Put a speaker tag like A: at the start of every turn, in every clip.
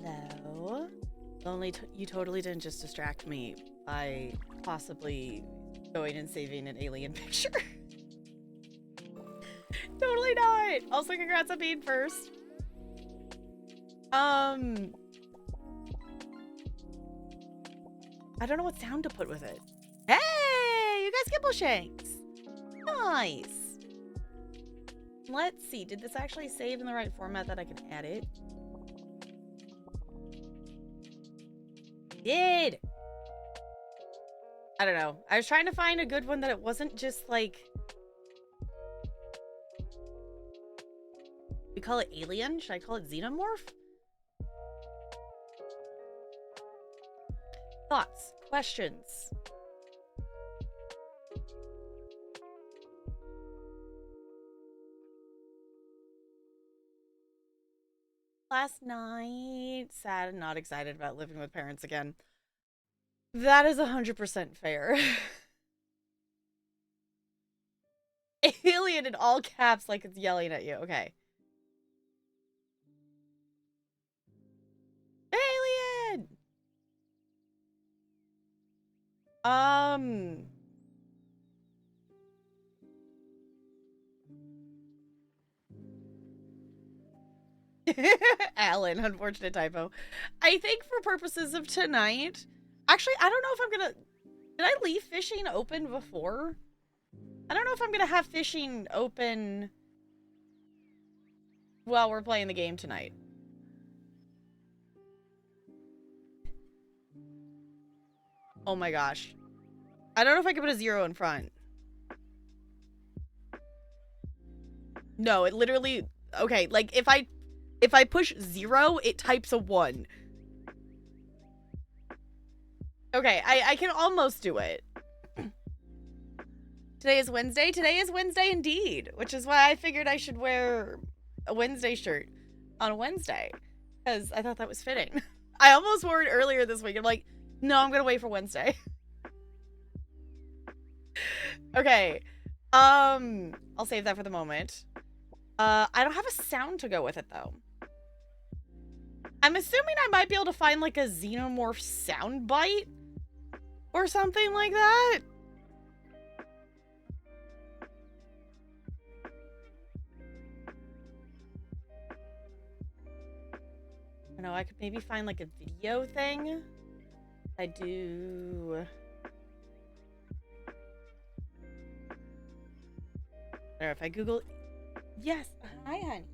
A: Hello. Only you totally didn't just distract me by possibly going and saving an alien picture. Totally not. Also, congrats on being first. I don't know what sound to put with it. Hey, you guys Gibbleshanks. Nice. Let's see. Did this actually save in the right format that I can edit? Did. I don't know. I was trying to find a good one that it wasn't just like... We call it alien? Should I call it xenomorph? Thoughts? Questions? Last night, sad and not excited about living with parents again. That is 100% fair. Alien in all caps like it's yelling at you. Okay. Alien! Alan, unfortunate typo. I think for purposes of tonight, actually, I don't know if I'm gonna... Did I leave fishing open before? I don't know if I'm gonna have fishing open while we're playing the game tonight. Oh my gosh. I don't know if I can put a 0 in front. No, it literally... Okay, like, if I push 0, it types a 1. Okay, I can almost do it. Today is Wednesday? Today is Wednesday indeed, which is why I figured I should wear a Wednesday shirt on a Wednesday, because I thought that was fitting. I almost wore it earlier this week. I'm like, no, I'm gonna wait for Wednesday. Okay, I'll save that for the moment. I don't have a sound to go with it, though. I'm assuming I might be able to find, like, a xenomorph sound bite or something like that. I know, I could maybe find, like, a video thing. I do... There, if I Google... Yes! Hi, honey.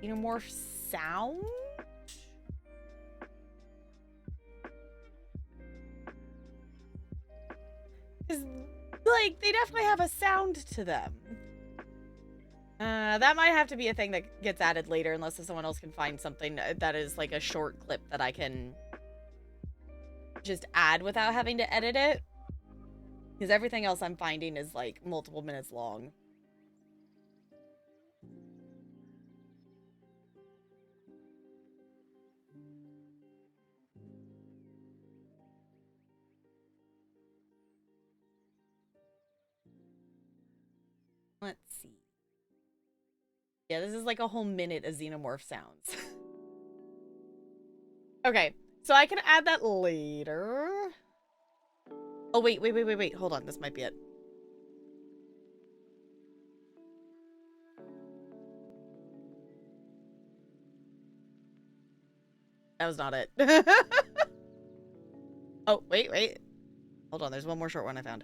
A: Xenomorph sound? Because, like, they definitely have a sound to them. That might have to be a thing that gets added later, unless someone else can find something that is, like, a short clip that I can just add without having to edit it. Because everything else I'm finding is, like, multiple minutes long. Let's see. Yeah, this is like a whole minute of xenomorph sounds. Okay, so I can add that later. Oh, wait. Hold on, this might be it. That was not it. Oh, wait. Hold on, there's one more short one I found.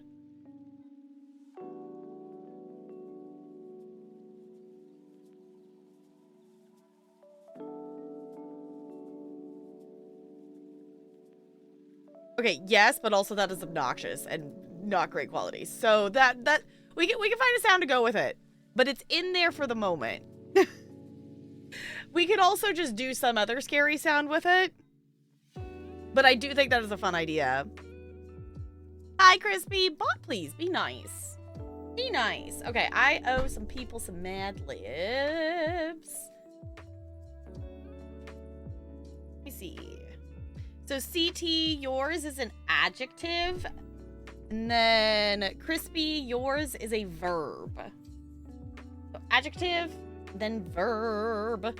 A: Okay, yes, but also that is obnoxious and not great quality. So that we can find a sound to go with it, but it's in there for the moment. We could also just do some other scary sound with it, but I do think that is a fun idea. Hi, Crispy. Bot, please be nice. Be nice. Okay, I owe some people some Mad Libs. Let me see. So CT, yours is an adjective. And then Crispy, yours is a verb. So adjective, then verb.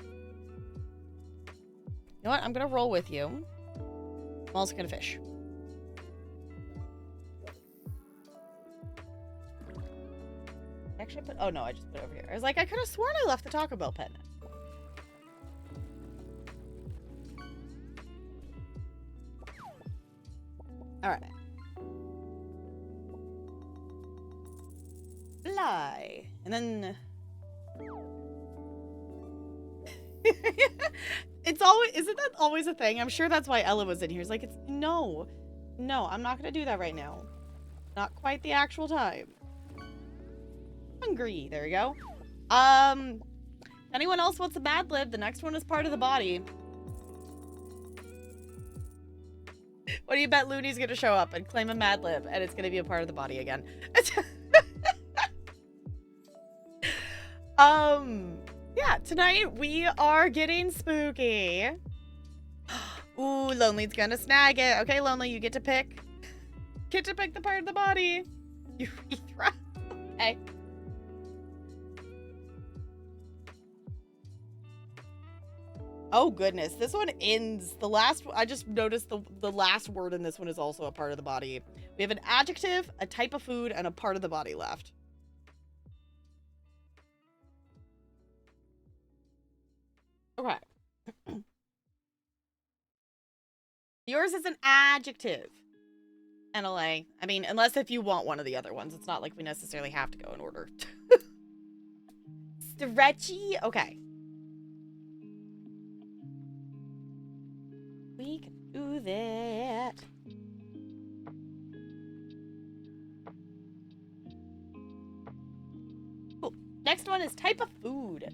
A: know what? I'm gonna roll with you. I'm also gonna fish. Actually, oh no, I just put it over here. I was like, I could have sworn I left the Taco Bell pen. All right. Fly. And then it's always, isn't that always a thing? I'm sure that's why Ella was in here. It's like, it's no, I'm not gonna do that right now. Not quite the actual time. Hungry. There we go. Anyone else wants a Mad Lib? The next one is part of the body. What do you bet Looney's gonna show up and claim a Mad Lib and it's gonna be a part of the body again? Yeah, tonight we are getting spooky. Ooh, Lonely's gonna snag it. Okay, Lonely, you get to pick. Get to pick the part of the body. Urethra. Okay. Oh goodness, this one ends, the last, I just noticed the last word in this one is also a part of the body. We have an adjective, a type of food, and a part of the body left. Okay. Yours is an adjective. NLA. I mean, unless if you want one of the other ones. It's not like we necessarily have to go in order. Stretchy? Okay. We can do that. Cool. Next one is type of food.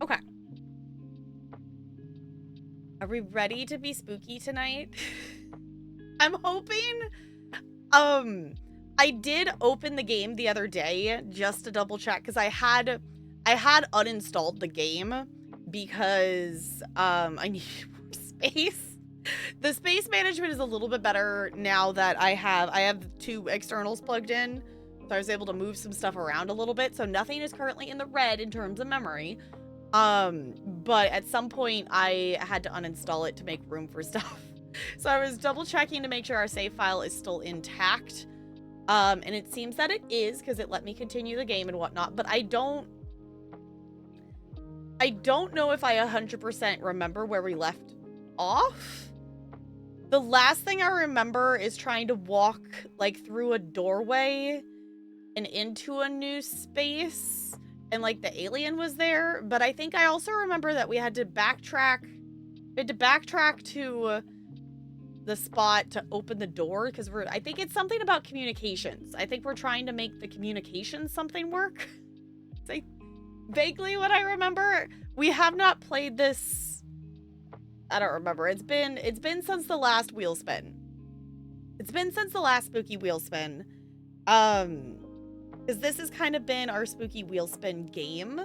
A: Okay. Are we ready to be spooky tonight? I'm hoping. I did open the game the other day just to double check because I had uninstalled the game because I need more space. The space management is a little bit better now that I have 2 externals plugged in, so I was able to move some stuff around a little bit. So nothing is currently in the red in terms of memory. But at some point I had to uninstall it to make room for stuff. So I was double checking to make sure our save file is still intact. And it seems that it is because it let me continue the game and whatnot, but I don't know if I 100% remember where we left off. The last thing I remember is trying to walk like through a doorway and into a new space. And like the alien was there, but I think I also remember that we had to backtrack. We had to backtrack to the spot to open the door because I think it's something about communications. I think we're trying to make the communications something work. It's like vaguely what I remember. We have not played this. I don't remember. It's been since the last wheel spin. It's been since the last spooky wheel spin. Because this has kind of been our spooky wheel spin game.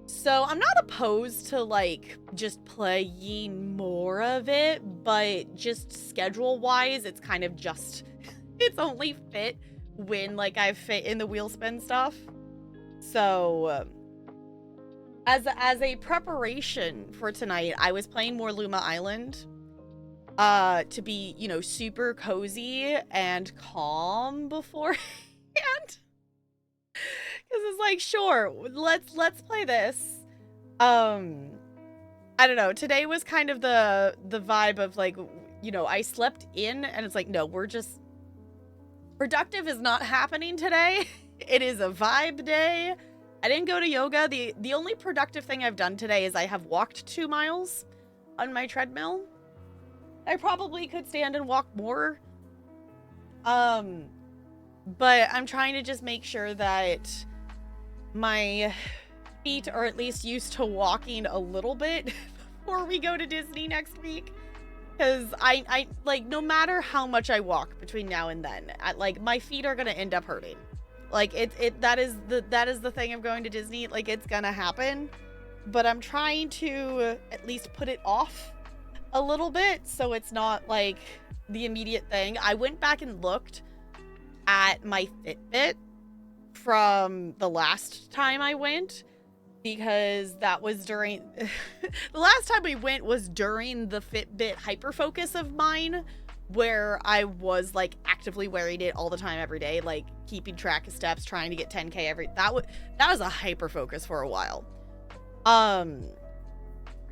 A: So I'm not opposed to like just playing more of it, but just schedule wise, it's kind of just, it's only fit when like I fit in the wheel spin stuff. So as a preparation for tonight, I was playing more Luma Island to be, you know, super cozy and calm beforehand. Because it's like, sure, let's play this. I don't know. Today was kind of the vibe of like, you know, I slept in and it's like, no, we're just productive is not happening today. It is a vibe day. I didn't go to yoga. The only productive thing I've done today is I have walked 2 miles on my treadmill. I probably could stand and walk more. But I'm trying to just make sure that my feet are at least used to walking a little bit before we go to Disney next week. Because I like, no matter how much I walk between now and then, like, my feet are going to end up hurting. Like, that is the thing of going to Disney. Like, it's going to happen. But I'm trying to at least put it off a little bit so it's not, like, the immediate thing. I went back and looked at my Fitbit from the last time I went, because that was during the last time we went was during the Fitbit hyperfocus of mine, where I was like actively wearing it all the time every day, like keeping track of steps, trying to get 10K every that was a hyperfocus for a while.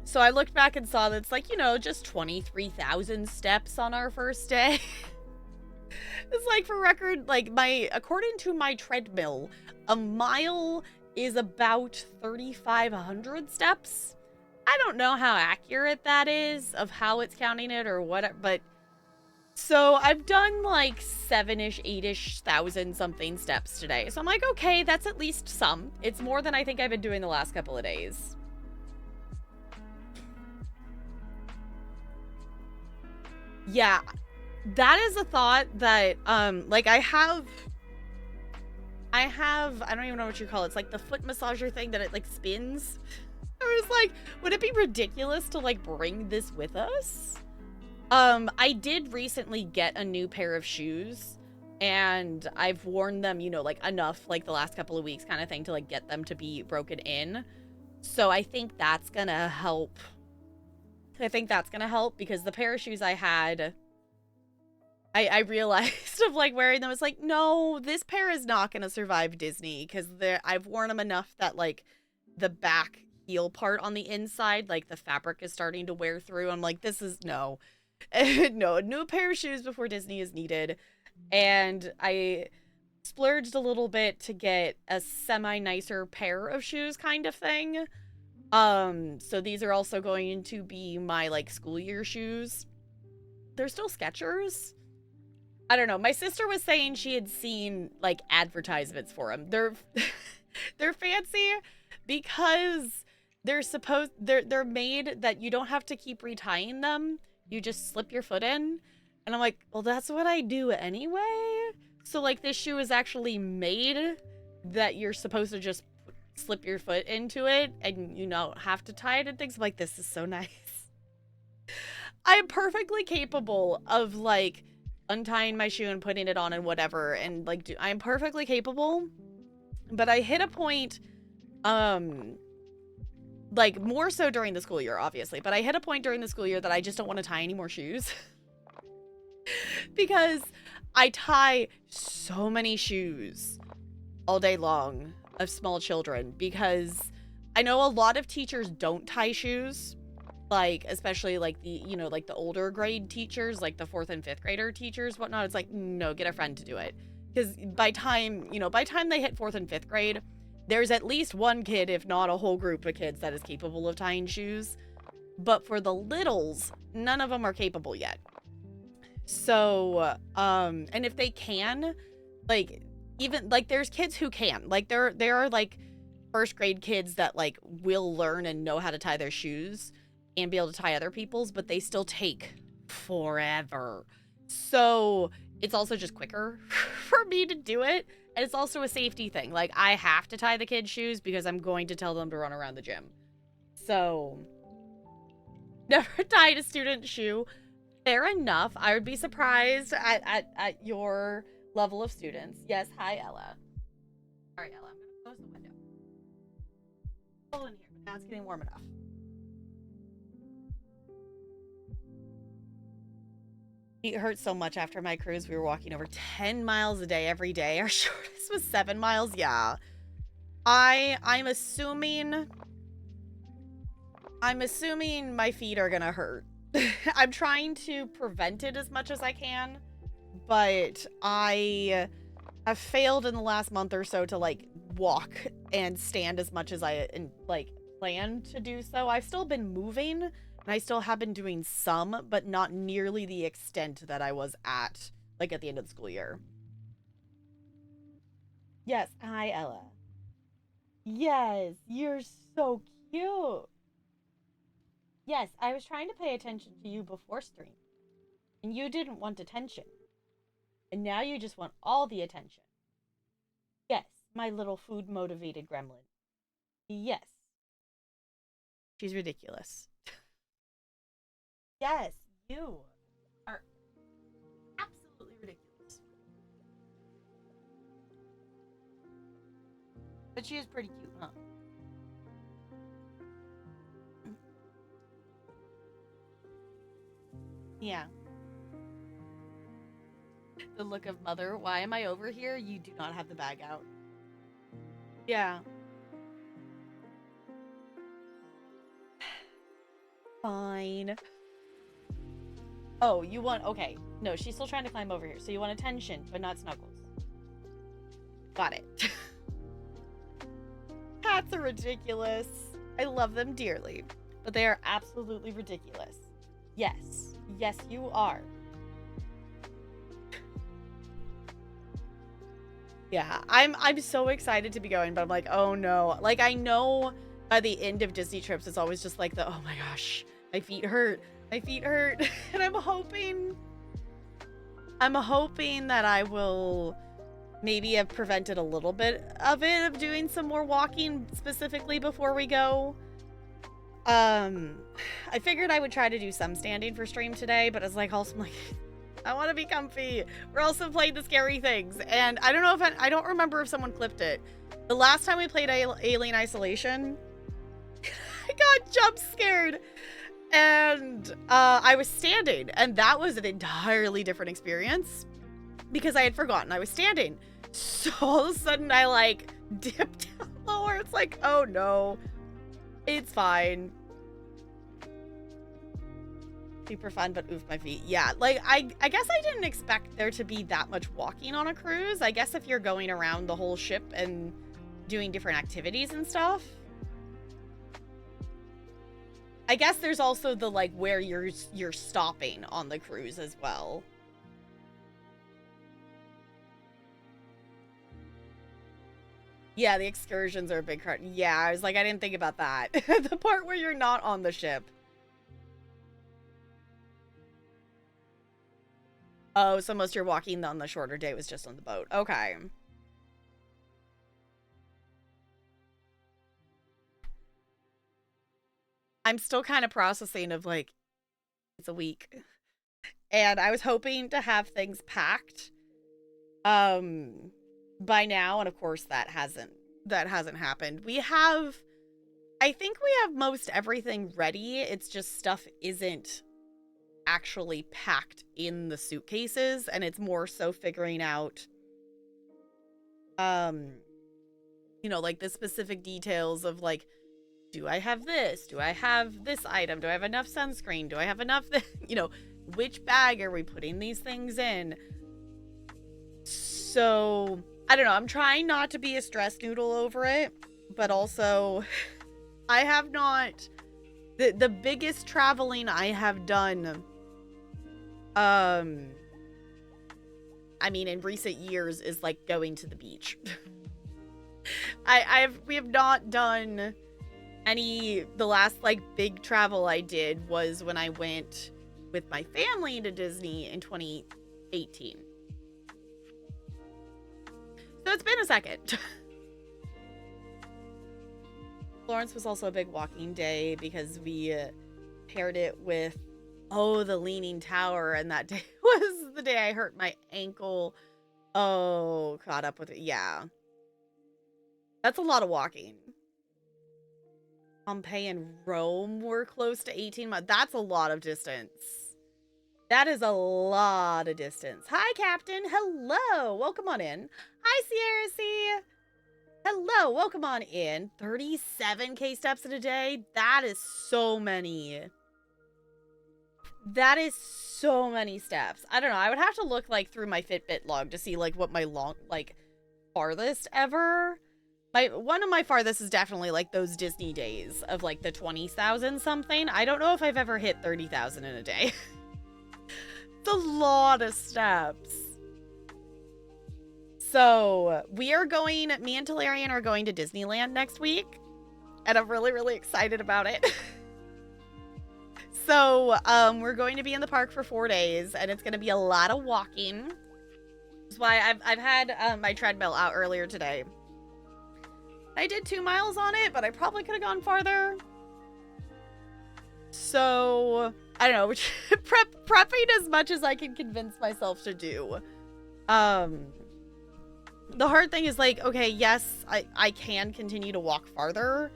A: So I looked back and saw that it's like, you know, just 23,000 steps on our first day. It's like, for record, like, according to my treadmill, a mile is about 3,500 steps. I don't know how accurate that is of how it's counting it or what, but so I've done like 7-ish, 8-ish thousand something steps today. So I'm like, okay, that's at least some. It's more than I think I've been doing the last couple of days. Yeah, that is a thought that, like I don't even know what you call it. It's like the foot massager thing that it like spins. I was like, would it be ridiculous to like bring this with us? I did recently get a new pair of shoes and I've worn them, you know, like enough like the last couple of weeks kind of thing to like get them to be broken in. So I think that's gonna help. I think that's gonna help because the pair of shoes I had, I realized of like wearing them. It's like, no, this pair is not gonna survive Disney because I've worn them enough that like the back heel part on the inside, like the fabric is starting to wear through. I'm like, this is no. No, a new pair of shoes before Disney is needed. And I splurged a little bit to get a semi-nicer pair of shoes kind of thing. So these are also going to be my like school year shoes. They're still Skechers. I don't know. My sister was saying she had seen like advertisements for them. They're they're fancy because they're made that you don't have to keep retying them. You just slip your foot in. And I'm like, well, that's what I do anyway. So like this shoe is actually made that you're supposed to just slip your foot into it and you don't have to tie it and things. I'm like, this is so nice. I'm perfectly capable of like untying my shoe and putting it on and whatever, and like I'm perfectly capable, but I hit a point like more so during the school year obviously, but I hit a point during the school year that I just don't want to tie any more shoes. Because I tie so many shoes all day long of small children, because I know a lot of teachers don't tie shoes, like especially like the, you know, like the older grade teachers, like the 4th and 5th grader teachers, whatnot. It's like, no, get a friend to do it, because by time they hit 4th and 5th grade, there's at least one kid, if not a whole group of kids, that is capable of tying shoes. But for the littles, none of them are capable yet. So and if they can, like, even like there's kids who can, like there are like 1st grade kids that like will learn and know how to tie their shoes and be able to tie other people's, but they still take forever. So it's also just quicker for me to do it. And it's also a safety thing. Like, I have to tie the kids' shoes because I'm going to tell them to run around the gym. So never tied a student's shoe. Fair enough. I would be surprised at your level of students. Yes, hi, Ella. All right, Ella, I'm going to close the window. Hold in here, but now it's getting warm enough. It hurt so much after my cruise. We were walking over 10 miles a day every day. Our shortest was 7 miles. Yeah. I'm assuming my feet are gonna hurt. I'm trying to prevent it as much as I can, but I have failed in the last month or so to like walk and stand as much as I like plan to do so. I've still been moving and I still have been doing some, but not nearly the extent that I was at like at the end of the school year. Yes, hi Ella. Yes, you're so cute. Yes, I was trying to pay attention to you before stream, and you didn't want attention. And now you just want all the attention. Yes, my little food motivated gremlin. Yes. She's ridiculous. Yes, you are absolutely ridiculous. But she is pretty cute, huh? Yeah. The look of mother. Why am I over here? You do not have the bag out. Yeah. Fine. Oh, you want... Okay. No, she's still trying to climb over here. So you want attention, but not snuggles. Got it. Cats are ridiculous. I love them dearly. But they are absolutely ridiculous. Yes. Yes, you are. Yeah, I'm so excited to be going, but I'm like, oh no. Like, I know by the end of Disney trips, it's always just like oh my gosh, my feet hurt. My feet hurt. And I'm hoping that I will maybe have prevented a little bit of it, of doing some more walking specifically before we go. I figured I would try to do some standing for stream today, but it's like, also, I'm like, I want to be comfy. We're also playing the scary things, and I don't know if I don't remember if someone clipped it. The last time we played Alien Isolation, I got jump scared, and I was standing, and that was an entirely different experience because I had forgotten I was standing. So all of a sudden, I like dipped down lower. It's like, oh no, it's fine. Super fun, but oof, my feet. Yeah, like I guess I didn't expect there to be that much walking on a cruise. I guess if you're going around the whole ship and doing different activities and stuff. I guess there's also the like where you're stopping on the cruise as well. Yeah, the excursions are a big part. Yeah, I was like, I didn't think about that. The part where you're not on the ship. Oh, so most you're walking on the shorter day was just on the boat. Okay. I'm still kind of processing of like, it's a week. And I was hoping to have things packed by now, and of course that hasn't happened. I think we have most everything ready. It's just stuff isn't actually packed in the suitcases, and it's more so figuring out you know, like the specific details of like, do I have this? Do I have this item? Do I have enough sunscreen? Do I have enough you know, which bag are we putting these things in? So I don't know, I'm trying not to be a stress noodle over it, but also I have not the biggest traveling I have done I mean in recent years is like going to the beach. We have not done any. The last like big travel I did was when I went with my family to Disney in 2018. So it's been a second. Florence was also a big walking day because we paired it with, oh, the Leaning Tower, and that day was the day I hurt my ankle. Oh, caught up with it. Yeah. That's a lot of walking. Pompeii and Rome were close to 18 months. That's a lot of distance. That is a lot of distance. Hi, Captain. Hello. Welcome on in. Hi, Sierra C. Hello. Welcome on in. 37K steps in a day. That is so many. That is so many steps. I don't know. I would have to look like through my Fitbit log to see like what my farthest ever. One of my farthest is definitely like those Disney days of like the 20,000 something. I don't know if I've ever hit 30,000 in a day. It's a lot of steps. So me and Talarian are going to Disneyland next week, and I'm really, really excited about it. So we're going to be in the park for 4 days, and it's going to be a lot of walking. That's why I've had my treadmill out earlier today. I did 2 miles on it, but I probably could have gone farther. So, I don't know, prepping as much as I can convince myself to do. The hard thing is like, okay, yes, I can continue to walk farther,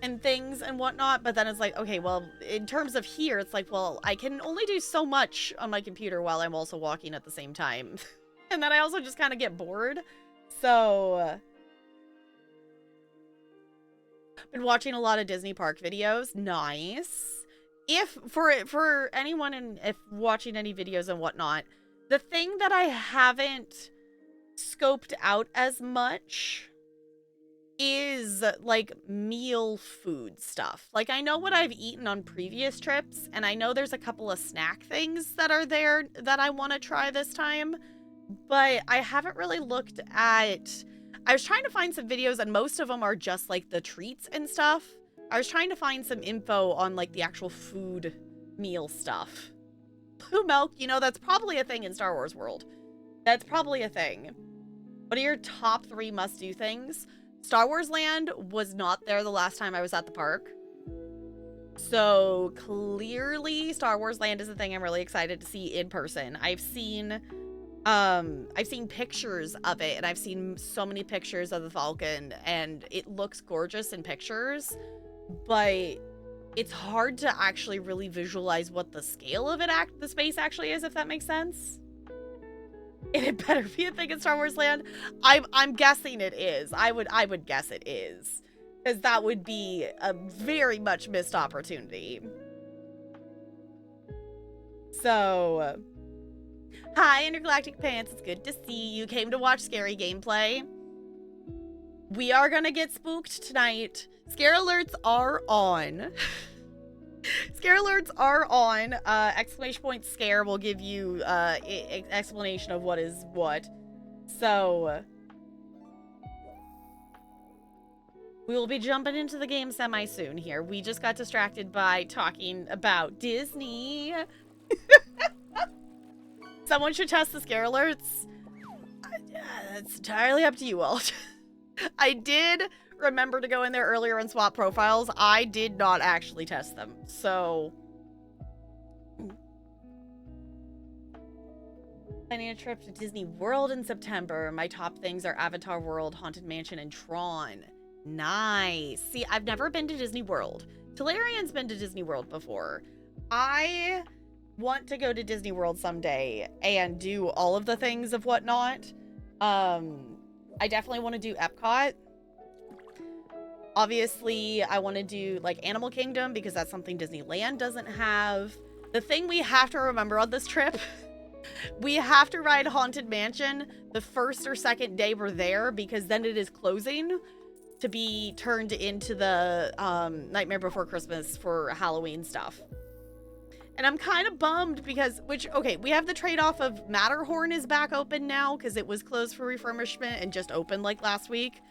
A: and things and whatnot, but then it's like, okay, well, in terms of here, it's like, well, I can only do so much on my computer while I'm also walking at the same time. And then I also just kind of get bored. So, been watching a lot of Disney park videos. Nice. If, for anyone if watching any videos and whatnot, the thing that I haven't scoped out as much is like meal food stuff. Like, I know what I've eaten on previous trips, and I know there's a couple of snack things that are there that I want to try this time, but I haven't really looked at... I was trying to find some videos, and most of them are just like the treats and stuff. I was trying to find some info on like the actual food meal stuff. Blue milk, you know, that's probably a thing in Star Wars world. That's probably a thing. What are your top 3 must-do things? Star Wars Land was not there the last time I was at the park. So clearly Star Wars Land is a thing I'm really excited to see in person. I've seen pictures of it, and I've seen so many pictures of the Falcon, and it looks gorgeous in pictures, but it's hard to actually really visualize what the scale of it the space actually is, if that makes sense. And it better be a thing in Star Wars Land. I'm guessing it is. I would guess it is, because that would be a very much missed opportunity. So, hi, Intergalactic Pants. It's good to see you. Came to watch scary gameplay. We are gonna get spooked tonight. Scare alerts are on. Scare alerts are on. Exclamation point scare will give you explanation of what is what. So we will be jumping into the game semi soon here. We just got distracted by talking about Disney. Someone should test the scare alerts. It's entirely up to you all. I did remember to go in there earlier and swap profiles. I did not actually test them, so planning a trip to Disney World in September. My top things are Avatar World, Haunted Mansion, and Tron. Nice. See, I've never been to Disney World. Talarian's been to Disney World before. I want to go to Disney World someday and do all of the things of whatnot. I definitely want to do Epcot. Obviously, I want to do, like, Animal Kingdom, because that's something Disneyland doesn't have. The thing we have to remember on this trip, we have to ride Haunted Mansion the first or second day we're there, because then it is closing to be turned into the Nightmare Before Christmas for Halloween stuff. And I'm kind of bummed because, okay, we have the trade-off of Matterhorn is back open now because it was closed for refurbishment and just opened, like, last week.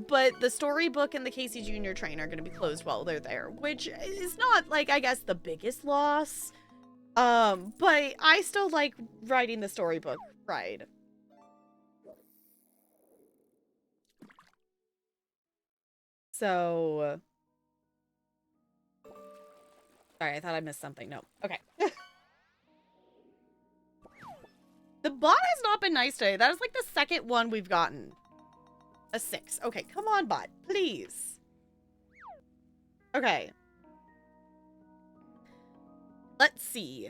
A: But the Storybook and the Casey Jr. train are going to be closed while they're there, which is not, like, I guess the biggest loss. But I still like riding the Storybook ride. So, sorry, I thought I missed something. No. Okay. The bot has not been nice today. That is like the second one we've gotten. A 6. Okay, come on, bot. Please. Okay. Let's see.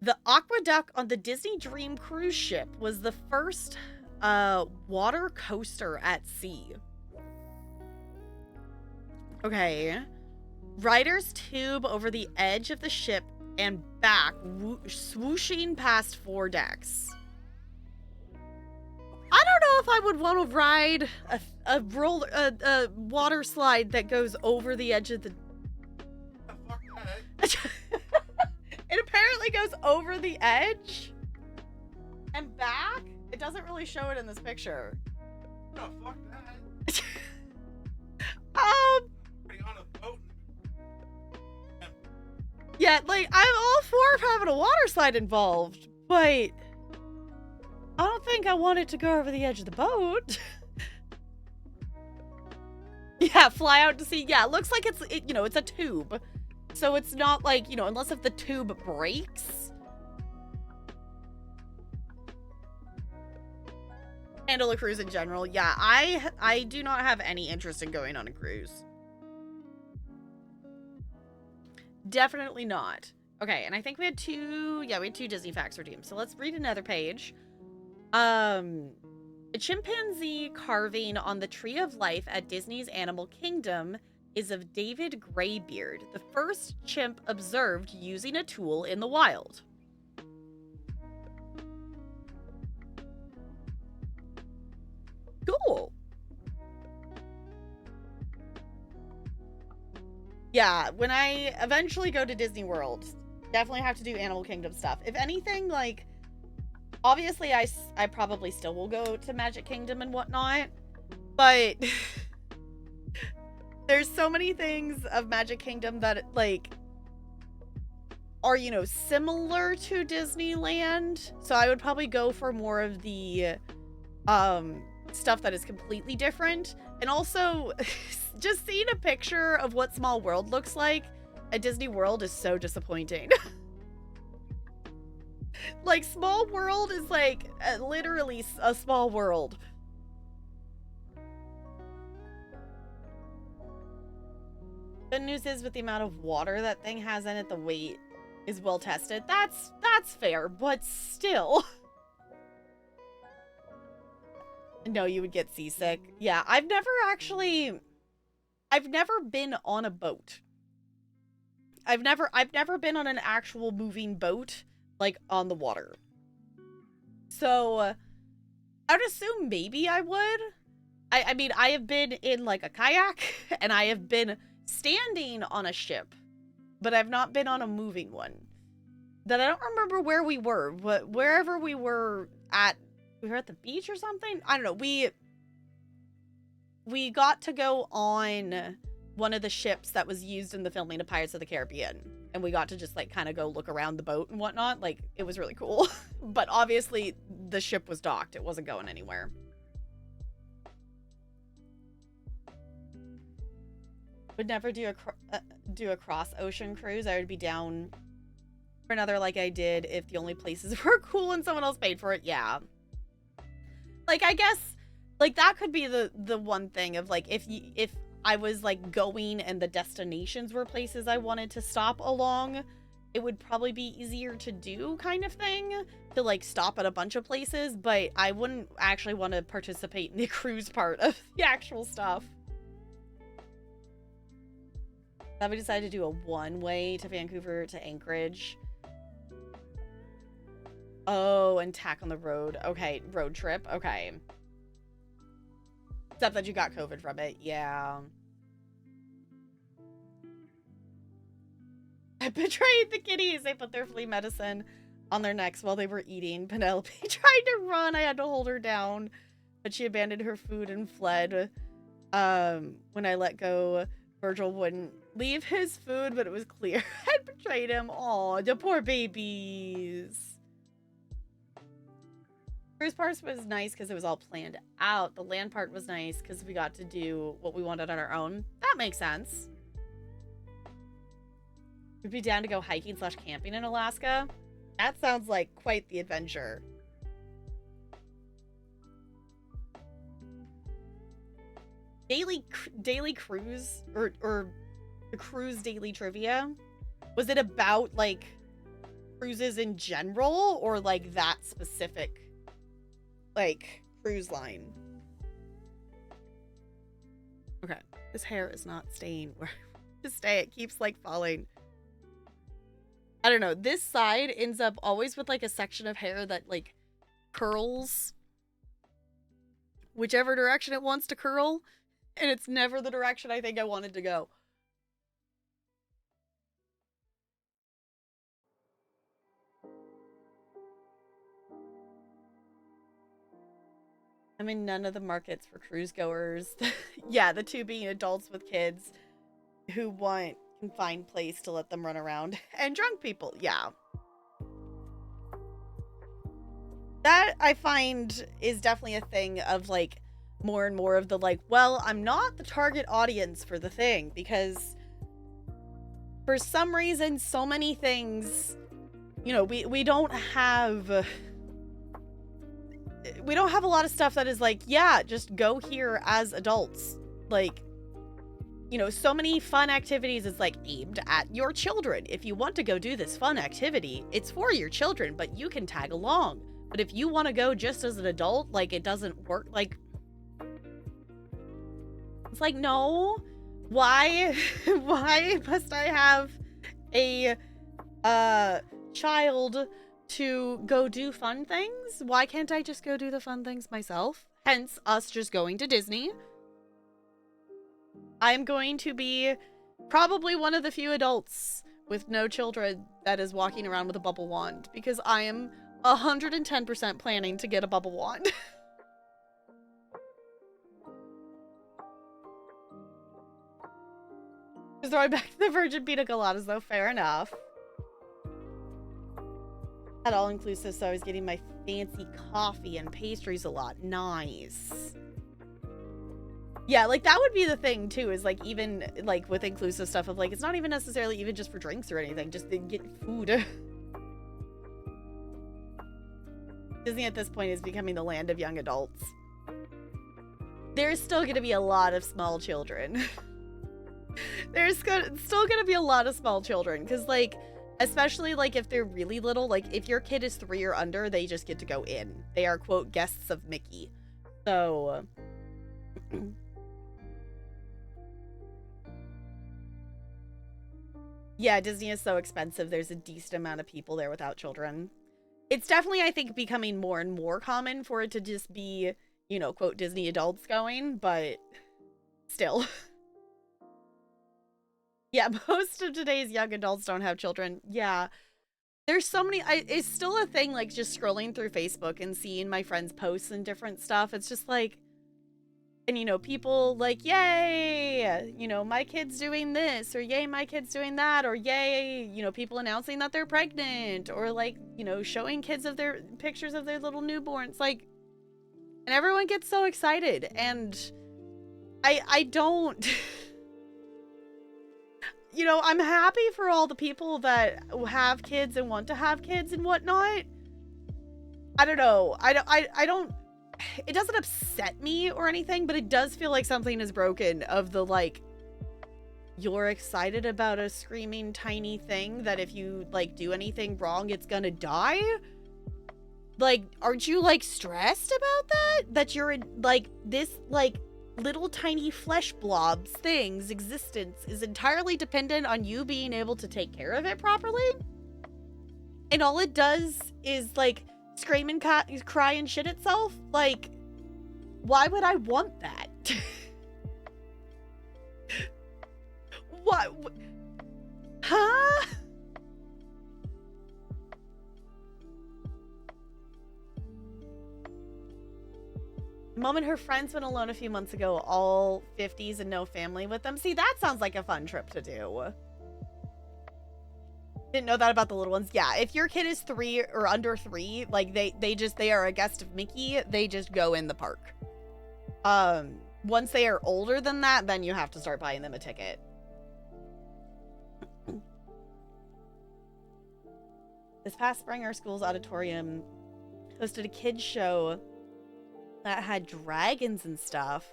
A: The Aqueduct on the Disney Dream cruise ship was the first water coaster at sea. Okay. Rider's tube over the edge of the ship and back, swooshing past 4 decks. I don't know if I would want to ride a water slide that goes over the edge of the... It apparently goes over the edge and back. It doesn't really show it in this picture.
B: No, fuck that. On a boat.
A: Yeah, like, I'm all for having a water slide involved, but I don't think I want it to go over the edge of the boat. Yeah, fly out to sea. Yeah, it looks like it's a tube. So it's not like, unless if the tube breaks. Handle a cruise in general. Yeah, I do not have any interest in going on a cruise. Definitely not. Okay, and I think we had two Disney facts redeemed. So let's read another page. A chimpanzee carving on the Tree of Life at Disney's Animal Kingdom is of David Greybeard, the first chimp observed using a tool in the wild. Cool. Yeah, when I eventually go to Disney World, definitely have to do Animal Kingdom stuff. If anything, like, obviously I probably still will go to Magic Kingdom and whatnot, but there's so many things of Magic Kingdom that, like, are, you know, similar to Disneyland. So I would probably go for more of the stuff that is completely different. And also, just seeing a picture of what Small World looks like at Disney World is so disappointing. Like, Small World is like literally a small world. Good news is, with the amount of water that thing has in it, the weight is well tested. That's fair, but still. No, you would get seasick. Yeah, I've never been on a boat. I've never been on an actual moving boat, like, on the water. So, I would assume maybe I would. I mean, I have been in, like, a kayak, and I have been standing on a ship, but I've not been on a moving one. That I don't remember where we were, but wherever we were at the beach or something? I don't know. We got to go on one of the ships that was used in the filming of Pirates of the Caribbean. And we got to just, like, kind of go look around the boat and whatnot. Like, it was really cool. But obviously, the ship was docked. It wasn't going anywhere. Would never do a cross-ocean cruise. I would be down for another, like I did if the only places were cool and someone else paid for it. Yeah. Like, I guess, like, that could be the one thing of, like, if I was, like, going and the destinations were places I wanted to stop along, it would probably be easier to do, kind of thing, to, like, stop at a bunch of places, but I wouldn't actually want to participate in the cruise part of the actual stuff. Then we decided to do a one-way to Vancouver to Anchorage. Oh, and tack on the road. Okay, road trip. Okay. Except that you got COVID from it. Yeah. I betrayed the kitties. They put their flea medicine on their necks while they were eating. Penelope tried to run. I had to hold her down, but she abandoned her food and fled. When I let go, Virgil wouldn't leave his food, but it was clear I betrayed him. Aw, the poor babies. Cruise part was nice because it was all planned out. The land part was nice because we got to do what we wanted on our own. That makes sense. We'd be down to go hiking / camping in Alaska. That sounds like quite the adventure. Daily cruise or the cruise daily trivia. Was it about, like, cruises in general or, like, that specific, like, cruise line? Okay, this hair is not staying where to stay. It keeps, like, falling. I don't know. This side ends up always with, like, a section of hair that, like, curls whichever direction it wants to curl, and it's never the direction I think I wanted to go. I'm in none of the markets for cruise goers. Yeah, the two being adults with kids who want confined place to let them run around. And drunk people, yeah. That, I find, is definitely a thing of, like, more and more of the, like, well, I'm not the target audience for the thing, because for some reason, so many things, you know, we don't have a lot of stuff that is like, yeah, just go here as adults. Like, you know, so many fun activities is like aimed at your children. If you want to go do this fun activity, it's for your children, but you can tag along. But if you want to go just as an adult, like, it doesn't work. Like, it's like, no, why must I have a child to go do fun things? Why can't I just go do the fun things myself? Hence us just going to Disney. I'm going to be probably one of the few adults with no children that is walking around with a bubble wand, because I am 110% planning to get a bubble wand. Just throwing back to the virgin pina coladas, though. Fair enough. At all inclusive, so I was getting my fancy coffee and pastries a lot. Nice. Yeah, like, that would be the thing, too, is, like, even, like, with inclusive stuff of, like, it's not even necessarily even just for drinks or anything, just to get food. Disney at this point is becoming the land of young adults. There's still gonna be a lot of small children. There's still gonna be a lot of small children, because, like, especially, like, if they're really little, like, if your kid is 3 or under, they just get to go in. They are, quote, guests of Mickey. So... yeah, Disney is so expensive. There's a decent amount of people there without children. It's definitely, I think, becoming more and more common for it to just be, you know, quote, Disney adults going, but still. Yeah, most of today's young adults don't have children. Yeah. There's so many, it's still a thing, like, just scrolling through Facebook and seeing my friends' posts and different stuff. It's just like, and, you know, people like, yay, you know, my kid's doing this, or yay, my kid's doing that, or yay, you know, people announcing that they're pregnant, or, like, you know, showing kids of their pictures of their little newborns, like, and everyone gets so excited, and I don't, you know, I'm happy for all the people that have kids and want to have kids and whatnot. I don't know, I don't, it doesn't upset me or anything, but it does feel like something is broken of the, like, you're excited about a screaming tiny thing that if you, like, do anything wrong, it's gonna die? Like, aren't you, like, stressed about that? That you're in, like, this, like, little tiny flesh blob's thing's existence is entirely dependent on you being able to take care of it properly? And all it does is, like, scream and cry and shit itself? Like, why would I want that? What? Huh? Mom and her friends went alone a few months ago, all 50s and no family with them. See, that sounds like a fun trip to do. Didn't know that about the little ones. Yeah, if your kid is 3 or under 3, like, they are a guest of Mickey, they just go in the park. Once they are older than that, then you have to start buying them a ticket. This past spring, our school's auditorium hosted a kids show that had dragons and stuff,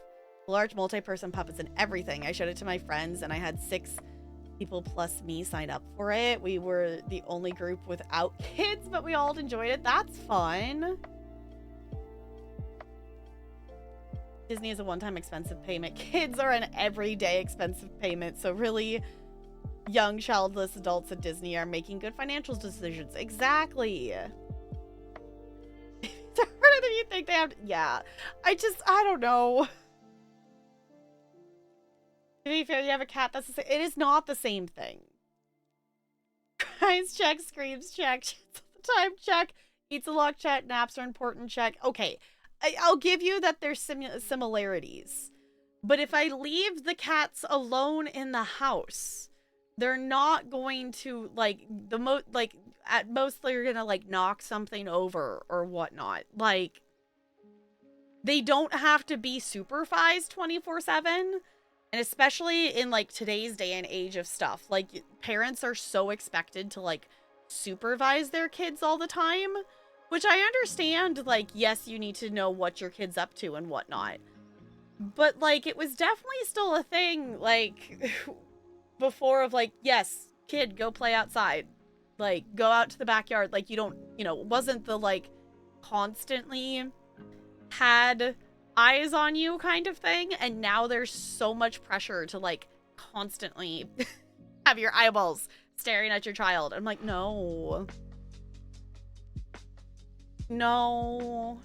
A: large multi-person puppets and everything. I showed it to my friends, and I had 6 people plus me sign up for it. We were the only group without kids, but we all enjoyed it. That's fun. Disney is a one-time expensive payment. Kids are an everyday expensive payment, so really young childless adults at Disney are making good financial decisions. Exactly. It's harder than you think they have to, yeah. I don't know. To be fair, you have a cat, that's the same. It is not the same thing. Cries check, screams check, shits all the time check, eats a lot check, naps are important check. Okay, I'll give you that there's similarities. But if I leave the cats alone in the house, they're not going to, like, at most they're gonna, like, knock something over or whatnot. Like, they don't have to be supervised 24/7. And especially in, like, today's day and age of stuff, like, parents are so expected to, like, supervise their kids all the time, which I understand, like, yes, you need to know what your kid's up to and whatnot. But, like, it was definitely still a thing, like, before of, like, yes, kid, go play outside. Like, go out to the backyard. Like, you don't, you know, it wasn't the, like, constantly had eyes on you kind of thing. And now there's so much pressure to, like, constantly have your eyeballs staring at your child. I'm like, no. No.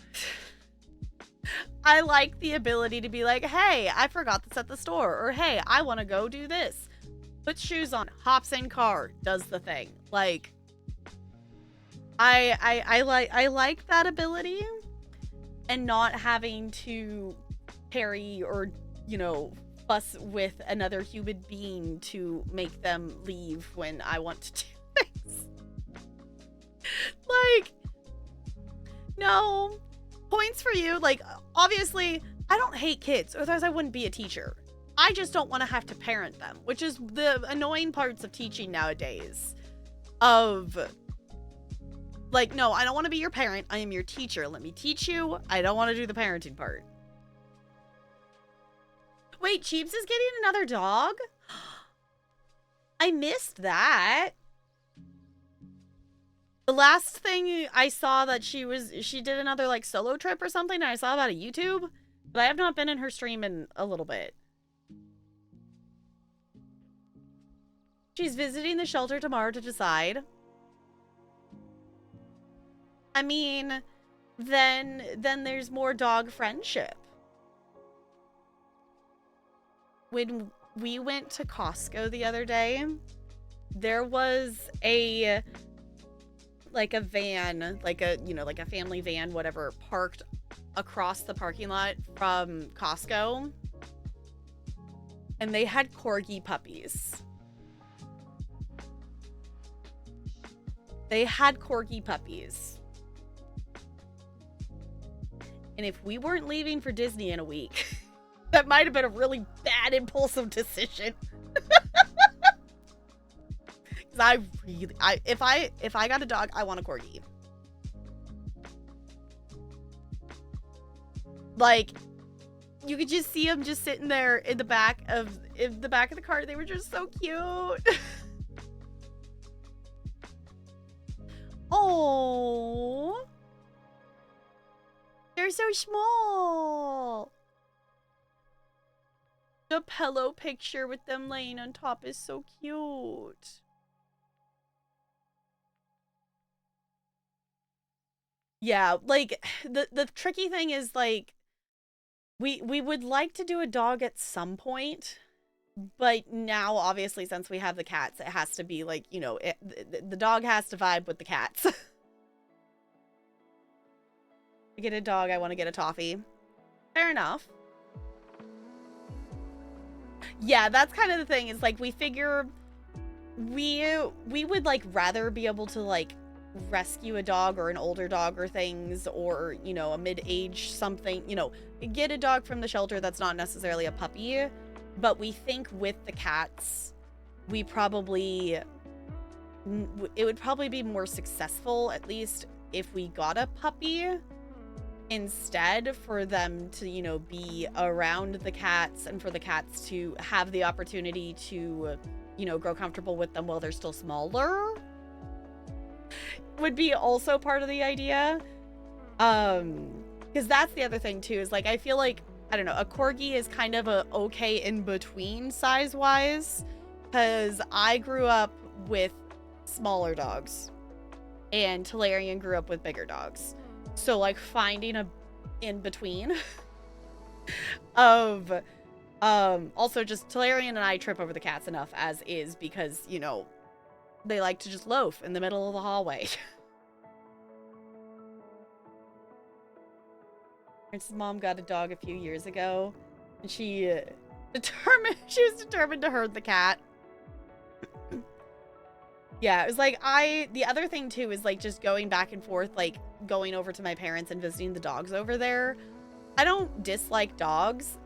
A: I like the ability to be like, hey, I forgot this at the store. Or, hey, I want to go do this. Puts shoes on, hops in car, does the thing. Like, I like that ability, and not having to carry or, you know, fuss with another human being to make them leave when I want to do things. Like, no. Points for you. Like, obviously, I don't hate kids, otherwise I wouldn't be a teacher. I just don't want to have to parent them, which is the annoying parts of teaching nowadays. Of, like, no, I don't want to be your parent. I am your teacher. Let me teach you. I don't want to do the parenting part. Wait, Cheeps is getting another dog? I missed that. The last thing I saw that she did another, like, solo trip or something, and I saw about a YouTube, but I have not been in her stream in a little bit. She's visiting the shelter tomorrow to decide. I mean, then there's more dog friendship. When we went to Costco the other day, there was a van, like a, you know, like a family van, whatever, parked across the parking lot from Costco. And they had corgi puppies. They had corgi puppies. And if we weren't leaving for Disney in a week, that might have been a really bad impulsive decision. Because if I got a dog, I want a corgi. Like, you could just see them just sitting there in the back of the car. They were just so cute. Oh, they're so small. The pillow picture with them laying on top is so cute. Yeah, like, the tricky thing is, like, we would like to do a dog at some point, but now, obviously, since we have the cats, it has to be, like, you know, the dog has to vibe with the cats. I get a dog, I want to get a toffee. Fair enough. Yeah, that's kind of the thing. Is like, we figure we would, like, rather be able to, like, rescue a dog or an older dog or things, or, you know, a mid-age something, you know, get a dog from the shelter that's not necessarily a puppy. But we think with the cats, we probably, it would probably be more successful, at least if we got a puppy instead, for them to, you know, be around the cats and for the cats to have the opportunity to, you know, grow comfortable with them while they're still smaller. Would be also part of the idea. Because that's the other thing too, is, like, I feel like, I don't know, a corgi is kind of a okay in between size wise, because I grew up with smaller dogs and Talarian grew up with bigger dogs. So, like, finding a in between of, also just Talarian and I trip over the cats enough as is, because, you know, they like to just loaf in the middle of the hallway. His mom got a dog a few years ago, and she was determined to herd the cat. Yeah, it was like, the other thing too is, like, just going back and forth, like, going over to my parents and visiting the dogs over there. I don't dislike dogs,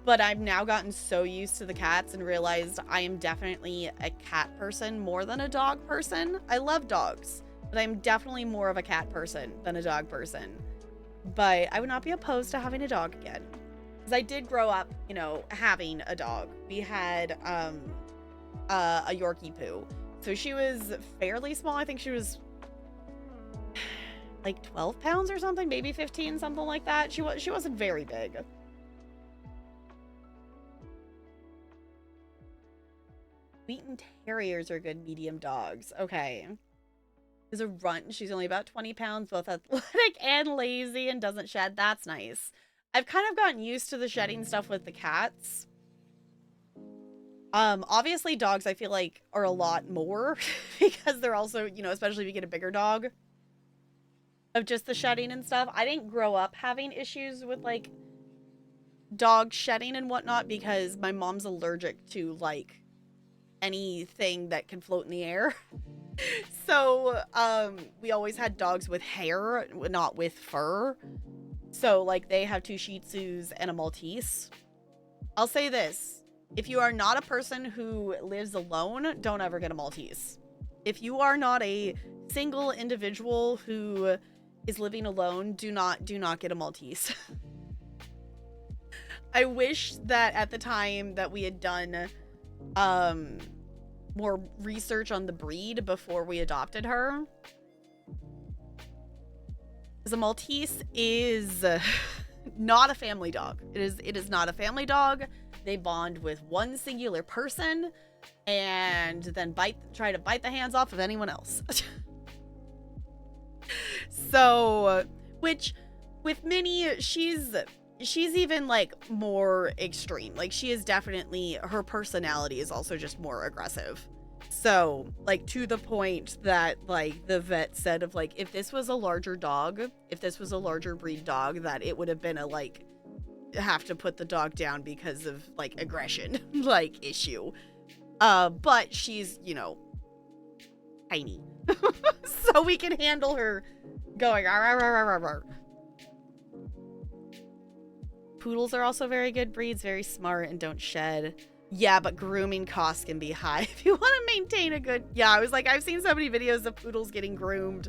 A: but I've now gotten so used to the cats and realized I am definitely a cat person more than a dog person. I love dogs, but I'm definitely more of a cat person than a dog person. But I would not be opposed to having a dog again. because I did grow up, you know, having a dog. We had a Yorkie poo. So she was fairly small. I think she was like 12 pounds or something, maybe 15, something like that. She wasn't very big. Wheaten Terriers are good medium dogs. Okay. Is a runt. She's only about 20 pounds, both athletic and lazy, and doesn't shed. That's nice. I've kind of gotten used to the shedding stuff with the cats. Obviously dogs I feel like are a lot more because they're also, you know, especially if you get a bigger dog, of just the shedding and stuff. I didn't grow up having issues with like dog shedding and whatnot because my mom's allergic to like anything that can float in the air. So, we always had dogs with hair, not with fur. So, like, they have 2 Shih Tzus and a Maltese. I'll say this. If you are not a person who lives alone, don't ever get a Maltese. If you are not a single individual who is living alone, do not get a Maltese. I wish that at the time that we had done, more research on the breed before we adopted her. Because a Maltese is not a family dog. It is not a family dog. They bond with one singular person and then try to bite the hands off of anyone else. So, which with Minnie, she's even like more extreme. Like she is definitely, her personality is also just more aggressive. So like to the point that like the vet said of like, if this was a larger dog, if this was a larger breed dog, that it would have been a like, have to put the dog down because of like aggression like issue. But she's, you know, tiny. So we can handle her going "Arr, arr, arr, arr, arr." Poodles are also very good breeds, very smart and don't shed. Yeah, but grooming costs can be high if you want to maintain a good... Yeah, I was like, I've seen so many videos of poodles getting groomed.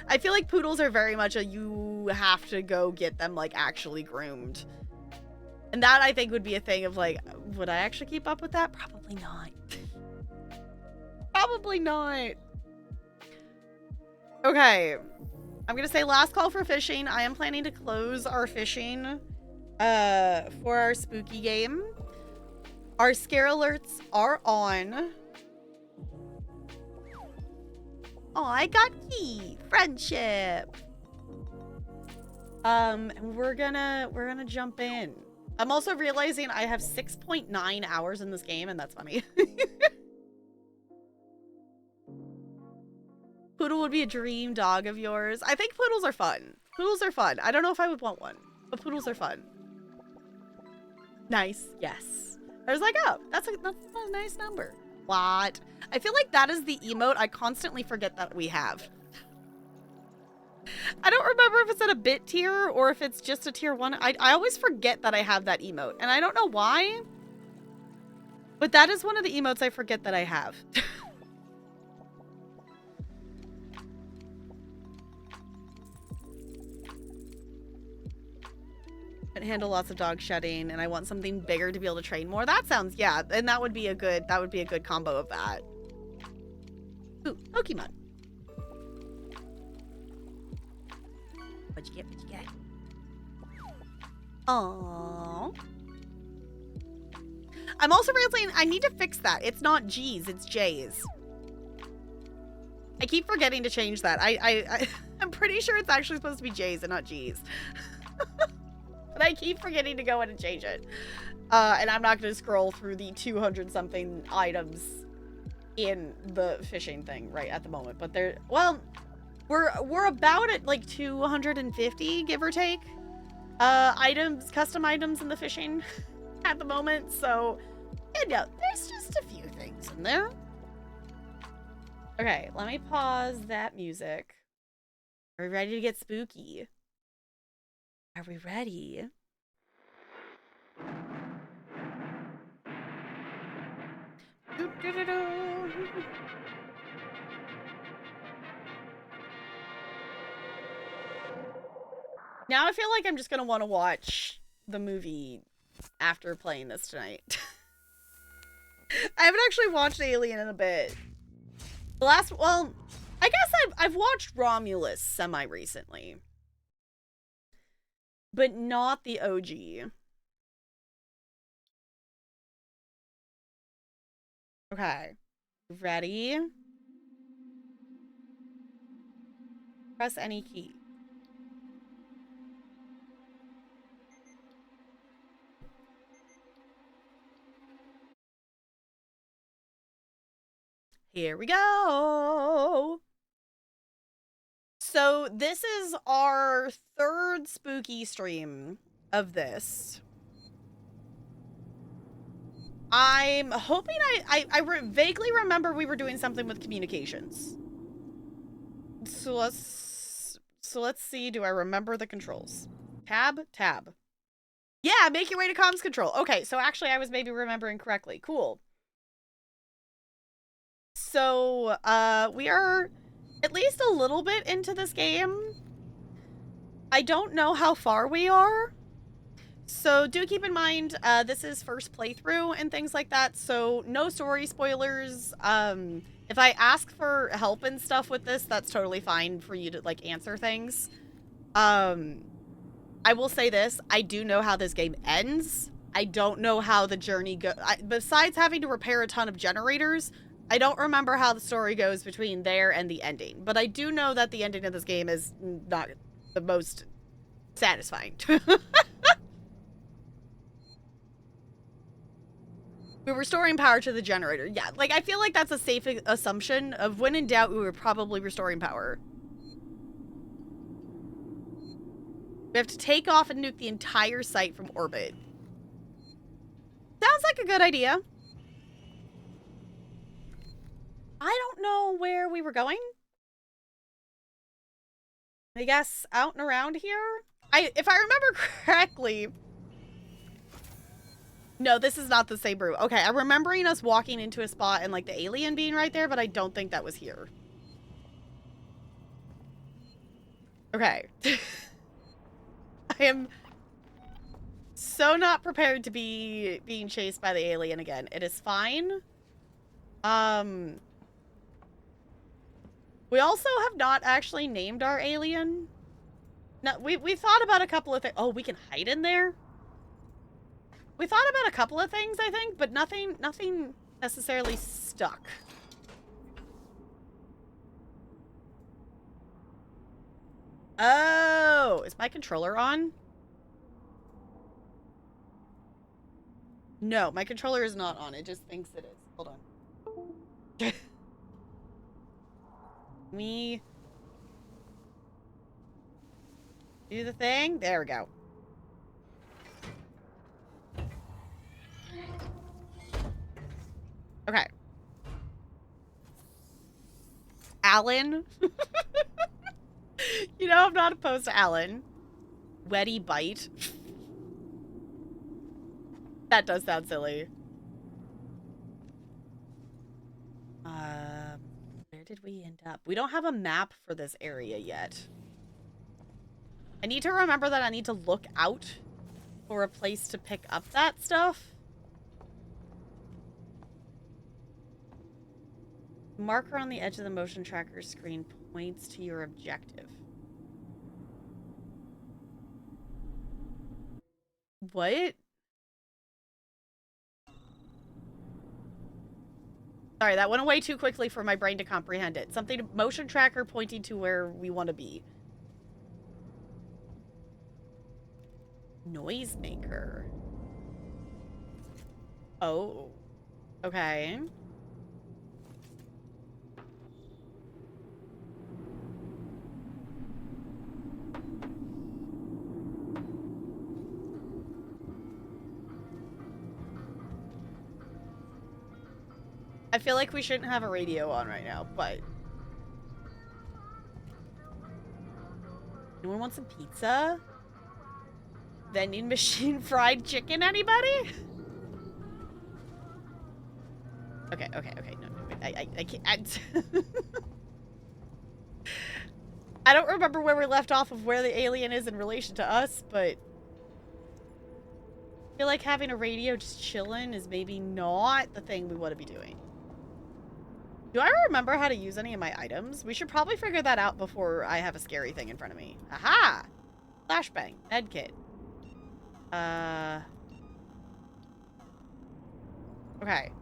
A: I feel like poodles are very much a you have to go get them like actually groomed. And that I think would be a thing of like, would I actually keep up with that? Probably not. Probably not. Okay. I'm going to say last call for fishing. I am planning to close our fishing for our spooky game. Our scare alerts are on. Oh, I got key. Friendship. We're gonna jump in. I'm also realizing I have 6.9 hours in this game, and that's funny. Poodle would be a dream dog of yours. I think poodles are fun. Poodles are fun. I don't know if I would want one, but poodles are fun. Nice. Yes. I was like, oh, that's a nice number. What? I feel like that is the emote I constantly forget that we have. I don't remember if it's at a bit tier or if it's just a tier 1. I always forget that I have that emote, and I don't know why. But that is one of the emotes I forget that I have. And handle lots of dog shedding, and I want something bigger to be able to train more. That sounds, yeah, and that would be a good combo of that. Ooh, Pokemon. What'd you get? What'd you get? Aww. I'm also realizing I need to fix that. It's not G's, it's J's. I keep forgetting to change that. I'm pretty sure it's actually supposed to be J's and not G's. But I keep forgetting to go in and change it. And I'm not going to scroll through the 200-something items in the fishing thing right at the moment. But they're, well, we're about at like 250, give or take, items, custom items in the fishing at the moment. So, you know, there's just a few things in there. Okay, let me pause that music. Are we ready to get spooky? Are we ready? Now I feel like I'm just gonna want to watch the movie after playing this tonight. I haven't actually watched Alien in a bit. The last, well, I guess I've watched Romulus semi-recently. But not the OG. Okay. Ready? Press any key. Here we go. So this is our third spooky stream of this. I'm hoping I vaguely remember we were doing something with communications. So let's see. Do I remember the controls? Tab. Yeah, make your way to comms control. Okay, so actually I was maybe remembering correctly. Cool. So, we are at least a little bit into this game. I don't know how far we are. So do keep in mind, this is first playthrough and things like that, so no story spoilers. If I ask for help and stuff with this, that's totally fine for you to, like, answer things. I will say this, I do know how this game ends. I don't know how the journey goes. Besides having to repair a ton of generators, I don't remember how the story goes between there and the ending. But I do know that the ending of this game is not the most satisfying. We were restoring power to the generator. Yeah, like, I feel like that's a safe assumption of when in doubt, we were probably restoring power. We have to take off and nuke the entire site from orbit. Sounds like a good idea. I don't know where we were going. I guess out and around here? If I remember correctly... No, this is not the same route. Okay, I'm remembering us walking into a spot and, like, the alien being right there, but I don't think that was here. Okay. I am so not prepared to be being chased by the alien again. It is fine. We also have not actually named our alien. No, we thought about a couple of things. Oh, we can hide in there? We thought about a couple of things, I think, but nothing necessarily stuck. Oh, is my controller on? No, my controller is not on. It just thinks it is. Hold on. Me do the thing. There we go. Okay. Alan. You know, I'm not opposed to Alan. Wetty bite. That does sound silly. Where did we end up? We don't have a map for this area yet. I need to remember that I need to look out for a place to pick up that stuff. Marker on the edge of the motion tracker screen points to your objective. What? Sorry, that went away too quickly for my brain to comprehend it. Something, motion tracker pointing to where we want to be. Noisemaker. Oh. Okay. I feel like we shouldn't have a radio on right now, but... Anyone want some pizza? Vending machine fried chicken, anybody? Okay. No, I can't. I don't remember wwhere we left off of where the alien is in relation to us, but... I feel like having a radio just chilling is maybe not the thing we want to be doing. Do I remember how to use any of my items? We should probably figure that out before I have a scary thing in front of me. Aha! Flashbang. Medkit. Okay.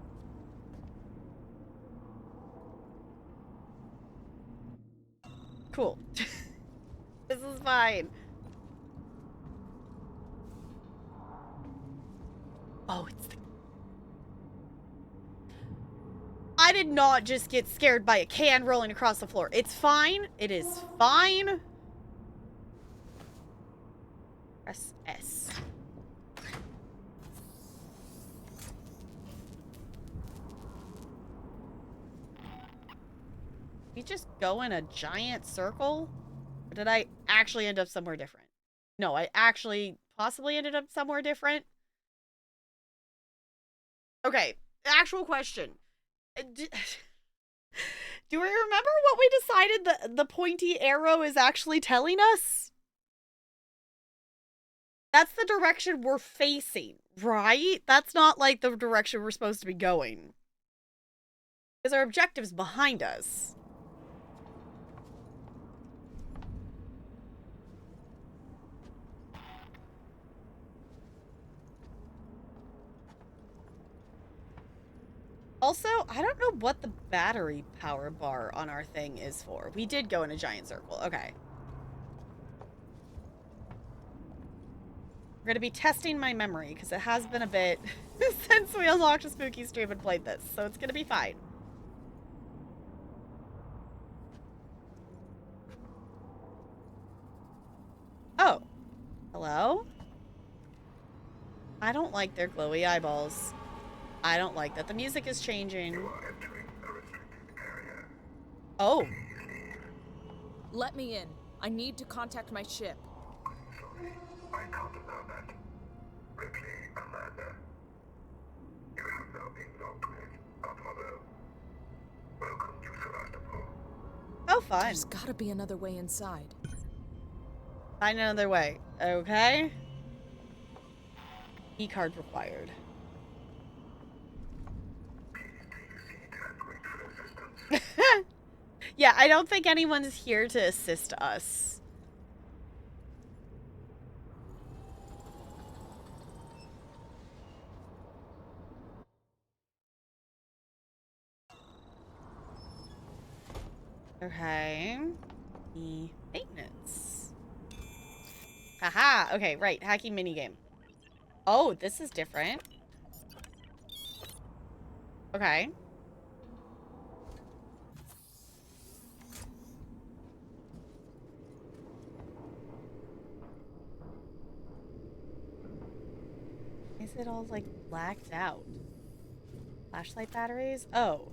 A: Cool. This is fine. Oh, it's the... I did not just get scared by a can rolling across the floor. It's fine. It is fine. Press S. We just go in a giant circle? Or did I actually end up somewhere different? No, I actually possibly ended up somewhere different. Okay, actual question. Do we remember what we decided the pointy arrow is actually telling us? That's the direction we're facing, right? That's not like the direction we're supposed to be going. Because our objective's behind us. Also, I don't know what the battery power bar on our thing is for. We did go in a giant circle. Okay. We're going to be testing my memory because it has been a bit since we unlocked a spooky stream and played this. So it's going to be fine. Oh. Hello? I don't like their glowy eyeballs. I don't like that the music is changing. Oh.
C: Let me in. I need to contact my ship.
D: I can't allow that. Ripley, Amanda. You have now been locked with Apollo. Welcome to Sevastopol.
A: Oh, fun.
C: There's gotta be another way inside.
A: Find another way. Okay. E-card required. Yeah, I don't think anyone's here to assist us. Okay. The maintenance. Haha. Okay, right. Hacking minigame. Oh, this is different. Okay. Is it all like blacked out? Flashlight batteries? Oh.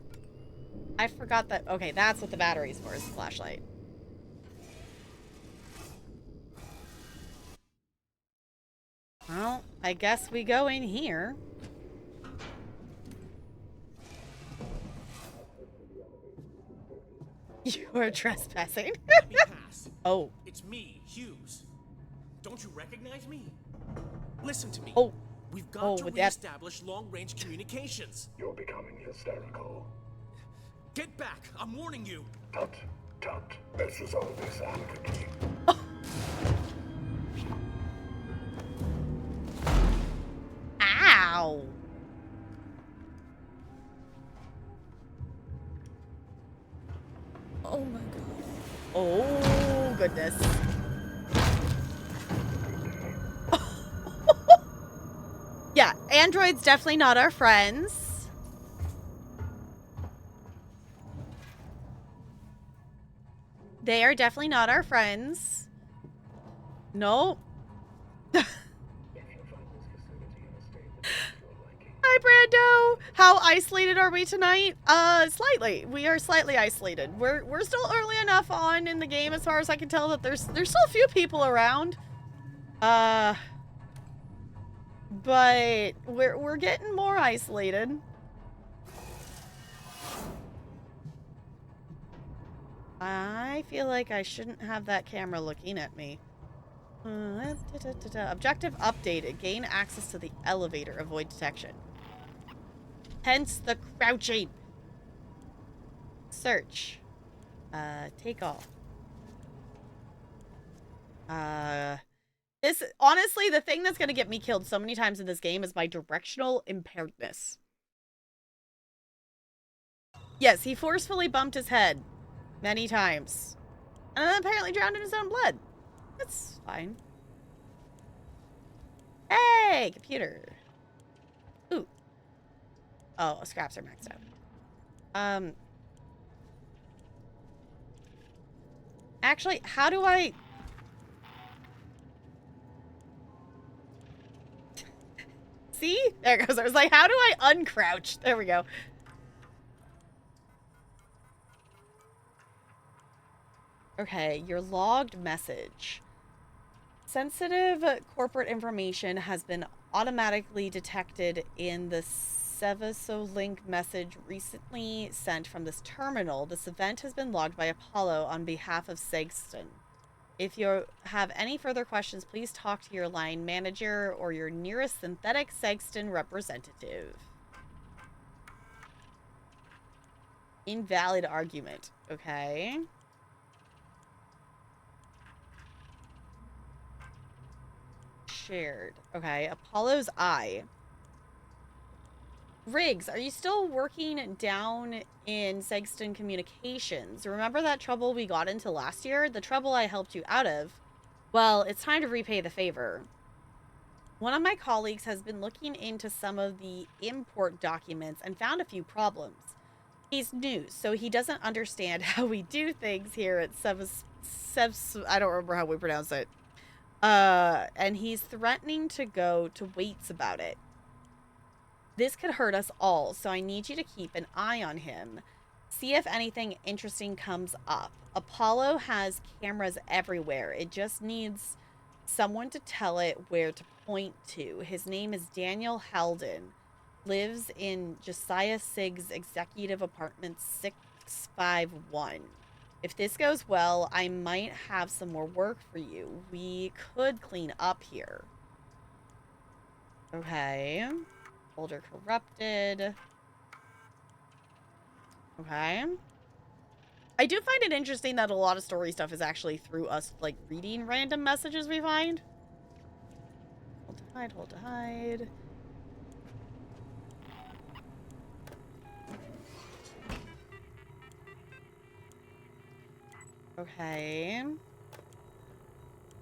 A: I forgot that. Okay, that's what the battery's for, is the flashlight. Well, I guess we go in here. You are trespassing.
E: Let me pass.
A: Oh.
E: It's me, Hughes. Don't you recognize me? Listen to me.
A: Oh.
E: We've got to
A: with that.
E: reestablish long-range communications.
D: You're becoming hysterical.
E: Get back! I'm warning you.
D: Tut, tut. Let's resolve this amicably.
A: Ow.
C: Oh my god.
A: Oh, goodness. Yeah, androids definitely not our friends. They are definitely not our friends. Nope. Hi, Brando. How isolated are we tonight? Slightly. We are slightly isolated. We're still early enough on in the game, as far as I can tell, that there's still a few people around. But we're getting more isolated. I feel like I shouldn't have that camera looking at me. Objective updated. Gain access to the elevator. Avoid detection. Hence the crouching. Search. Take all. This, honestly, the thing that's gonna get me killed so many times in this game is my directional impairedness. Yes, he forcefully bumped his head many times. And then apparently drowned in his own blood. That's fine. Hey, computer. Ooh. Oh, scraps are maxed out. Actually, how do I... See? There it goes. I was like, how do I uncrouch? There we go. Okay, your logged message. Sensitive corporate information has been automatically detected in the Sevasolink message recently sent from this terminal. This event has been logged by Apollo on behalf of Segston. If you have any further questions, please talk to your line manager or your nearest synthetic Segston representative. Invalid argument. Okay. Shared. Okay. Apollo's eye. Riggs, are you still working down in Segston Communications? Remember that trouble we got into last year? The trouble I helped you out of? Well, it's time to repay the favor. One of my colleagues has been looking into some of the import documents and found a few problems. He's new, so he doesn't understand how we do things here at I don't remember how we pronounce it. And he's threatening to go to Waits about it. This could hurt us all, so I need you to keep an eye on him. See if anything interesting comes up. Apollo has cameras everywhere. It just needs someone to tell it where to point to. His name is Daniel Halden. Lives in Josiah Sigg's executive apartment 651. If this goes well, I might have some more work for you. We could clean up here. Okay. Folder corrupted. Okay. I do find it interesting that a lot of story stuff is actually through us, like, reading random messages we find. Hold to hide, hold to hide. Okay.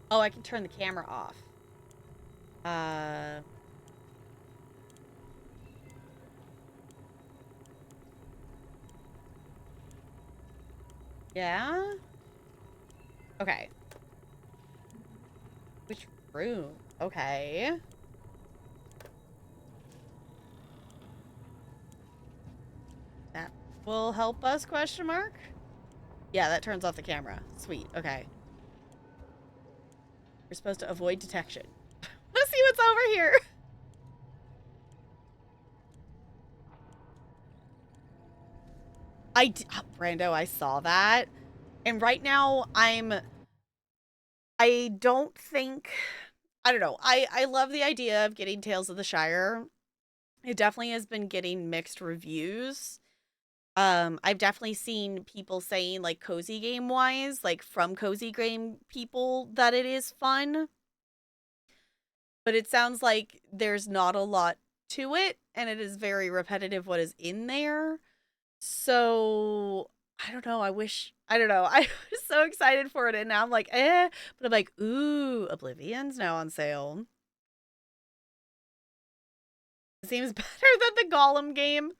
A: Oh, I can turn the camera off. Yeah? Okay. Which room? Okay. That will help us, question mark? Yeah, that turns off the camera. Sweet, okay. We're supposed to avoid detection. Let's see what's over here. Brando, I saw that. And right now, I don't think... I don't know. I love the idea of getting Tales of the Shire. It definitely has been getting mixed reviews. I've definitely seen people saying, like, cozy game-wise, like, from cozy game people, that it is fun. But it sounds like there's not a lot to it, and it is very repetitive what is in there. So, I don't know, I don't know, I was so excited for it, and now I'm like, eh, but I'm like, ooh, Oblivion's now on sale. It seems better than the Gollum game.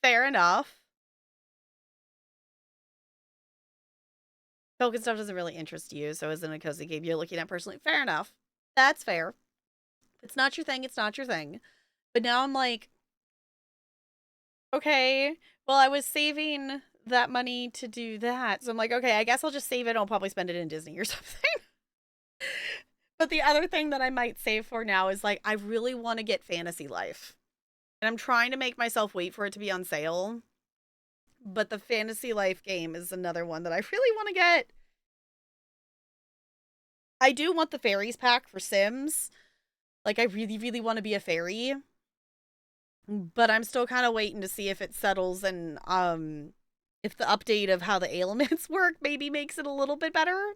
A: Fair enough. Tolkien stuff doesn't really interest you, so isn't a cozy game you're looking at personally. Fair enough. That's fair. If it's not your thing, it's not your thing. But now I'm like, okay, well, I was saving that money to do that. So I'm like, okay, I guess I'll just save it. I'll probably spend it in Disney or something. But the other thing that I might save for now is, like, I really want to get Fantasy Life. And I'm trying to make myself wait for it to be on sale. But the Fantasy Life game is another one that I really want to get. I do want the fairies pack for Sims. Like, I really, really want to be a fairy. But I'm still kind of waiting to see if it settles and, if the update of how the ailments work maybe makes it a little bit better.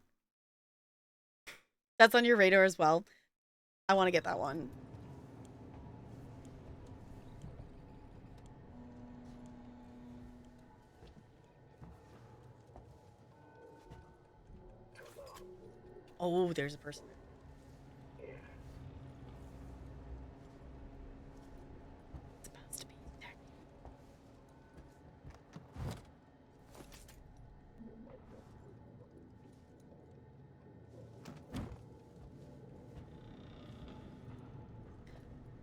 A: That's on your radar as well. I want to get that one. Oh, there's a person. It's supposed to be there.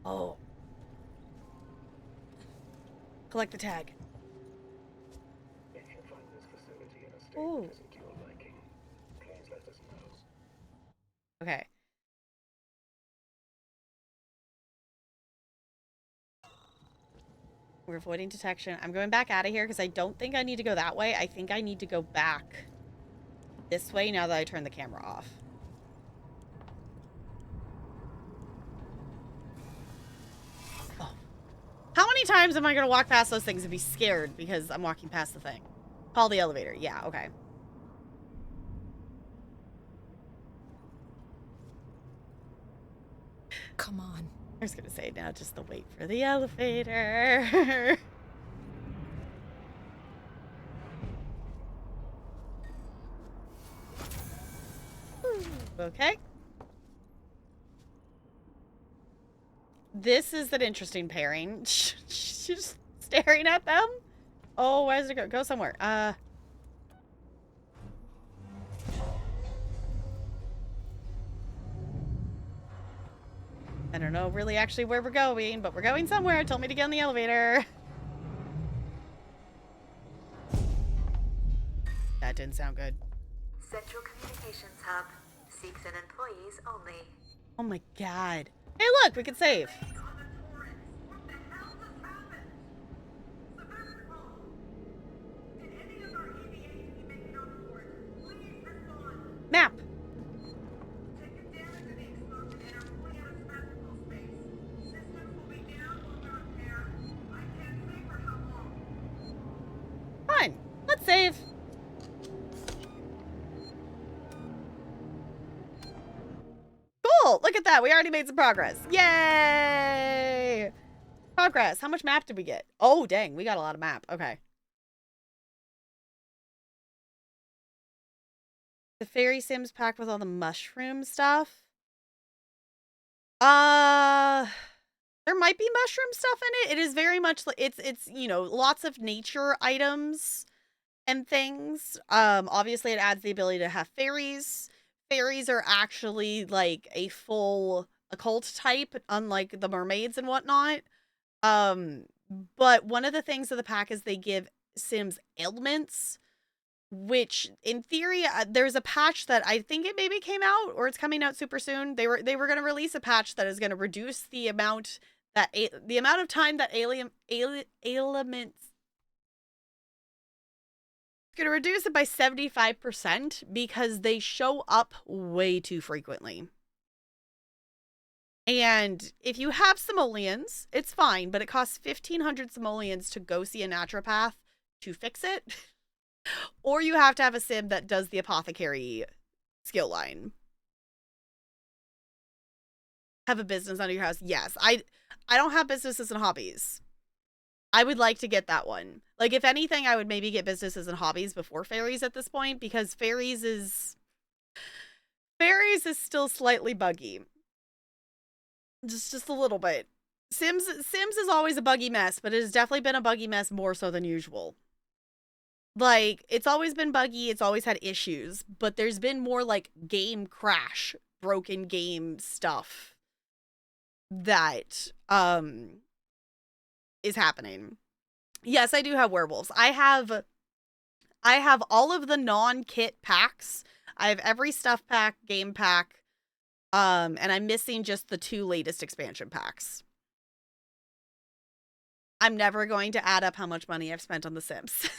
A: Oh. Collect the tag.
D: If you find this facility in a state
A: Oh.
D: that isn't to your liking, please let us know.
A: Okay. We're avoiding detection. I'm going back out of here because I don't think I need to go that way. I think I need to go back this way now that I turn the camera off. Oh. How many times am I going to walk past those things and be scared because I'm walking past the thing? Call the elevator. Yeah, okay.
C: Come on.
A: I was going to say now just to wait for the elevator. Okay. This is an interesting pairing. She's just staring at them. Oh, where does it go? Go somewhere. I don't know really actually where we're going, but we're going somewhere. Told me to get on the elevator. That didn't sound good.
F: Central Communications Hub. Seeks and employees only.
A: Oh my god. Hey, look, we can save. Map. Fine. Let's save. Cool. Look at that. We already made some progress. Yay. Progress. How much map did we get? Oh, dang. We got a lot of map. Okay. The Fairy Sims pack with all the mushroom stuff. There might be mushroom stuff in it. It is very much like it's you know, lots of nature items and things. Obviously it adds the ability to have fairies. Fairies are actually like a full occult type, unlike the mermaids and whatnot. But one of the things of the pack is they give Sims ailments, which in theory, there's a patch that I think it maybe came out or it's coming out super soon. They were going to release a patch that is going to reduce the amount of time that ailments. It's going to reduce it by 75% because they show up way too frequently. And if you have simoleons, it's fine, but it costs 1,500 simoleons to go see a naturopath to fix it. Or you have to have a sim that does the apothecary skill line. Have a business under your house. Yes, I don't have businesses and hobbies. I would like to get that one. Like, if anything, I would maybe get businesses and hobbies before fairies at this point, because fairies is still slightly buggy. Just a little bit. Sims is always a buggy mess, but it has definitely been a buggy mess more so than usual. Like, it's always been buggy, it's always had issues, but there's been more like game crash, broken game stuff that is happening. Yes, I do have werewolves. I have all of the non-kit packs. I have every stuff pack, game pack, and I'm missing just the 2 latest expansion packs. I'm never going to add up how much money I've spent on The Sims.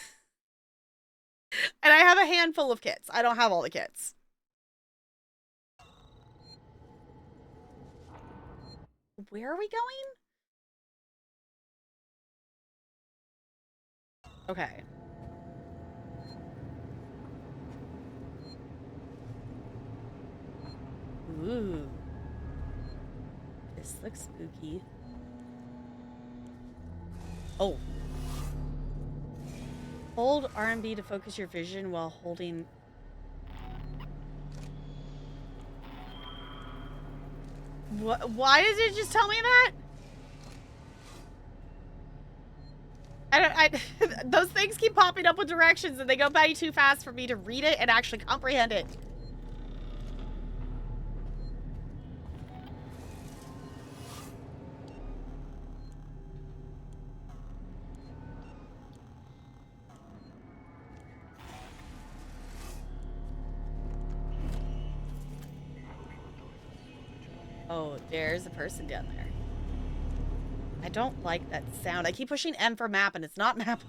A: And I have a handful of kits. I don't have all the kits. Where are we going? Okay. Ooh. This looks spooky. Oh. Hold R&B to focus your vision while holding... What? Why did it just tell me that? Those things keep popping up with directions and they go by too fast for me to read it and actually comprehend it. Oh, there's a person down there. I don't like that sound. I keep pushing M for map and it's not map.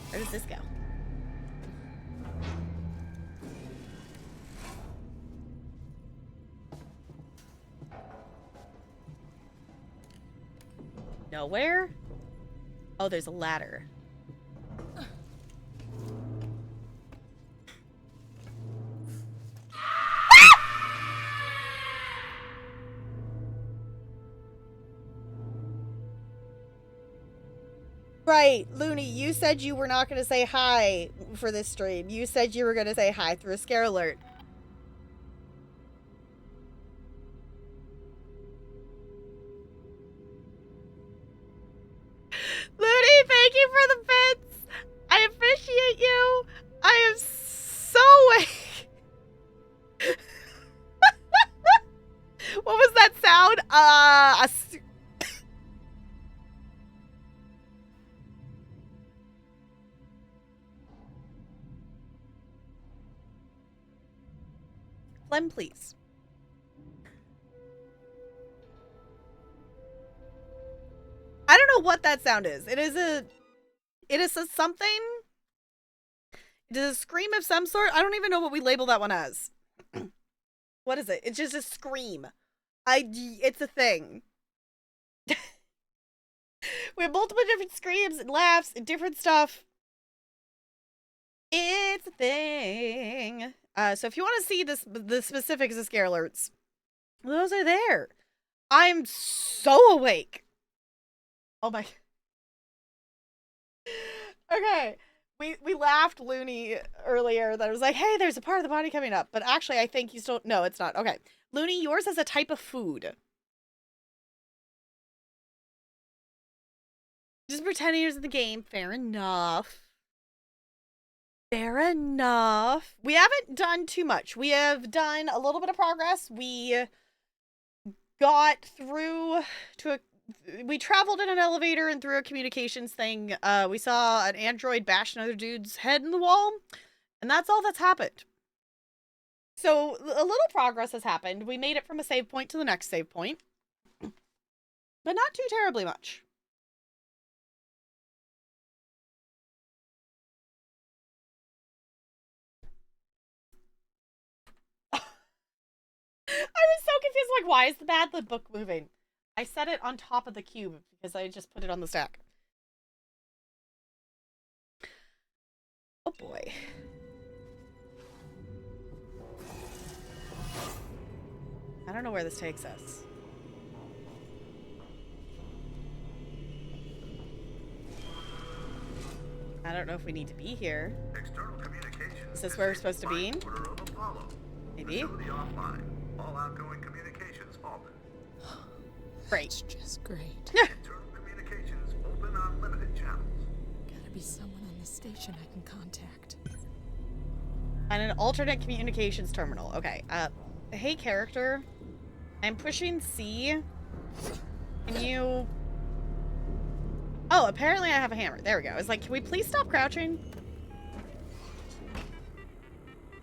A: Where does this go? Nowhere? Oh, there's a ladder. Right, Looney, you said you were not going to say hi for this stream. You said you were going to say hi through a scare alert. Looney, thank you for the bits. I appreciate you. I am so awake. What was that sound? Phlegm, please. I don't know what that sound is. It is a something. It is a scream of some sort. I don't even know what we label that one as. What is it? It's just a scream. It's a thing. We have multiple different screams and laughs and different stuff. It's a thing. So if you want to see the specifics of scare alerts, those are there. I'm so awake. Oh my. Okay. We laughed Looney earlier that I was like, hey, there's a part of the body coming up. But actually, I think you still... No, it's not. Okay. Looney, yours is a type of food. Just pretending you're in the game. Fair enough. Fair enough. We haven't done too much. We have done a little bit of progress. We got through to a... We traveled in an elevator and through a communications thing. We saw an android bash another dude's head in the wall. And that's all that's happened. So, a little progress has happened. We made it from a save point to the next save point. But not too terribly much. I was so confused, like, why is the Mad Lib book moving? I set it on top of the cube because I just put it on the stack. Oh boy. I don't know where this takes us. I don't know if we need to be here.
D: External communications.
A: Is this where we're supposed to be?
D: Order of Apollo.
A: Maybe.
D: Facility offline. All outgoing communications halted.
A: Great.
C: It's just great.
D: Internal communications open on limited channels.
C: Gotta be someone on the station I can contact.
A: On an alternate communications terminal. Okay. Hey, character. I'm pushing C. Can you... Oh, apparently I have a hammer. There we go. I was like, can we please stop crouching?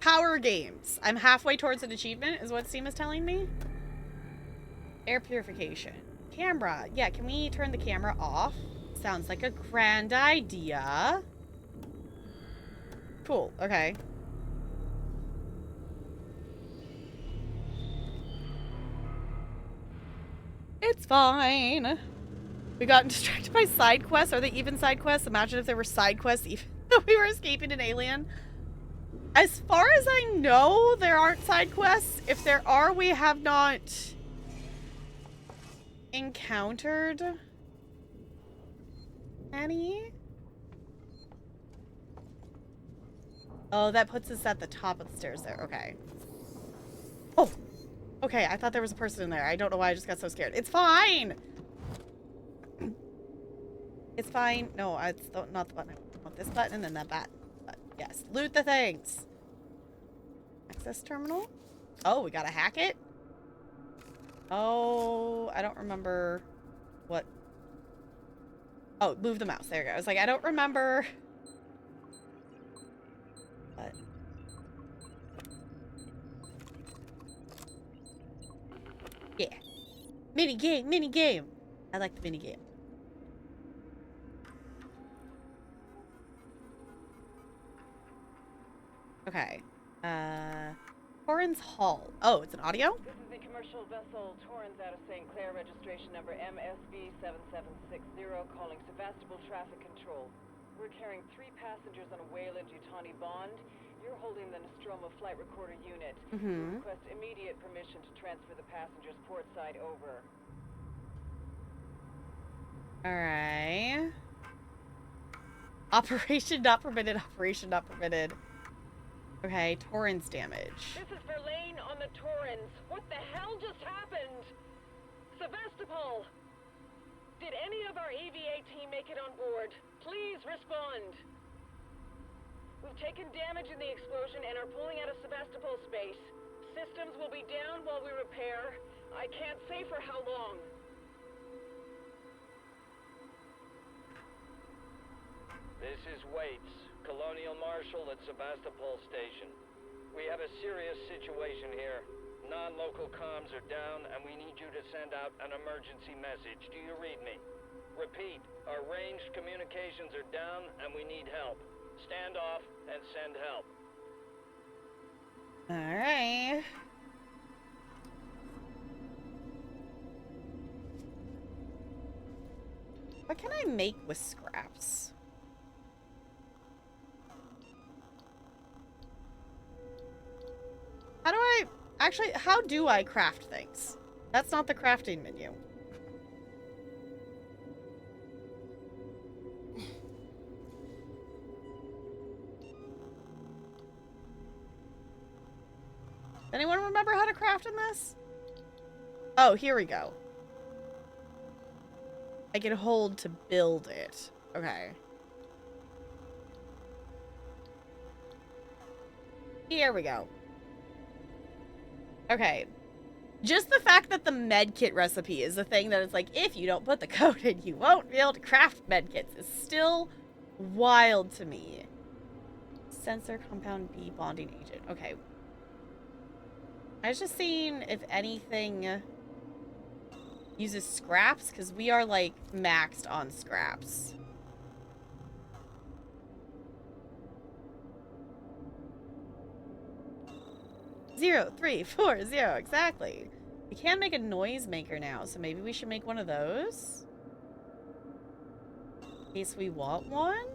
A: Power games. I'm halfway towards an achievement, is what Steam is telling me. Air purification. Camera. Yeah, can we turn the camera off? Sounds like a grand idea. Cool. Okay. It's fine. We got distracted by side quests. Are they even side quests? Imagine if there were side quests even though we were escaping an alien. As far as I know, there aren't side quests. If there are, we have not encountered any. Oh, that puts us at the top of the stairs there. Okay. Oh, okay. I thought there was a person in there. I don't know why I just got so scared. It's fine. It's fine. No, it's not the button. I want this button and then that button. Yes. Loot the things. Access terminal. Oh, we gotta hack it? Oh, I don't remember what. Oh, move the mouse. There you go. I was like, I don't remember. But. Yeah. Mini game, mini game. I like the mini game. Okay. Torrens Hall. Oh, it's an audio?
G: This is the commercial vessel Torrens out of St. Clair, registration number MSV7760, calling Sevastopol Traffic Control. We're carrying 3 passengers on a Weyland-Yutani bond. You're holding the Nostromo flight recorder unit. We request immediate permission to transfer the passengers port side over.
A: Alright. Operation not permitted, operation not permitted. Okay, Torrens damage.
G: This is Verlaine on the Torrens. What the hell just happened? Sevastopol! Did any of our EVA team make it on board? Please respond. We've taken damage in the explosion and are pulling out of Sevastopol space. Systems will be down while we repair. I can't say for how long.
H: This is Waits, Colonial Marshal at Sevastopol Station. We have a serious situation here. Non-local comms are down, and we need you to send out an emergency message. Do you read me? Repeat, our ranged communications are down, and we need help. Stand off and send help.
A: Alright. What can I make with scraps? How do I... Actually, how do I craft things? That's not the crafting menu. Anyone remember how to craft in this? Oh, here we go. I can hold to build it. Okay. Here we go. Okay. Just the fact that the medkit recipe is the thing that it's like, if you don't put the code in, you won't be able to craft medkits is still wild to me. Sensor compound B bonding agent. Okay. I was just seeing if anything uses scraps, because we are, like, maxed on scraps. Zero, 3, 4, 0, exactly. We can make a noisemaker now, so maybe we should make one of those. In case we want one.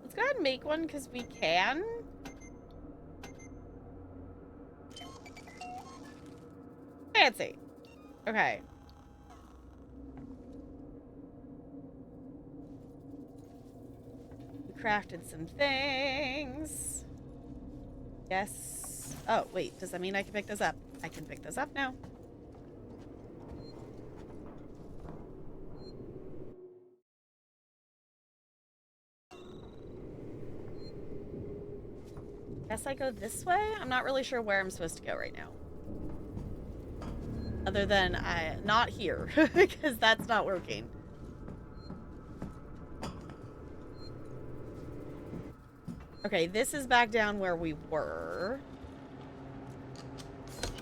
A: Let's go ahead and make one, because we can. Fancy. Okay. We crafted some things. Yes. Oh, wait. Does that mean I can pick those up? I can pick those up now. Guess I go this way? I'm not really sure where I'm supposed to go right now. Other than not here, because that's not working. Okay, this is back down where we were.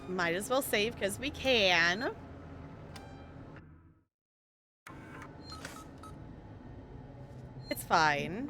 A: Might as well save because we can. It's fine.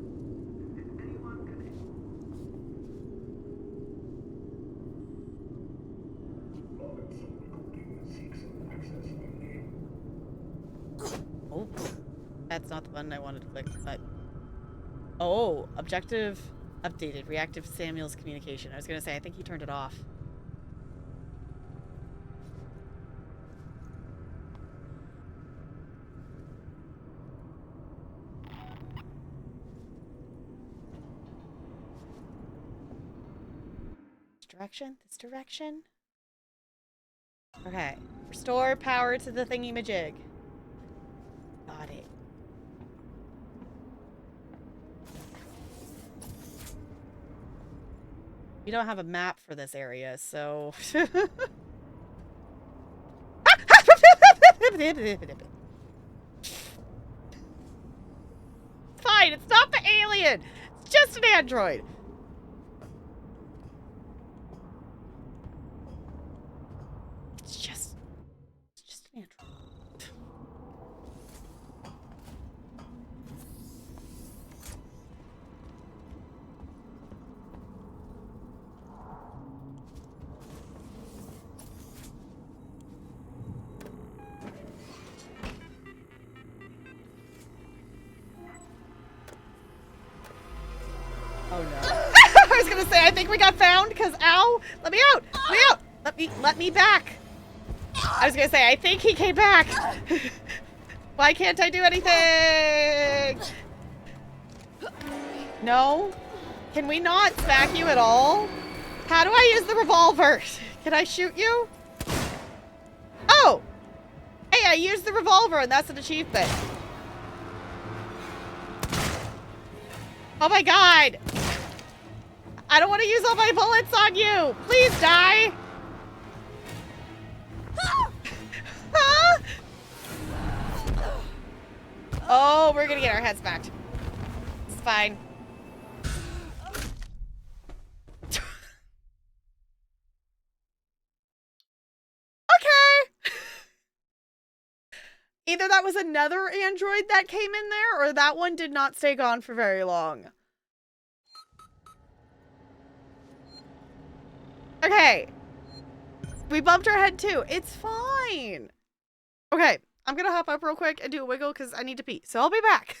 A: That's not the button I wanted to click, but... Oh, objective updated. Reactive Samuel's communication. I was gonna say, I think he turned it off. Direction? This direction? Okay. Restore power to the thingy-majig. Got it. We don't have a map for this area, so... Fine, it's not the alien! It's just an android! It's just an android. Oh no. I was gonna say, I think we got found, because ow! Let me out! Let me out! Let me back! I was gonna say, I think he came back! Why can't I do anything? No? Can we not smack you at all? How do I use the revolver? Can I shoot you? Oh! Hey, I used the revolver and that's an achievement. Oh my god! I don't want to use all my bullets on you! Please die! Huh? Oh, we're gonna get our heads smacked. It's fine. Okay! Either that was another android that came in there, or that one did not stay gone for very long. Okay. We bumped our head too. It's fine. Okay. I'm gonna hop up real quick and do a wiggle because I need to pee. So I'll be back.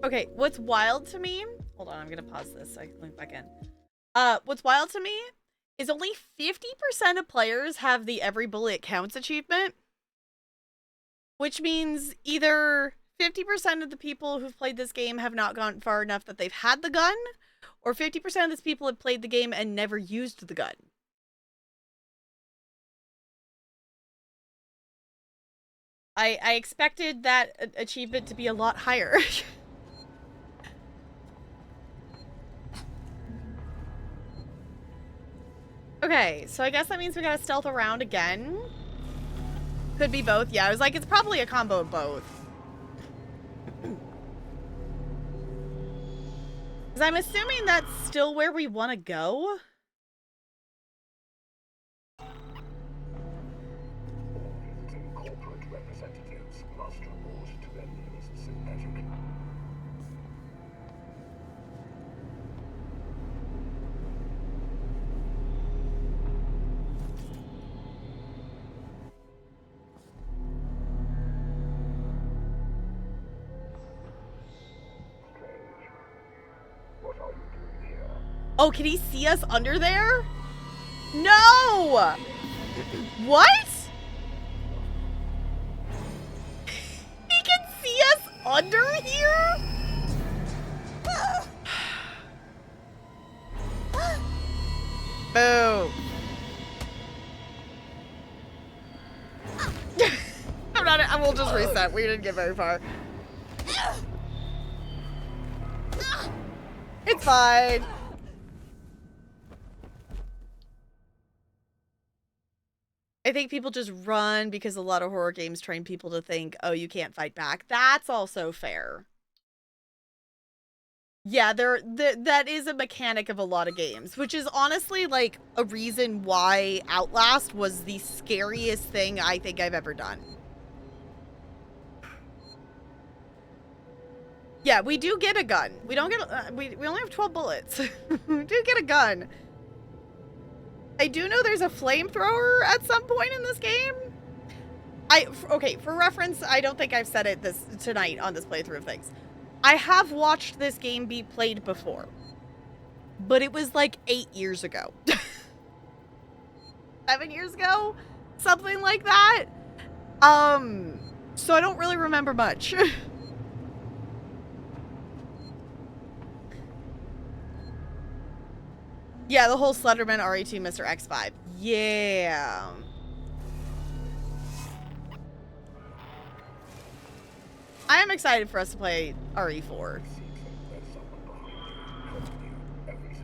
A: Okay, what's wild to me... Hold on, I'm gonna pause this so I can link back in. What's wild to me is only 50% of players have the Every Bullet Counts achievement, which means either 50% of the people who've played this game have not gone far enough that they've had the gun, or 50% of these people have played the game and never used the gun. I expected that achievement to be a lot higher. Okay, so I guess that means we gotta stealth around again. Could be both. Yeah, I was like, it's probably a combo of both. Because I'm assuming that's still where we want to go.
D: Corporate representatives must report to their nearest synthetic. What are you doing here?
A: Oh, can he see us under there? No! What? He can see us under here? Boo. I will just reset. We didn't get very far. It's fine. I think people just run because a lot of horror games train people to think, oh, you can't fight back. That's also fair. Yeah, that is a mechanic of a lot of games, which is honestly like a reason why Outlast was the scariest thing I think I've ever done. Yeah, we do get a gun. We don't get, we only have 12 bullets. We do get a gun. I do know there's a flamethrower at some point in this game. Okay, for reference, I don't think I've said it tonight on this playthrough of things. I have watched this game be played before, but it was like 8 years ago. 7 years ago? Something like that. So I don't really remember much. Yeah, the whole Slenderman RE2 Mr. X vibe. Yeah. I am excited for us to play RE4.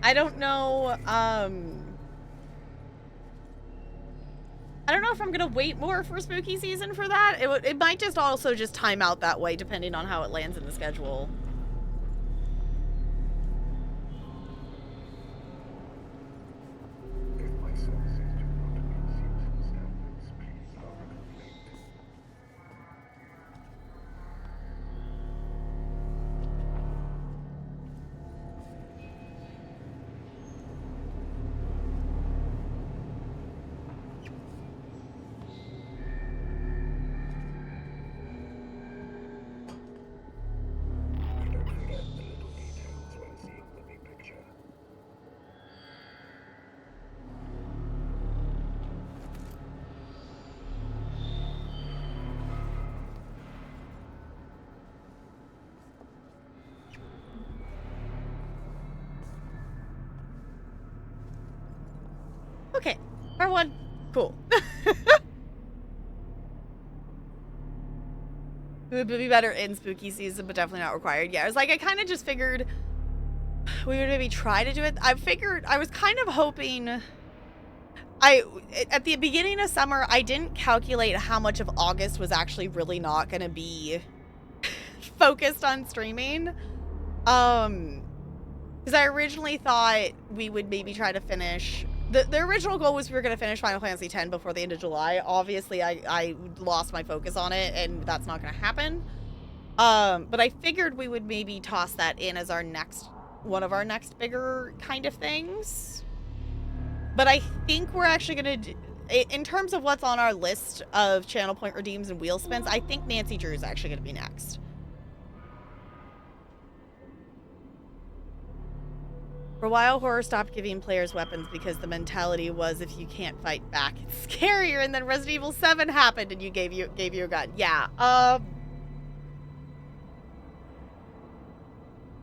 A: I don't know, I don't know if I'm gonna wait more for spooky season for that. It might just also just time out that way depending on how it lands in the schedule. Okay, part one, cool. It would be better in spooky season, but definitely not required. Yeah, I was like, I kind of just figured we would maybe try to do it. I was kind of hoping, at the beginning of summer, I didn't calculate how much of August was actually really not going to be focused on streaming. Because I originally thought we would maybe try to finish... The original goal was we were going to finish Final Fantasy X before the end of July. Obviously, I lost my focus on it, and that's not going to happen. But I figured we would maybe toss that in as one of our next bigger kind of things. But I think we're actually going to... In terms of what's on our list of channel point redeems and wheel spins, I think Nancy Drew is actually going to be next. For a while, horror stopped giving players weapons because the mentality was if you can't fight back, it's scarier. And then Resident Evil 7 happened and you gave you a gun. Yeah.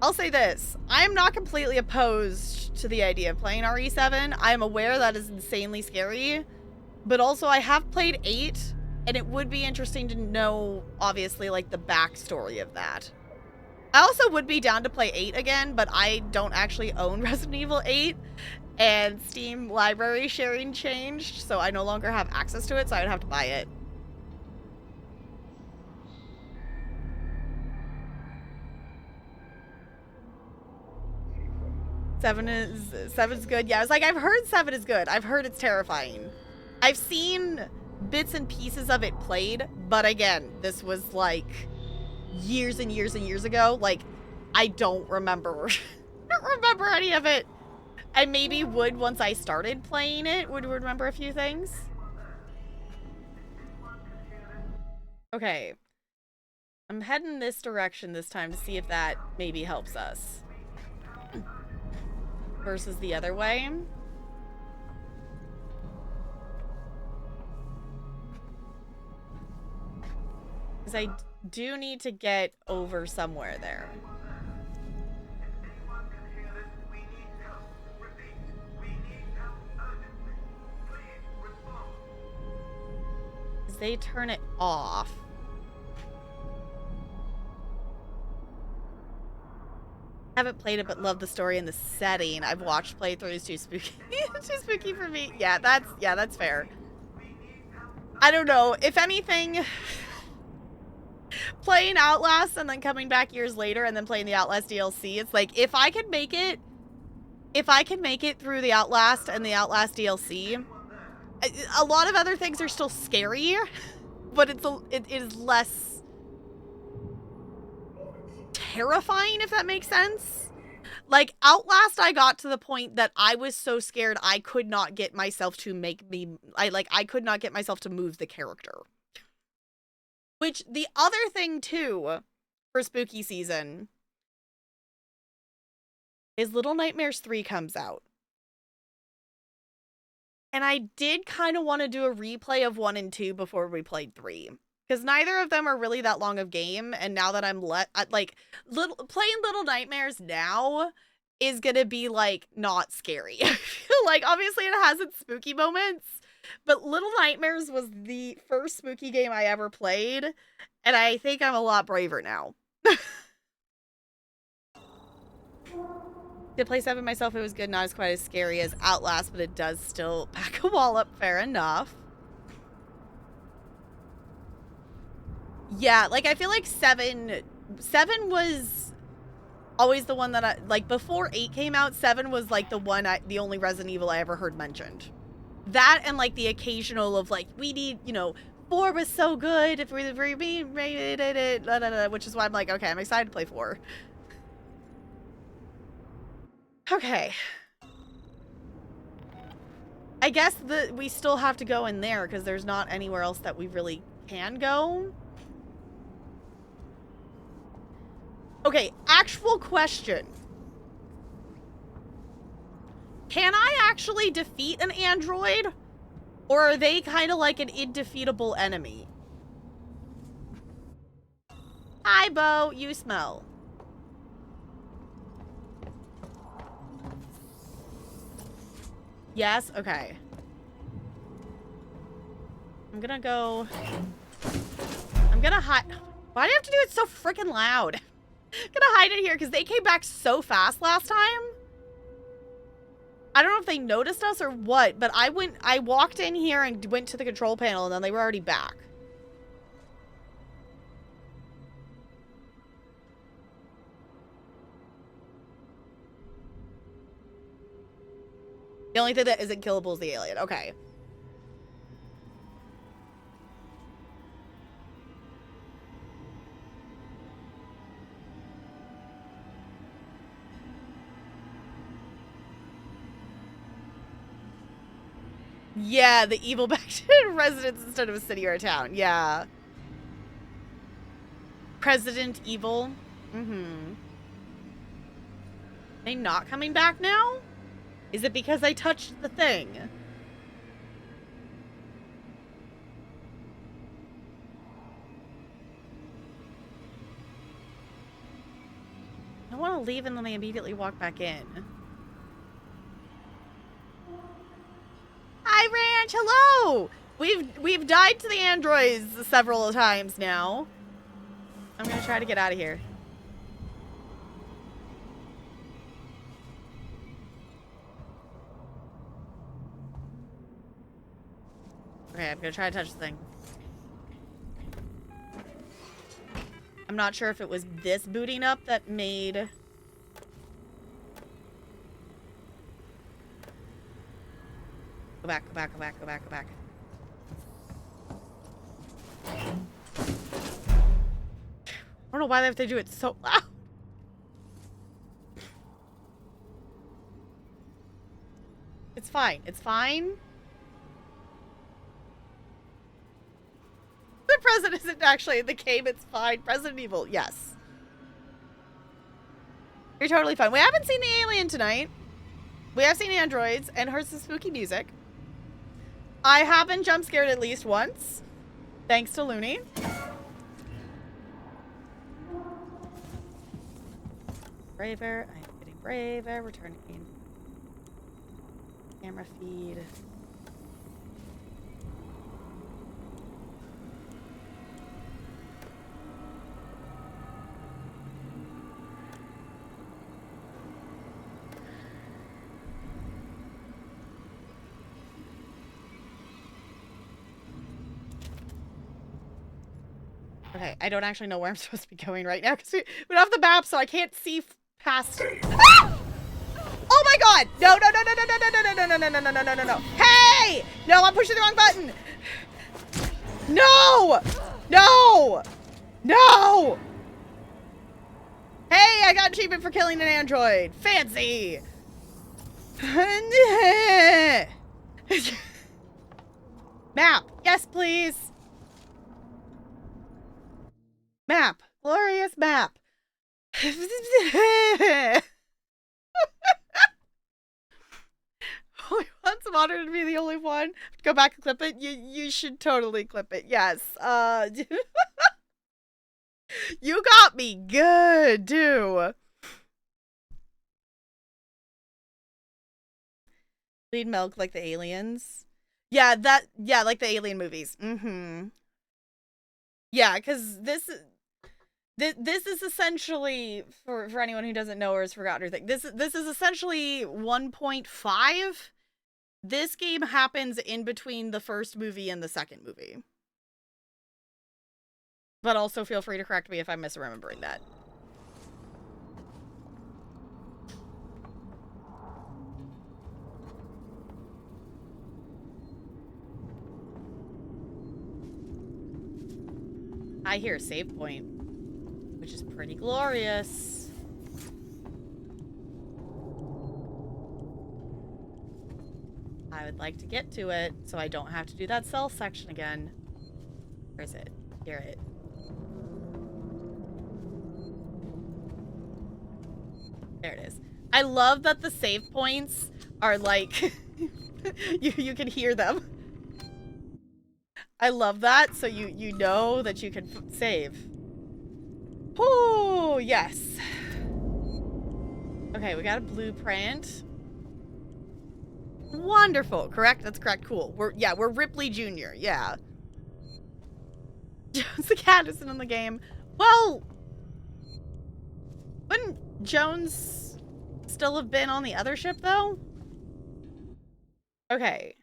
A: I'll say this. I am not completely opposed to the idea of playing RE7. I am aware that is insanely scary. But also, I have played 8, and it would be interesting to know, obviously, like, the backstory of that. I also would be down to play 8 again, but I don't actually own Resident Evil 8, and Steam library sharing changed, so I no longer have access to it, so I would have to buy it. Seven's good. Yeah, I was like, I've heard 7 is good. I've heard it's terrifying. I've seen bits and pieces of it played, but again, this was like years and years and years ago. Like, I don't remember. I don't remember any of it. I maybe would once I started playing it, would remember a few things. Okay. I'm heading this direction this time to see if that maybe helps us. Versus the other way. Because I do need to get over somewhere there. Because they turn it off. Haven't played it, but love the story and the setting. I've watched playthroughs. Too spooky. Too spooky for me. Yeah, that's fair. I don't know. If anything, playing Outlast and then coming back years later and then playing the Outlast DLC, it's like if I can make it through the Outlast and the Outlast DLC, a lot of other things are still scary, but it is less terrifying, if that makes sense. Like, Outlast, I got to the point that I was so scared I could not get myself to I could not get myself to move the character. Which, the other thing, too, for spooky season is Little Nightmares 3 comes out. And I did kind of want to do a replay of 1 and 2 before we played 3. Because neither of them are really that long of game, and now that I'm playing Little Nightmares now is gonna be like not scary. Like, obviously it has its spooky moments, but Little Nightmares was the first spooky game I ever played, and I think I'm a lot braver now. Did play 7 myself, it was good, not as quite as scary as Outlast, but it does still pack a wallop, fair enough. Yeah, like, I feel like 7 was always the one that I, like, before 8 came out, 7 was, like, the only Resident Evil I ever heard mentioned. That and, like, the occasional of, like, we need, 4 was so good, if we remade it, which is why I'm like, okay, I'm excited to play 4. Okay. I guess we still have to go in there, because there's not anywhere else that we really can go. Okay, actual question. Can I actually defeat an android? Or are they kind of like an indefeatable enemy? Hi, Bo. You smell. Yes? Okay. I'm gonna go... I'm gonna hide... Why do you have to do it so freaking loud? I'm gonna hide it here because they came back so fast last time. I don't know if they noticed us or what, but I walked in here and went to the control panel and then they were already back. The only thing that isn't killable is the alien. Okay. Yeah, the evil back to residence instead of a city or a town. Yeah. President Evil. Mm-hmm. they not coming back now? Is it because I touched the thing? I want to leave and then I immediately walk back in. Hi, Ranch. Hello. We've died to the androids several times now. I'm gonna try to get out of here. Okay, I'm gonna try to touch the thing. I'm not sure if it was this booting up that made... Go back, go back, go back, go back, go back. I don't know why they have to do it so loud. It's fine. It's fine. The president isn't actually in the game. It's fine. President Evil. Yes. You're totally fine. We haven't seen the alien tonight. We have seen androids and heard some spooky music. I have been jump scared at least once. Thanks to Looney. Braver. I'm getting braver. Returning camera feed. Okay, I don't actually know where I'm supposed to be going right now because we don't have the map, so I can't see past. Ah! Oh my god! No, no, no, no, no, no, no, no, no, no, no, no, no, no, no, no. Hey! No, I'm pushing the wrong button. No! No! No! Hey, I got an achievement for killing an android. Fancy! Map. Yes, please. Map. Glorious map. Only once wanted to be the only one. Go back and clip it. You should totally clip it. Yes. You got me good, too. Bleed milk like the aliens. Yeah, like the alien movies. Mm-hmm. Yeah, because this is essentially, for anyone who doesn't know or has forgotten or think, this is essentially 1.5. This game happens in between the first movie and the second movie. But also feel free to correct me if I'm misremembering that. I hear a save point, which is pretty glorious. I would like to get to it so I don't have to do that cell section again. Where is it? Hear it. There it is. I love that the save points are like, you can hear them. I love that, so you know that you can save. Oh, yes. Okay, we got a blueprint. Wonderful. Correct? That's correct. Cool. We're Ripley Jr. Yeah. Jones the cat isn't in the game. Well, wouldn't Jones still have been on the other ship, though? Okay.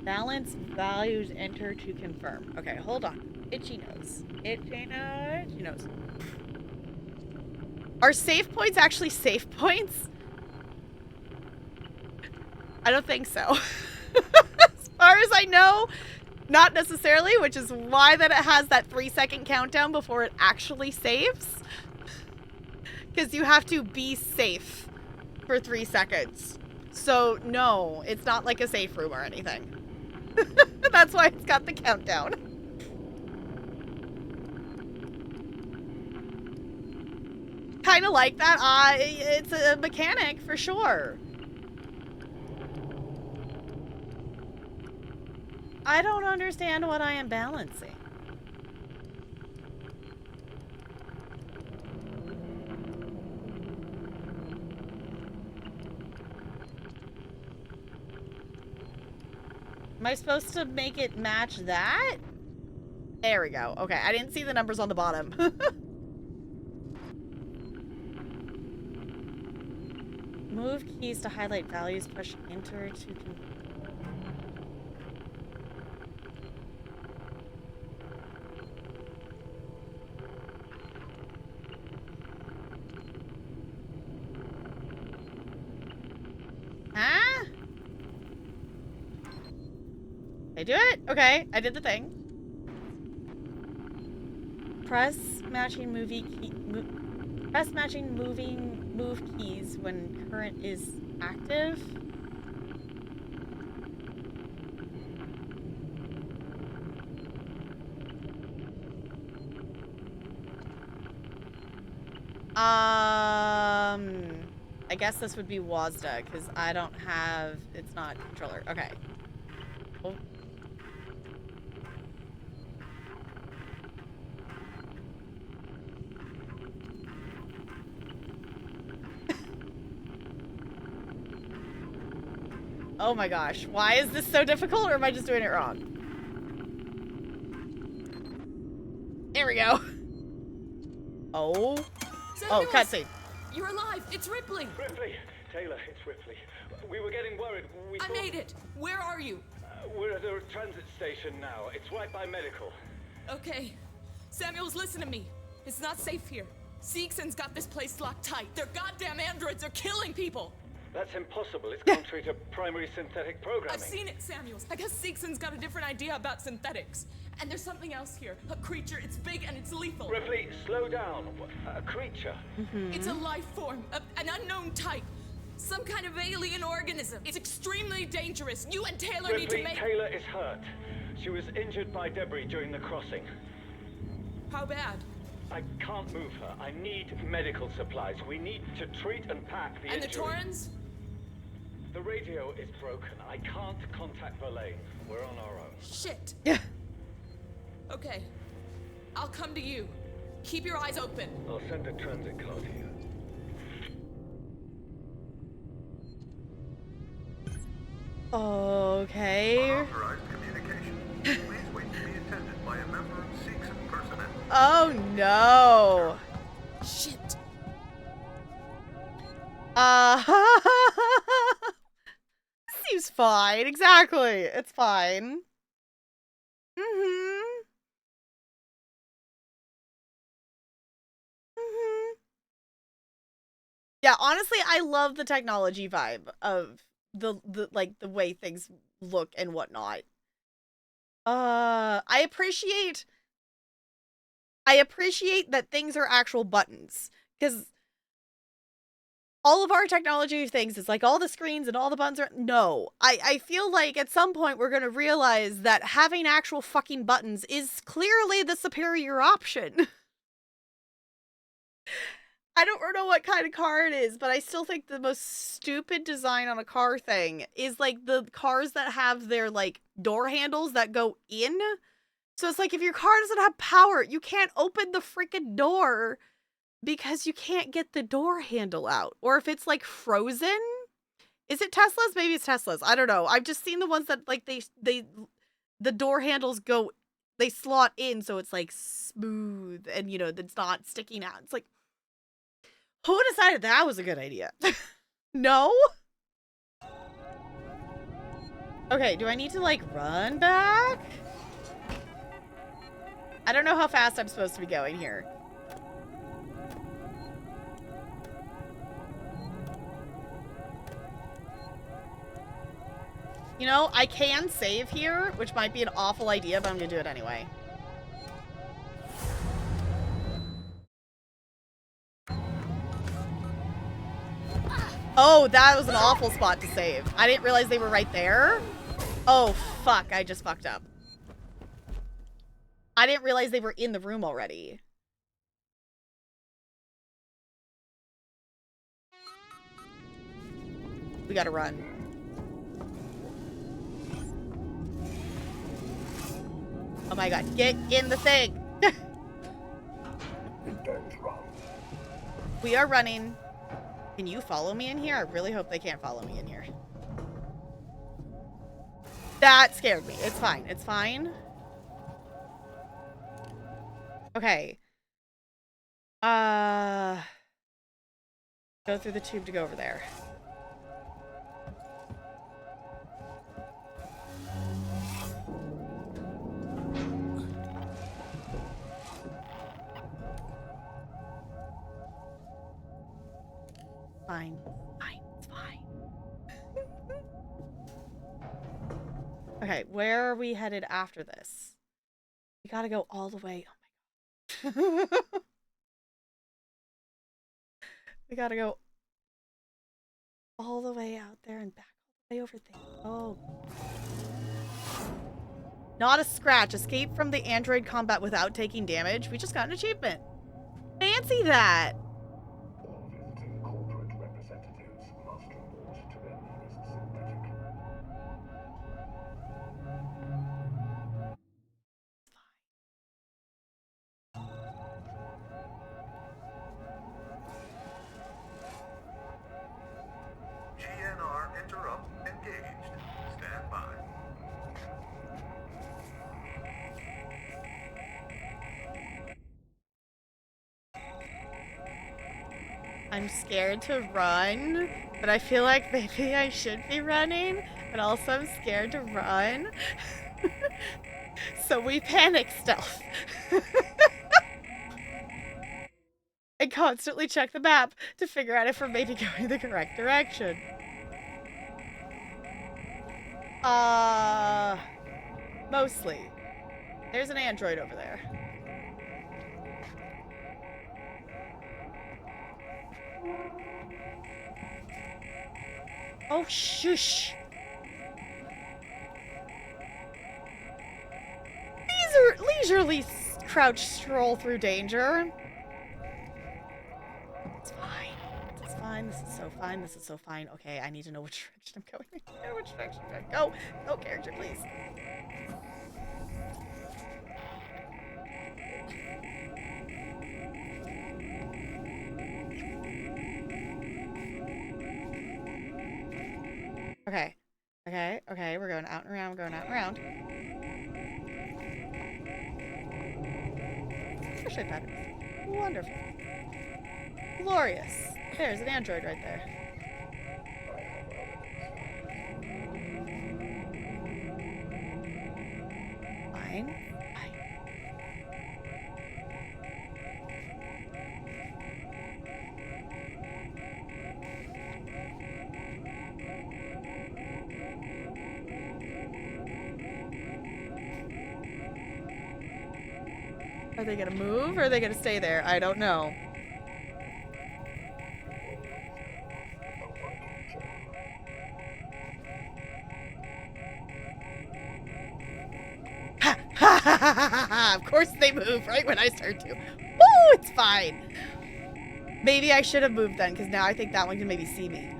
A: Balance values enter to confirm. Okay, hold on. Itchy nose. Itchy nose. Itchy nose. Are save points actually save points? I don't think so. As far as I know, not necessarily, which is why that it has that 3-second countdown before it actually saves. Because you have to be safe for 3 seconds. So, no, it's not like a safe room or anything. That's why it's got the countdown. Kind of like that. It's a mechanic for sure. I don't understand what I am balancing. Am I supposed to make it match that? There we go. Okay, I didn't see the numbers on the bottom. Move keys to highlight values, push enter to... Huh? Did I do it? Okay, I did the thing. Press matching movie key... Press matching move keys when current is active. I guess this would be WASDA because I don't have. It's not controller. Okay. Oh. Oh my gosh. Why is this so difficult, or am I just doing it wrong? There we go. Oh. Oh, cutscene.
C: You're alive. It's Ripley.
I: Ripley. Taylor, it's Ripley. We were getting worried.
C: I made it. Where are you?
I: We're at a transit station now. It's right by medical.
C: Okay. Samuels, listen to me. It's not safe here. Seegson's got this place locked tight. Their goddamn androids are killing people.
I: That's impossible. It's contrary to primary synthetic programming.
C: I've seen it, Samuels. I guess Seegson's got a different idea about synthetics. And there's something else here. A creature. It's big and it's lethal.
I: Ripley, slow down. A creature.
C: It's a life form. An unknown type. Some kind of alien organism. It's extremely dangerous. You and Taylor need to make...
I: Taylor is hurt. She was injured by debris during the crossing.
C: How bad?
I: I can't move her. I need medical supplies. We need to treat and pack the injury.
C: And the Torrens?
I: The radio is broken. I can't contact Verlaine. We're on our own.
C: Shit. Okay. I'll come to you. Keep your eyes open.
I: I'll send a transit car to you.
A: Okay.
D: Unauthorized communication. Please wait to be attended by a member of Seegson personnel.
A: Oh no.
C: Shit.
A: Seems fine. Exactly. It's fine. Yeah, honestly, I love the technology vibe of the way things look and whatnot. I appreciate that things are actual buttons, because all of our technology things is like all the screens and all the buttons are... No. I feel like at some point we're going to realize that having actual fucking buttons is clearly the superior option. I don't know what kind of car it is, but I still think the most stupid design on a car thing is like the cars that have their like door handles that go in. So it's like if your car doesn't have power, you can't open the freaking door because you can't get the door handle out. Or if it's like frozen. Is it Tesla's? Maybe it's Tesla's. I don't know. I've just seen the ones that like the door handles go, they slot in so it's like smooth and you know, it's not sticking out. It's like, who decided that was a good idea? No? Okay, do I need to like run back? I don't know how fast I'm supposed to be going here. You know, I can save here, which might be an awful idea, but I'm gonna do it anyway. Oh, that was an awful spot to save. I didn't realize they were right there. Oh, fuck. I just fucked up. I didn't realize they were in the room already. We gotta run. Oh my god, get in the thing! We are running. Can you follow me in here? I really hope they can't follow me in here. That scared me. It's fine. It's fine. Okay. Go through the tube to go over there. Fine. Fine. It's fine. Okay, where are we headed after this? We gotta go all the way. Oh my god. We gotta go all the way out there and back all the way over there. Oh. Not a scratch. Escape from the android combat without taking damage. We just got an achievement. Fancy that.
D: GNR interrupt engaged. Stand by.
A: I'm scared to run, but I feel like maybe I should be running, but also I'm scared to run. So we panic stealth. And constantly check the map to figure out if we're maybe going the correct direction. Mostly. There's an android over there. Oh, shush. Leisurely crouch stroll through danger. It's fine. It's fine. This is so fine. This is so fine. Okay, I need to know which direction I'm going. I need to know which direction I'm going. Go. Go, character, please. Okay. Okay. Okay. We're going out and around. We're going out and around. Especially patterns. Wonderful. Glorious. There's an android right there. Fine. Fine. Are they gonna move or are they gonna stay there? I don't know. Ha ha ha ha ha! Of course they move right when I start to. Woo! It's fine. Maybe I should have moved then, because now I think that one can maybe see me.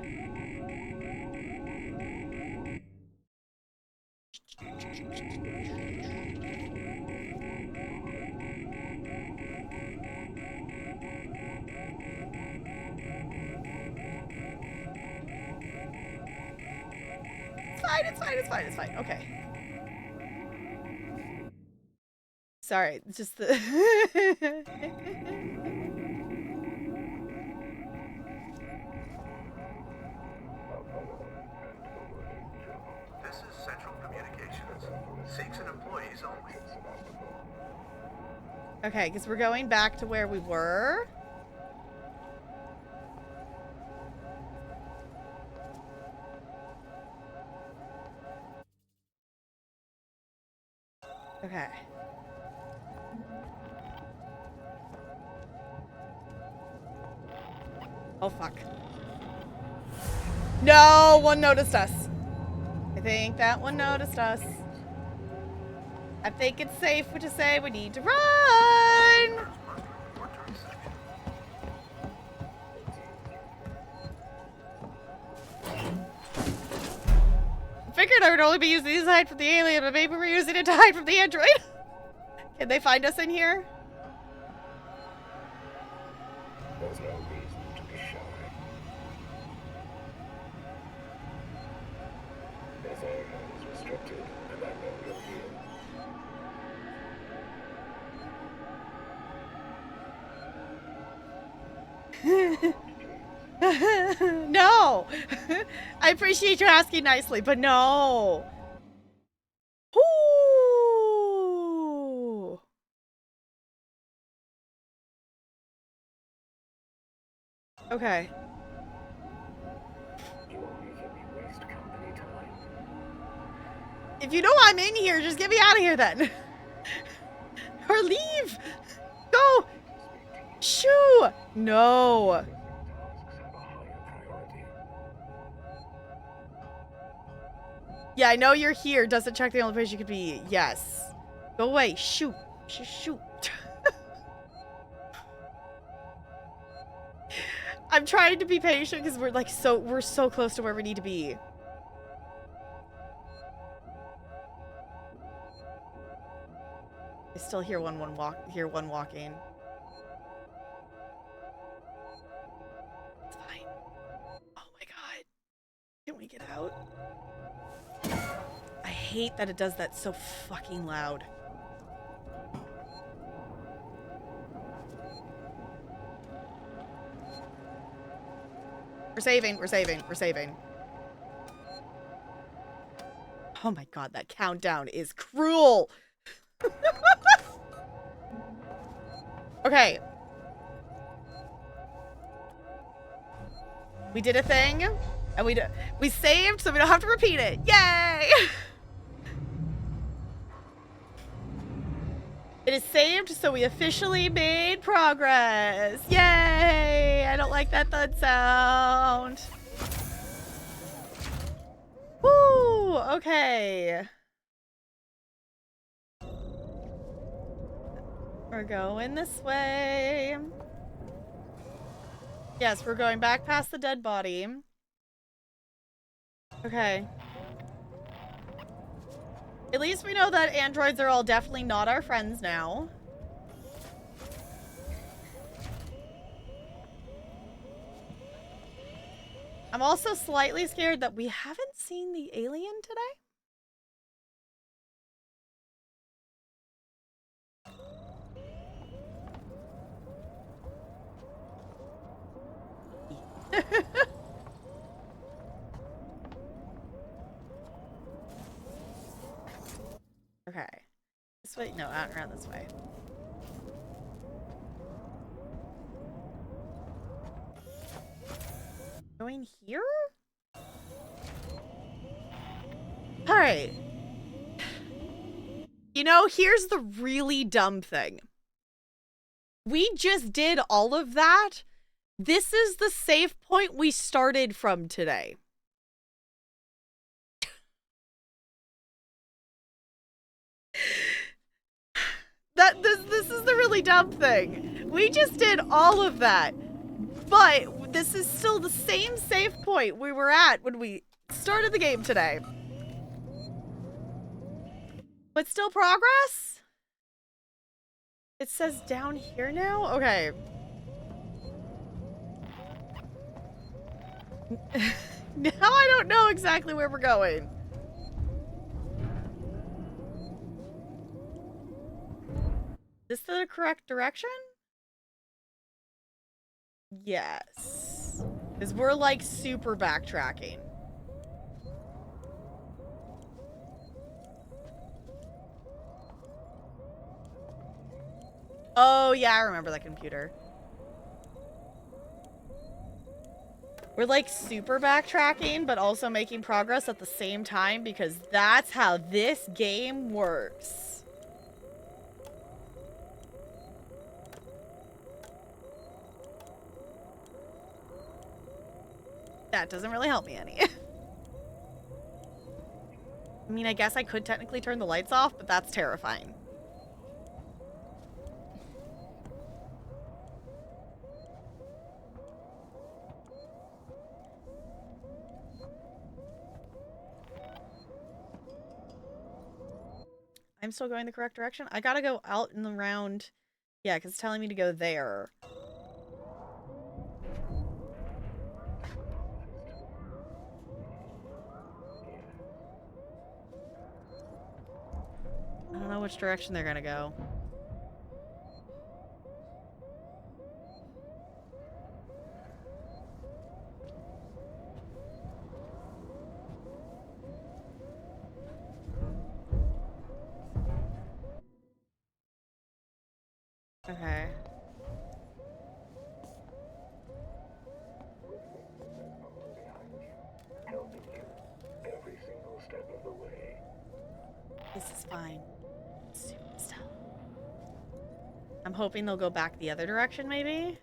A: It's fine, it's fine. Okay. Sorry, it's just the...
D: This is Central Communications. Seeks and employees only.
A: Okay, because we're going back to where we were. Okay. Oh, fuck. No, one noticed us. I think that one noticed us. I think it's safe to say we need to run. Figured I would only be using these to hide from the alien, but maybe we're using it to hide from the android. Can they find us in here?
J: There's no reason to be shy. This area is restricted, and I know you're here.
A: No. I appreciate you asking nicely, but no. Ooh. Okay.
J: You only give me waste company time.
A: If you know I'm in here, just get me out of here then. Or leave. Go. Shoo. No.
J: Tasks have a higher priority.
A: Yeah, I know you're here. Doesn't check the only place you could be. Yes. Go away. Shoot. Shoot. I'm trying to be patient because we're so close to where we need to be. I still hear one walking. It's fine. Oh my god. Can we get out? I hate that it does that so fucking loud. We're saving. Oh my god, that countdown is cruel. Okay. We did a thing, and we saved, so we don't have to repeat it. Yay! It is saved, so we officially made progress. Yay! I don't like that thud sound. Woo! Okay. We're going this way. Yes, we're going back past the dead body. Okay. At least we know that androids are all definitely not our friends now. I'm also slightly scared that we haven't seen the alien today. Okay. This way? No, out around this way. Going here? Alright. You know, here's the really dumb thing. We just did all of that. This is the save point we started from today. This is the really dumb thing. We just did all of that. But this is still the same save point we were at when we started the game today. But still progress? It says down here now? Okay. Now I don't know exactly where we're going. Is this the correct direction? Yes. Because we're like super backtracking. Oh yeah, I remember that computer. We're like super backtracking, but also making progress at the same time because that's how this game works. That doesn't really help me any. I mean, I guess I could technically turn the lights off, but that's terrifying. I'm still going the correct direction. I gotta go out and around. Yeah, because it's telling me to go there. I don't know which direction they're gonna go. Okay.
J: Helping you every single step of the way.
A: This is fine. Stop. I'm hoping they'll go back the other direction, maybe?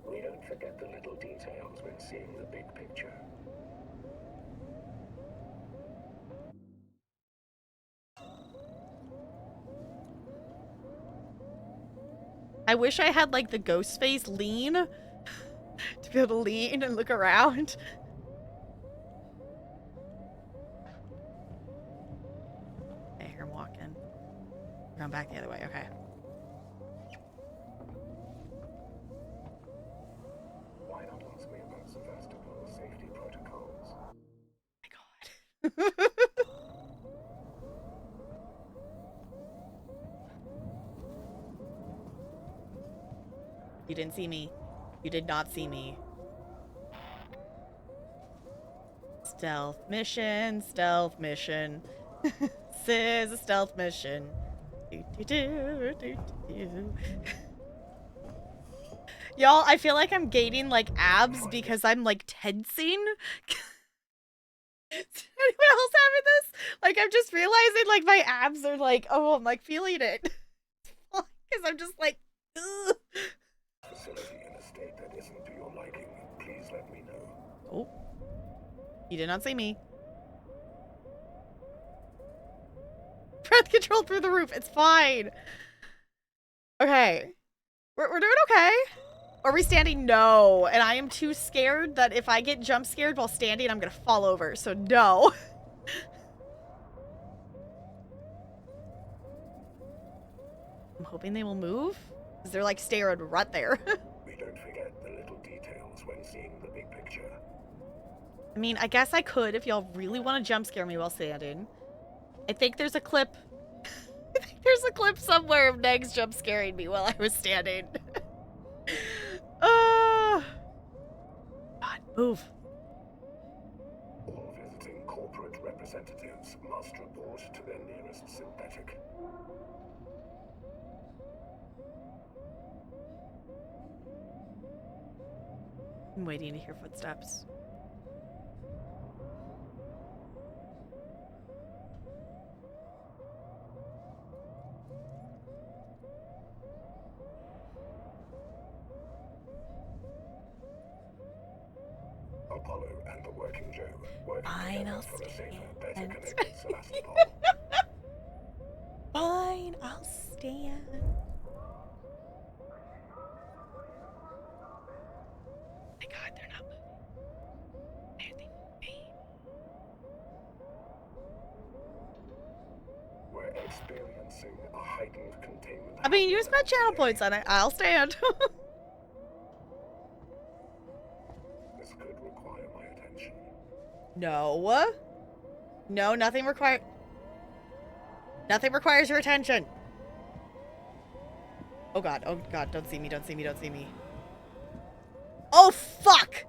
J: We don't forget the little details when seeing the big picture.
A: I wish I had, like, the ghost face lean to be able to lean and look around. Okay, here I'm walking. We're going back the other way, okay.
J: Why not ask me about Sevastopol's safety protocols?
A: Oh my god. You didn't see me. You did not see me. Stealth mission, stealth mission. This is a stealth mission. Y'all, I feel like I'm gaining, like, abs because I'm, like, tensing. Is anyone else having this? Like, I'm just realizing, like, my abs are, like, oh, I'm, like, feeling it. Because I'm just, like, ugh.
J: Facility in a state that isn't to your liking. Please let me know.
A: Oh. You did not see me. Breath control through the roof. It's fine. Okay. We're doing okay. Are we standing? No. And I am too scared that if I get jump scared while standing, I'm going to fall over. So no. I'm hoping they will move. Because they're like staring right there.
J: We don't forget the little details when seeing the big picture.
A: I mean, I guess I could if y'all really want to jump scare me while standing. I think there's a clip. I think there's a clip somewhere of Negs jump scaring me while I was standing. God, move.
J: All visiting corporate representatives must report to their nearest synthetic.
A: I'm waiting to hear footsteps.
J: Apollo and the Working Joe working
A: Fine,
J: together
A: I'll
J: for a safer,
A: stand.
J: better connected Sevastopol.
A: Fine, I'll stand. Oh my god, they're not moving. They're moving.
J: We're experiencing a heightened containment.
A: I mean, use my channel points on it. I'll stand.
J: This could require my attention.
A: No. No, nothing requires your attention. Oh god, don't see me, don't see me, don't see me. Oh fuck!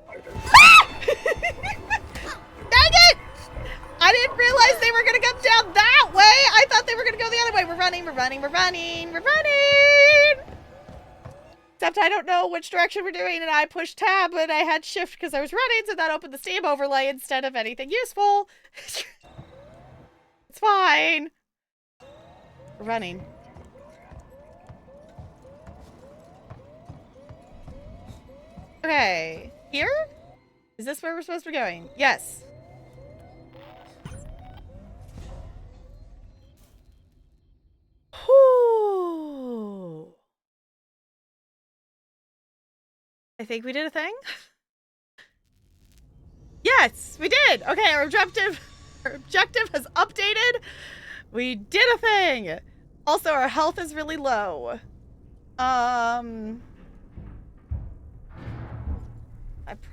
A: Dang it! I didn't realize they were gonna come down that way! I thought they were gonna go the other way. We're running. 7 except I don't know which direction we're doing, and I pushed tab, and I had shift because I was running, so that opened the Steam overlay instead of anything useful. It's fine. We're running. Okay. Here? Is this where we're supposed to be going? Yes. Whew. I think we did a thing. Yes, we did. Okay, our objective has updated. We did a thing. Also, our health is really low. I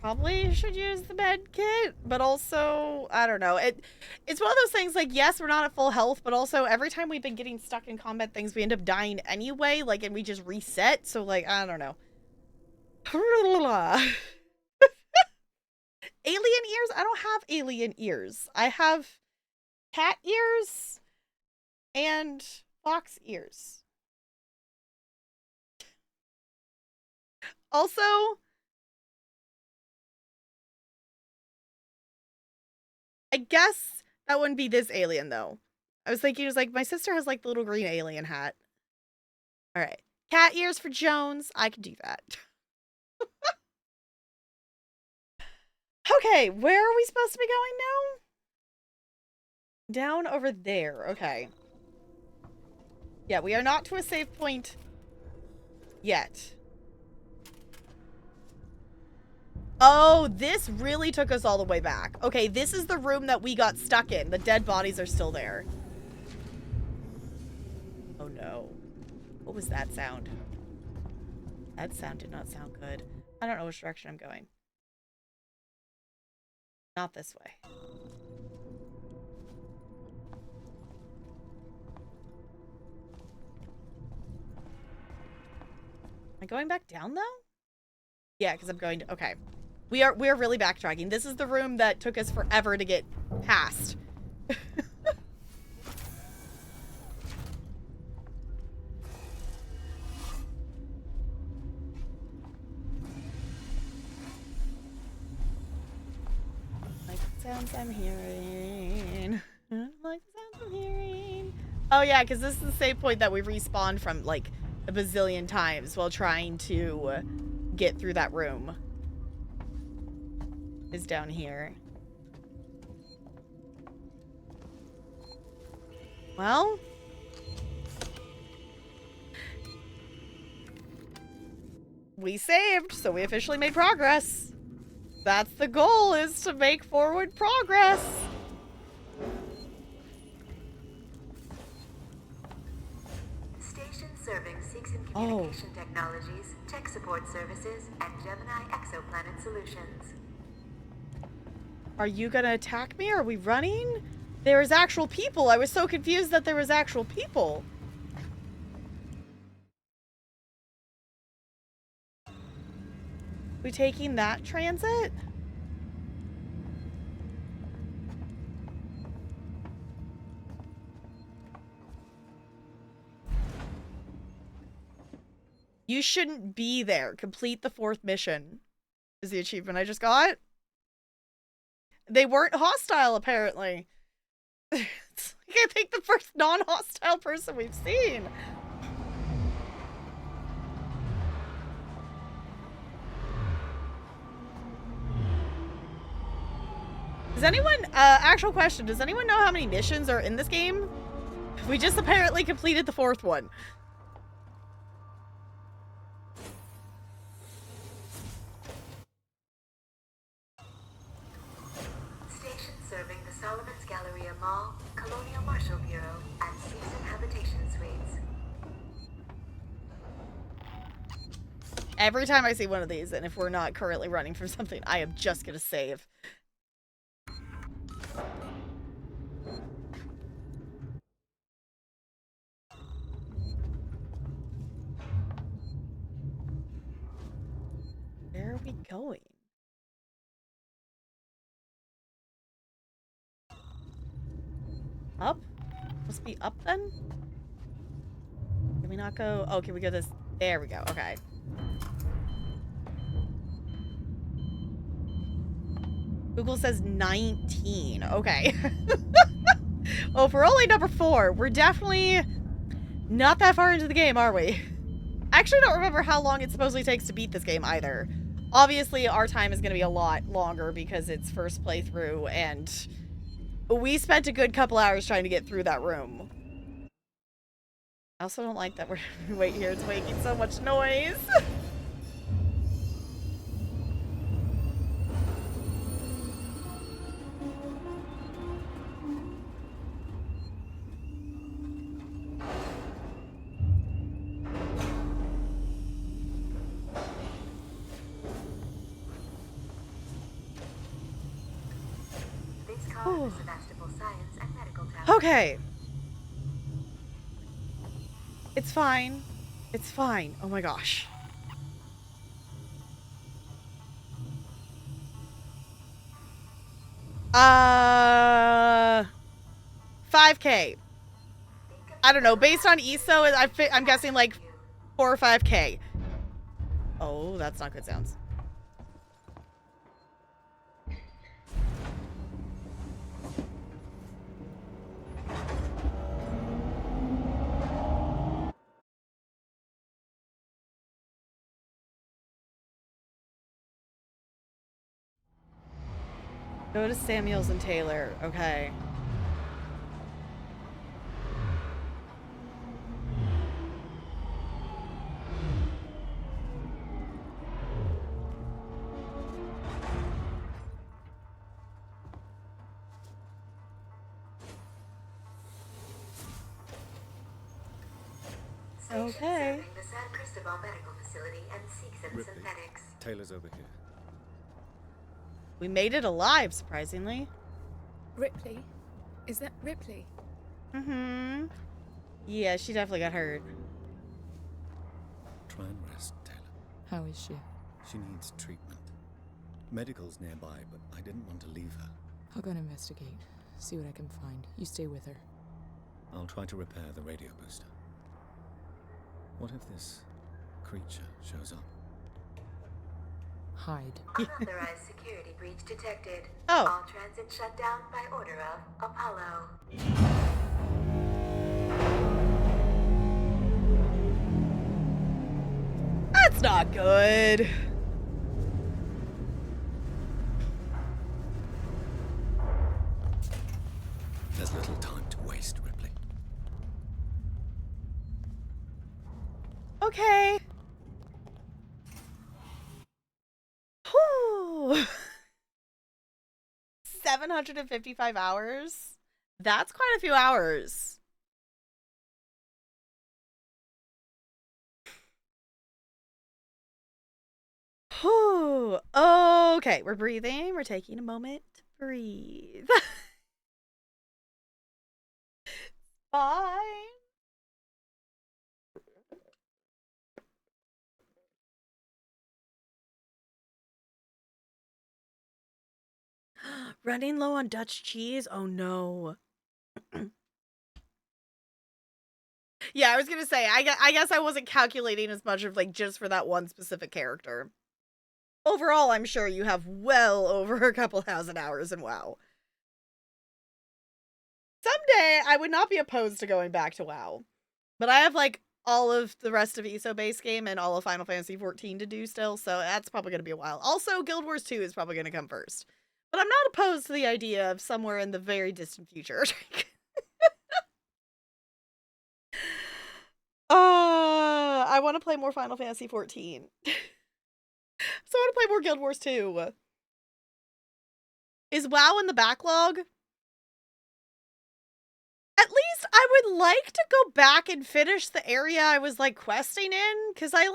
A: probably should use the med kit, but also, I don't know. It's one of those things, like, yes, we're not at full health, but also every time we've been getting stuck in combat things, we end up dying anyway, like, and we just reset, so, like, I don't know. Alien ears? I don't have alien ears. I have cat ears and fox ears. Also, I guess that wouldn't be this alien, though. I was thinking, it was like, my sister has, like, the little green alien hat. All right. Cat ears for Jones. I can do that. Okay, where are we supposed to be going now? Down over there. Okay. Yeah, we are not to a save point yet. Oh, this really took us all the way back. Okay, this is the room that we got stuck in. The dead bodies are still there. Oh no. What was that sound? That sound did not sound good. I don't know which direction I'm going. Not this way. Am I going back down though? Yeah, because I'm going to, okay. We're really backtracking. This is the room that took us forever to get past. Like the sounds I'm hearing. Like the sounds I'm hearing. Oh yeah, because this is the same point that we respawned from like a bazillion times while trying to get through that room. Is down here. Well, we saved, so we officially made progress. That's the goal, is to make forward progress.
F: Station serving Seeks and Communication Technologies, Tech Support Services, and Gemini Exoplanet Solutions.
A: Are you gonna attack me? Are we running? There is actual people. I was so confused that there was actual people. We taking that transit? You shouldn't be there. Complete the 4th mission is the achievement I just got. They weren't hostile, apparently. It's like, I think the first non-hostile person we've seen. Does anyone, actual question, does anyone know how many missions are in this game? We just apparently completed the 4th one.
F: Serving the Solomon's Galleria Mall, Colonial Marshal Bureau, and Season Habitation Suites.
A: Every time I see one of these, and if we're not currently running from something, I am just gonna save. Where are we going? Up? Must be up then? Can we not go? Oh, can we go this? There we go. Okay. Google says 19. Okay. Well, if we're only number 4, we're definitely not that far into the game, are we? I actually don't remember how long it supposedly takes to beat this game either. Obviously, our time is going to be a lot longer because it's first playthrough, and we spent a good couple hours trying to get through that room. I also don't like that we're wait here. It's making so much noise.
F: Sevastopol Science and Medical Tower.
A: Okay. It's fine. It's fine. Oh my gosh. $5K. I don't know. Based on ESO, I'm guessing like 4 or 5K. Oh, that's not good sounds. Go to Samuels and Taylor. Okay. Okay.
F: The San Cristobal Medical Facility and Seegson Synthetics.
K: Taylor's over here.
A: We made it alive, surprisingly.
C: Ripley? Is that Ripley?
A: Mm-hmm. Yeah, she definitely got hurt.
K: Try and rest, Taylor.
C: How is she?
K: She needs treatment. Medical's nearby, but I didn't want to leave her.
C: I'll go and investigate. See what I can find. You stay with her.
K: I'll try to repair the radio booster. What if this creature shows up?
C: Hide.
F: Unauthorized security breach detected.
A: Oh.
F: All transit shut down by order of Apollo.
A: That's not good.
K: There's little time to waste, Ripley.
A: Okay. Whew. 755 hours? That's quite a few hours. Whew. Okay, we're breathing. We're taking a moment to breathe. Fine. Running low on Dutch cheese? Oh no. Yeah, I was gonna say, I guess I wasn't calculating as much of like just for that one specific character. Overall, I'm sure you have well over a couple thousand hours in WoW. Someday, I would not be opposed to going back to WoW. But I have like all of the rest of ESO base game and all of Final Fantasy XIV to do still, so that's probably going to be a while. Also, Guild Wars 2 is probably going to come first. But I'm not opposed to the idea of somewhere in the very distant future. I want to play more Final Fantasy XIV. So I want to play more Guild Wars 2. Is WoW in the backlog? At least I would like to go back and finish the area I was like questing in, because I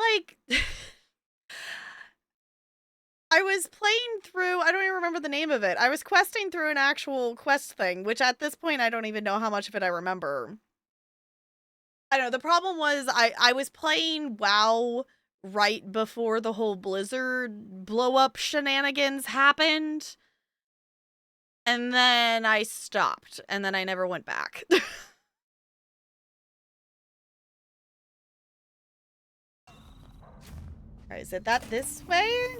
A: was playing through, I don't even remember the name of it. I was questing through an actual quest thing, which at this point I don't even know how much of it I remember. I don't know, the problem was I was playing WoW right before the whole Blizzard blow-up shenanigans happened. And then I stopped, and then I never went back. Alright, is it that this way?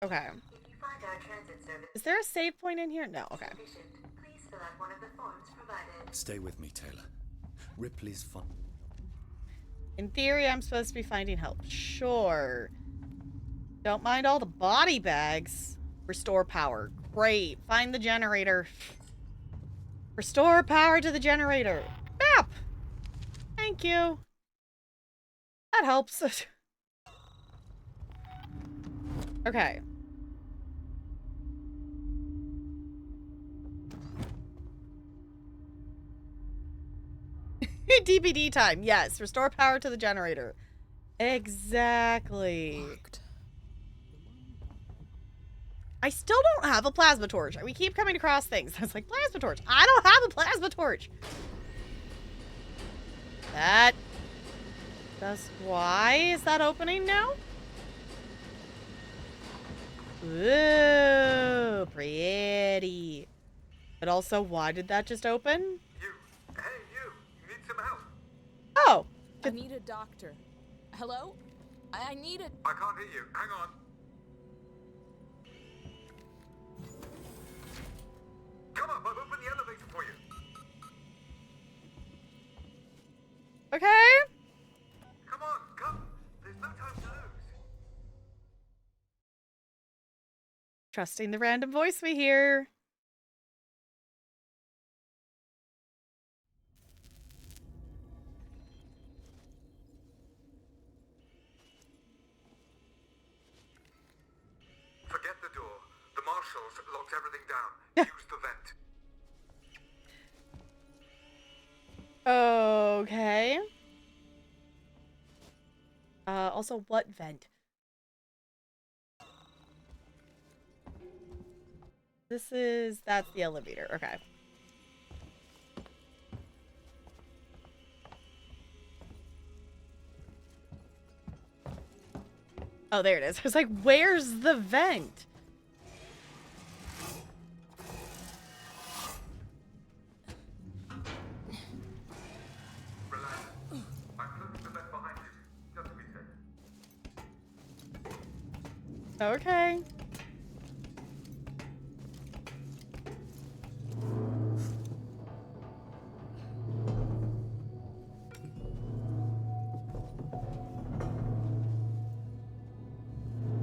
A: Okay.
F: If you find our transit service
A: Is there a save point in here? No, okay.
F: sufficient, please fill out one of the forms provided.
K: Stay with me, Taylor. Ripley's fun.
A: In theory, I'm supposed to be finding help. Sure. Don't mind all the body bags. Restore power. Great. Find the generator. Restore power to the generator. Map! Thank you. That helps. Okay. DPD time. Yes. Restore power to the generator. Exactly.
C: Locked.
A: I still don't have a plasma torch. We keep coming across things. I was like, plasma torch. I don't have a plasma torch. That's why is that opening now? Ooh, pretty. But also, why did that just open?
D: You. Hey, you. You need some help.
A: Oh.
C: I need a doctor. Hello? I need a...
D: I can't hear you. Hang on. Come up. I've opened the elevator for you.
A: Okay.
D: Come on. Come. There's no time to lose.
A: Trusting the random voice we hear.
D: Forget the door. The marshals locked everything down. Use the vent.
A: Okay. Also, what vent? That's the elevator. Okay. Oh, there it is. I was like, where's the vent?
D: Relax. I'm closing the vent behind you. Just to be safe.
A: Okay.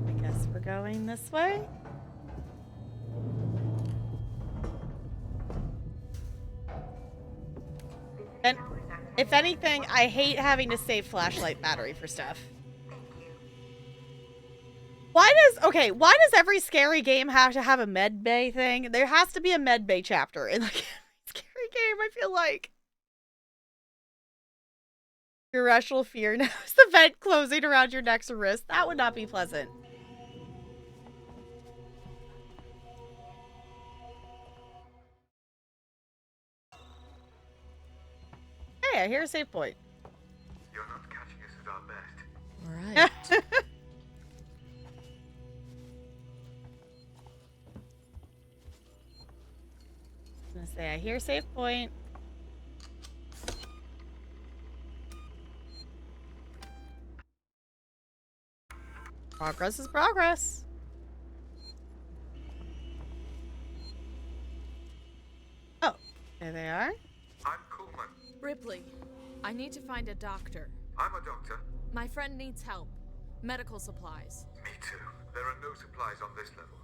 A: I guess we're going this way. And if anything, I hate having to save flashlight battery for stuff. Why does every scary game have to have a med bay thing? There has to be a med bay chapter in like every scary game, I feel like. Irrational fear. Now is the vent closing around your neck or wrist. That would not be pleasant. Hey, I hear a save point.
D: You're not catching us at our best.
C: Right.
A: I'm gonna say I hear save point. Progress is progress. Oh, there they are.
D: I'm Coleman.
C: Ripley, I need to find a doctor.
D: I'm a doctor.
C: My friend needs help. Medical supplies.
D: Me too. There are no supplies on this level.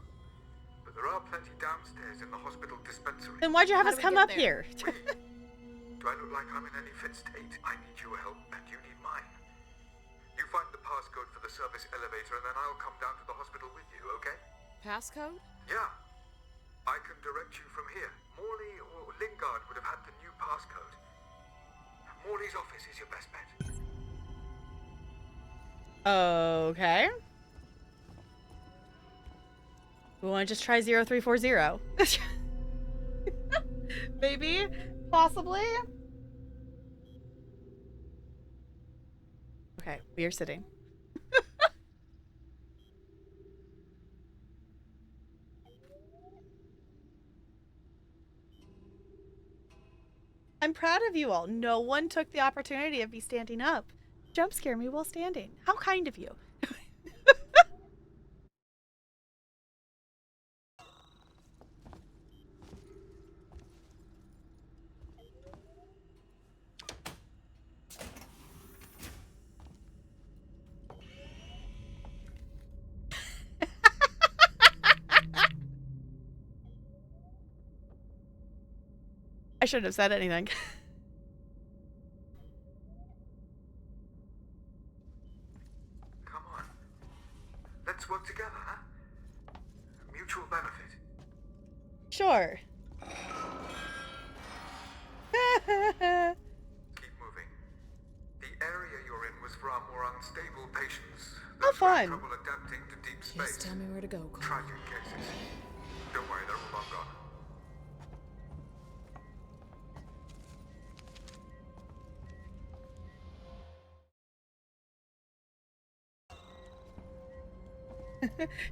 D: But there are plenty downstairs in the hospital dispensary.
A: Then why'd you have
C: How
A: us
C: do we
A: come
C: get
A: up
C: there?
A: here?
D: Do I look like I'm in any fit state? I need your help, and you need mine. You find the passcode for the service elevator, and then I'll come down to the hospital with you, okay?
C: Passcode?
D: Yeah. I can direct you from here. Morley or Lingard would have had the new passcode. Morley's office is your best bet.
A: Okay. We want to just try 0340. Maybe. Possibly. Okay, we are sitting. I'm proud of you all. No one took the opportunity of me standing up. jump scare me while standing. How kind of you. I shouldn't have said anything.
D: Come on. Let's work together, huh? Mutual benefit.
A: Sure.
D: Keep moving. The area you're in was for our more unstable patients.
A: How
D: Those who had
A: fun.
D: trouble adapting to deep space.
C: Just tell me where to go, Carl.
D: Tragic cases. Don't worry, they're all long gone.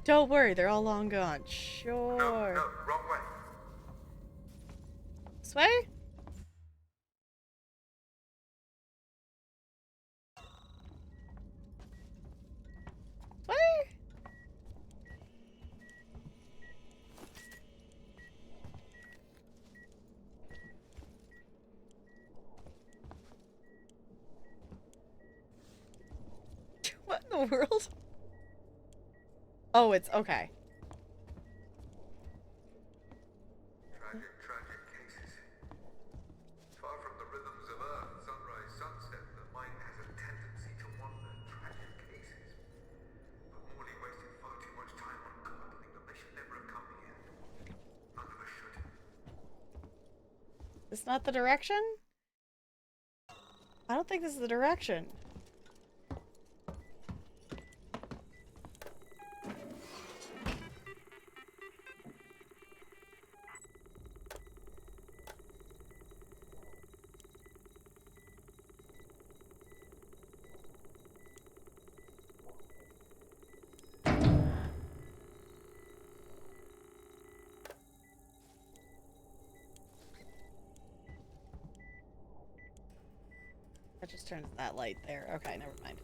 A: Don't worry, they're all long gone. Sure.
D: No, wrong way.
A: This way? This way? What in the world? Oh, it's okay.
D: Tragic cases. Far from the rhythms of Earth, sunrise, sunset, the mind has a tendency to wander. Tragic cases. But Morley wasted far too much time on gardening. The mission never have come here. None of us should.
A: Is this not the direction? I don't think this is the direction. That just turns that light there. Okay, never mind.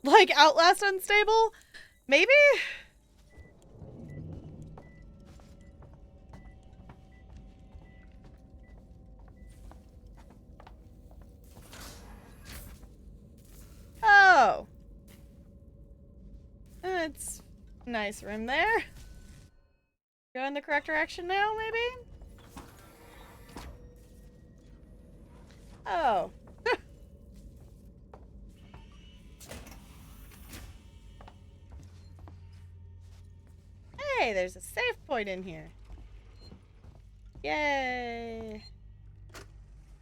A: Like Outlast Unstable? Maybe? Oh. It's a nice room there. Go in the correct direction now, maybe? Oh. Hey, there's a save point in here. Yay.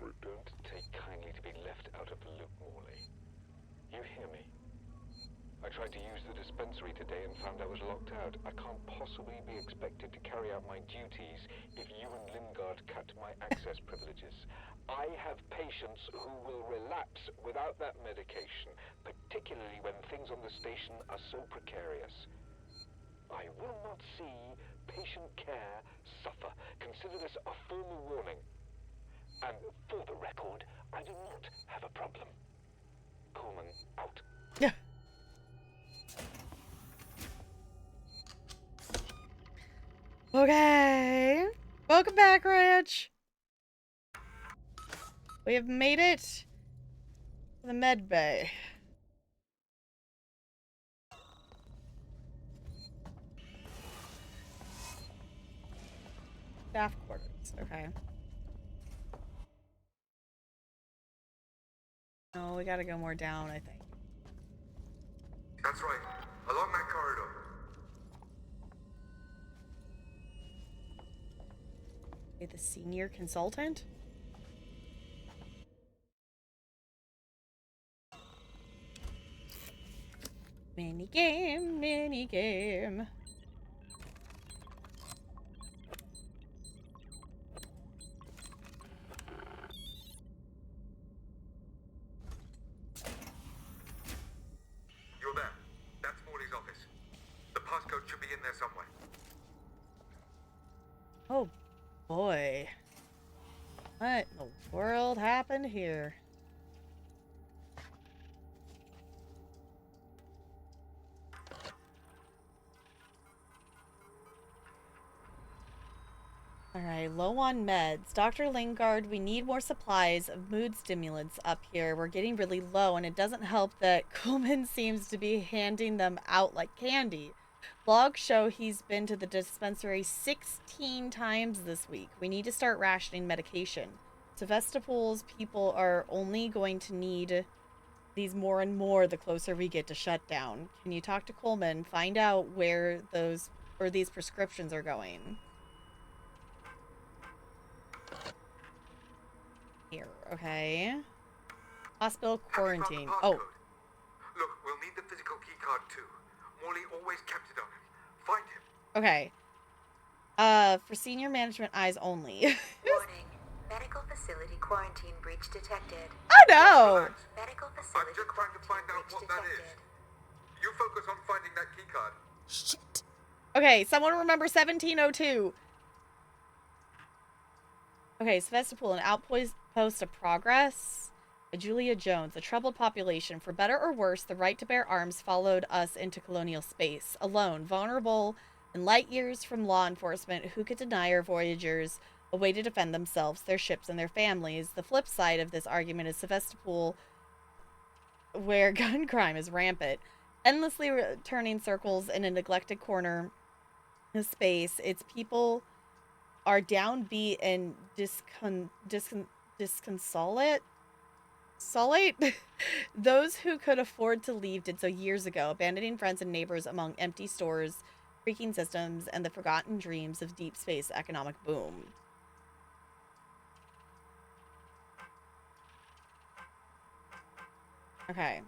I: Don't take kindly to be left out of the loop, Morley. You hear me? I tried to use the dispensary today and found I was locked out. I can't possibly be expected to carry out my duties if you and Lingard cut my access privileges. I have patients who will relapse without that medication, particularly when things on the station are so precarious. I will not see patient care suffer. Consider this a formal warning. And for the record, I do not have a problem. Coleman, out.
A: Yeah. Okay. Welcome back, Ranch. We have made it to the med bay. Staff quarters. Okay. No, we gotta go more down, I think.
D: That's right. Along that corridor.
A: Okay, the senior consultant? Minigame, minigame.
D: You're there. That's Morley's office. The passcode should be in there somewhere.
A: Boy. What in the world happened here? Alright, low on meds. Dr. Lingard, we need more supplies of mood stimulants up here. We're getting really low, and it doesn't help that Coleman seems to be handing them out like candy. Blogs show he's been to the dispensary 16 times this week. We need to start rationing medication. Sevastopol's people are only going to need these more and more the closer we get to shutdown. Can you talk to Coleman? Find out where these prescriptions are going. Here, okay. Hospital quarantine. Oh.
D: Look, we'll need the physical keycard too. Morley always kept it on him. Find him.
A: Okay. For senior management eyes only.
F: Warning. Medical facility quarantine breach detected.
A: Oh no!
F: Medical facility
D: I'm just trying to find out what that is. You focus on finding that keycard.
A: Shit. Okay, someone remember 1702. Okay, Sevastopol, an outpost of progress. Julia Jones, a troubled population. For better or worse, the right to bear arms followed us into colonial space. Alone, vulnerable, and light years from law enforcement, who could deny our voyagers a way to defend themselves, their ships, and their families. The flip side of this argument is Sevastopol, where gun crime is rampant. Endlessly turning circles in a neglected corner of space. Its people are downbeat and disconsolate. Those who could afford to leave did so years ago, abandoning friends and neighbors among empty stores, creaking systems, and the forgotten dreams of deep space economic boom. Okay.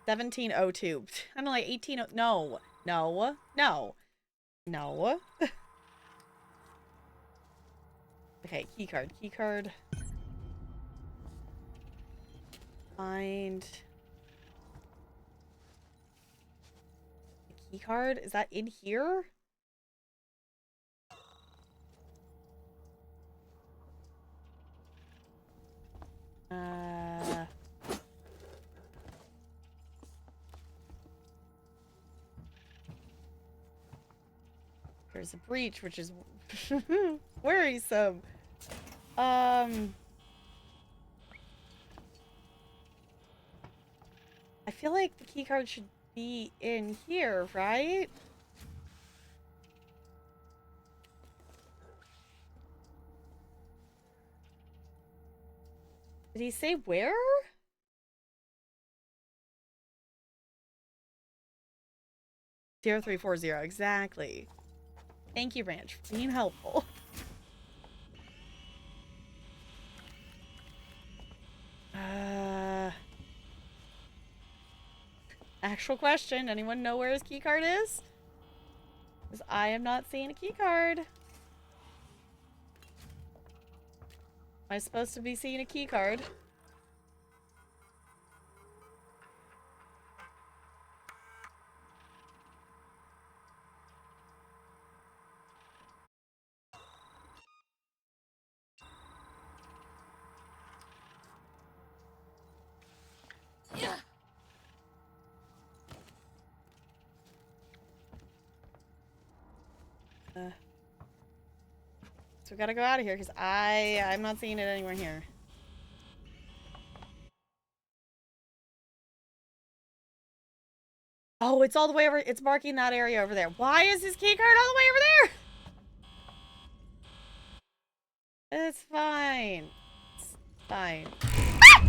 A: 1702. I don't know, like 18. No. No. No. No. Okay, keycard. Keycard. Find the keycard. Is that in here? There's a breach, which is worrisome. I feel like the keycard should be in here, right? Did he say where? Zero 0340, exactly. Thank you, Ranch, for being helpful. Actual question. Anyone know where his keycard is? Because I am not seeing a keycard. Am I supposed to be seeing a keycard? So we gotta go out of here because I'm not seeing it anywhere here. Oh, it's all the way over. It's marking that area over there. Why is his key card all the way over there? It's fine. It's fine. Ah!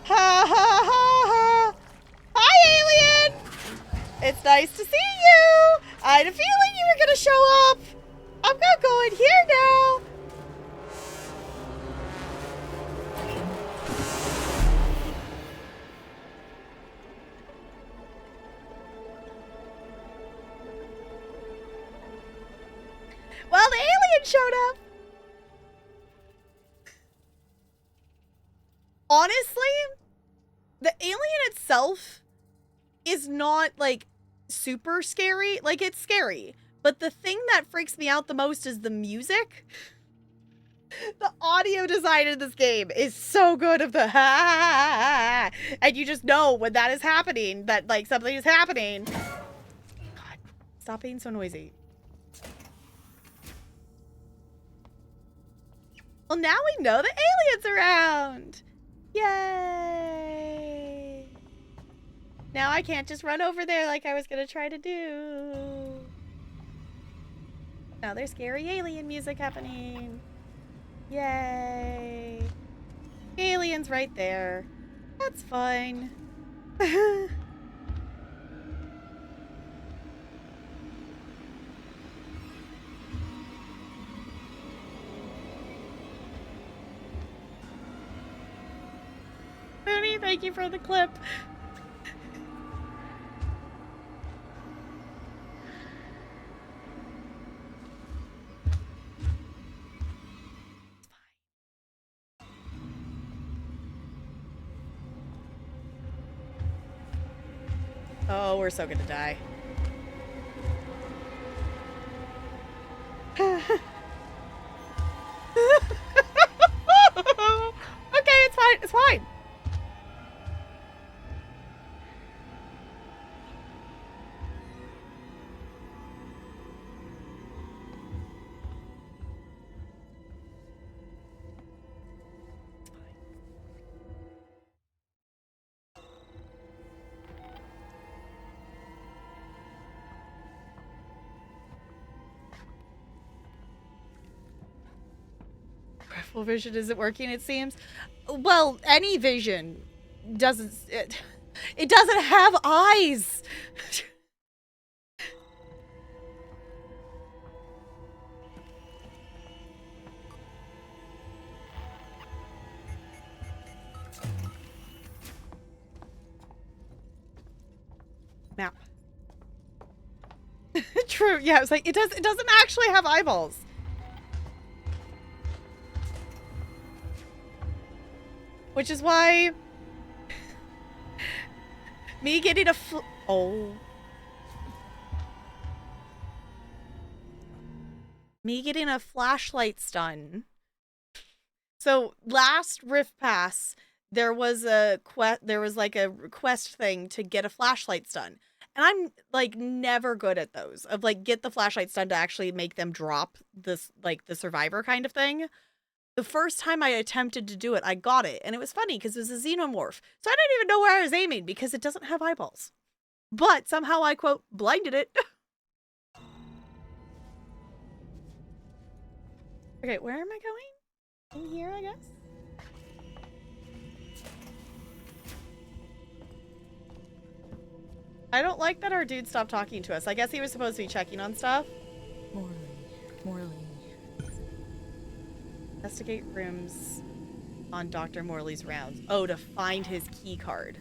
A: Ha ha ha ha! Hi, alien! It's nice to see you! I had a feeling you were gonna show up! I'm gonna go in here now! Well, the alien showed up! Honestly, the alien itself is not, like, super scary. Like, it's scary. But the thing that freaks me out the most is the music. The audio design in this game is so good of the ha, and you just know when that is happening, that like something is happening. God, stop being so noisy. Well, now we know the alien's around. Yay! Now I can't just run over there like I was gonna try to do. Now there's scary alien music happening. Yay! Alien's right there. That's fine. Mooney, thank you for the clip. Oh, we're so gonna die. Okay, it's fine. It's fine. Peripheral vision isn't working, it seems. Well, any vision doesn't... It doesn't have eyes! Map. True, yeah, it's like, it doesn't actually have eyeballs. Which is why me getting a me getting a flashlight stun. So last Rift Pass, there was like a request thing to get a flashlight stun. And I'm like never good at those of like get the flashlight stun to actually make them drop this like the survivor kind of thing. The first time I attempted to do it, I got it. And it was funny because it was a xenomorph. So I didn't even know where I was aiming because it doesn't have eyeballs. But somehow I, quote, blinded it. Okay, where am I going? In here, I guess? I don't like that our dude stopped talking to us. I guess he was supposed to be checking on stuff.
C: Morley.
A: Investigate rooms on Dr. Morley's rounds. Oh, to find his key card.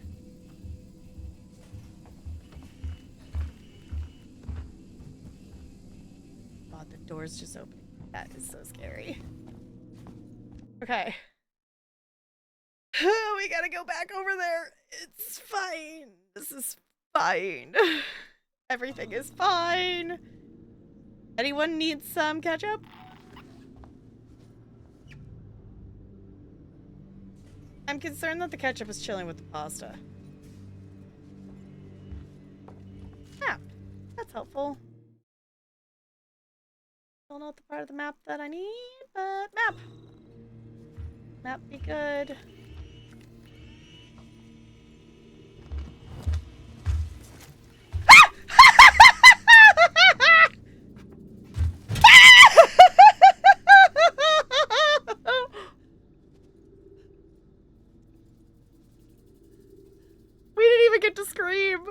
A: God, the door's just opening. That is so scary. Okay. We gotta go back over there. It's fine. This is fine. Everything is fine. Anyone need some ketchup? I'm concerned that the ketchup is chilling with the pasta. Map. That's helpful. Still not the part of the map that I need, but map. Map be good. We didn't even get to scream.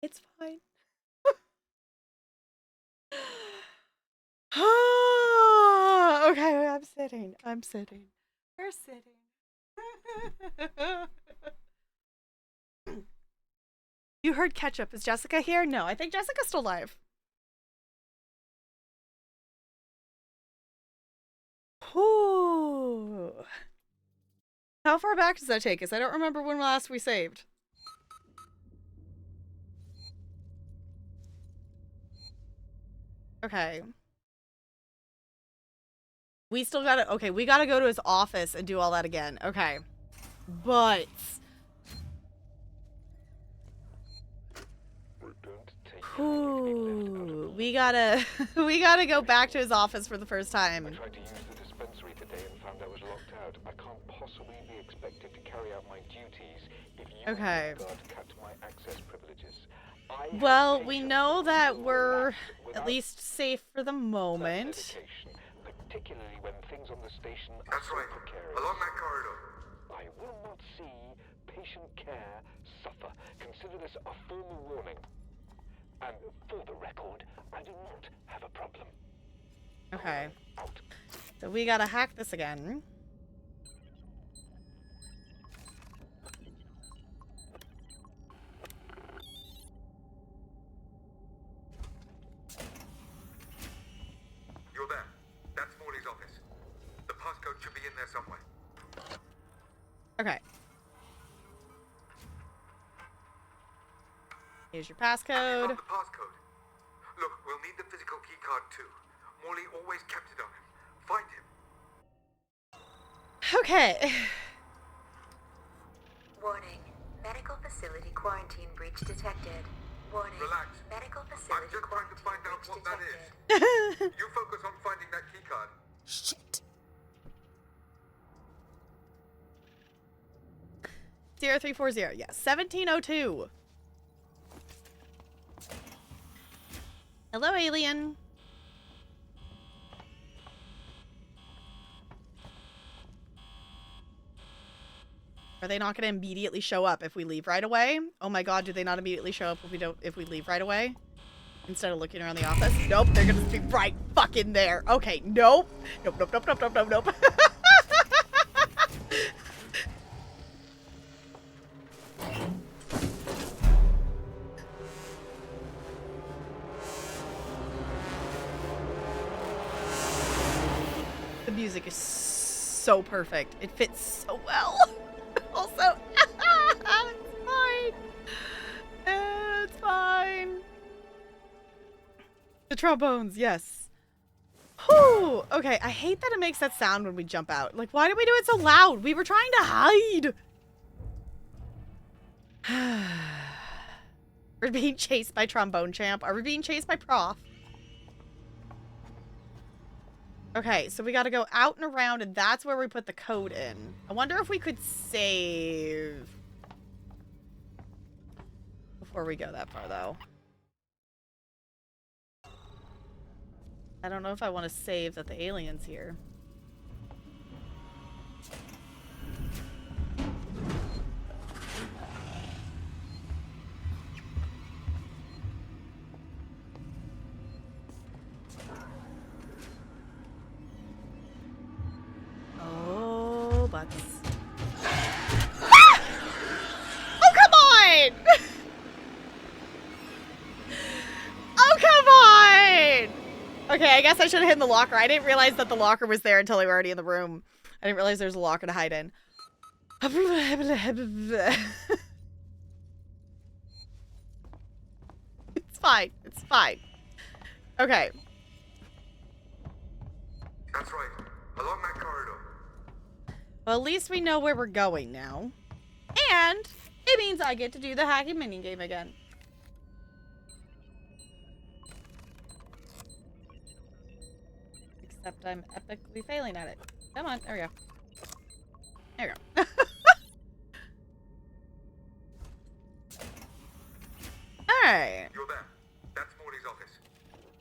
A: It's fine. Okay, I'm sitting. We're sitting. You heard ketchup. Is Jessica here? No, I think Jessica's still alive. Ooh. How far back does that take us? I don't remember when last we saved. Okay. We still gotta... Okay, we gotta go to his office and do all that again. Okay. But... Ooh, we gotta... we gotta go back to his office for the first time.
I: I tried to use the dispensary today and found I was locked out. I can't possibly be expected to carry out my duties if you
A: Okay.
I: cut my access privileges.
A: Well, we know that we're at least safe for the moment.
I: Particularly when things on the station are
D: That's right.
I: precarious.
D: Along that corridor.
I: I will not see patient care suffer. Consider this a formal warning. And for the record, I do not have a problem.
A: Okay. So we gotta hack this again.
D: You're there. That's Morley's office. The passcode should be in there somewhere.
A: Okay. Here's your
D: Have you
A: passcode.
D: found the passcode? Look, we'll need the physical keycard too. Morley always kept it on him. Find him.
A: Okay.
F: Warning. Medical facility quarantine breach detected. Warning.
D: Relax.
F: Medical
D: I'm
F: facility
D: just trying to find out
F: quarantine
D: what
F: breach
D: that
F: detected.
D: is. You focus on finding that keycard.
A: Shit. 0340. Yes. 1702. Hello, alien. Are they not going to immediately show up if we leave right away? Oh my god, do they not immediately show up if we leave right away? Instead of looking around the office? Nope, they're gonna be right fucking there. Okay, nope. Nope, nope, nope, nope, nope, nope, nope. The music is so perfect. It fits so well. Also, it's fine. It's fine. The trombones, yes. Whew. Okay, I hate that it makes that sound when we jump out. Like, why did we do it so loud? We were trying to hide. We're being chased by Trombone Champ. Are we being chased by Prof? Okay, so we gotta go out and around, and that's where we put the code in. I wonder if we could save before we go that far, though. I don't know if I want to save that the alien's here. Oh, butts. Ah! Oh, come on! Oh, come on! Okay, I guess I should have hidden the locker. I didn't realize that the locker was there until we were already in the room. I didn't realize there was a locker to hide in. It's fine. It's fine. Okay.
D: That's right. Along that corridor.
A: Well, at least we know where we're going now. And it means I get to do the hacking mini game again. Except I'm epically failing at it. Come on, there we go. There we go. Alright.
D: You're there. That's Morley's office.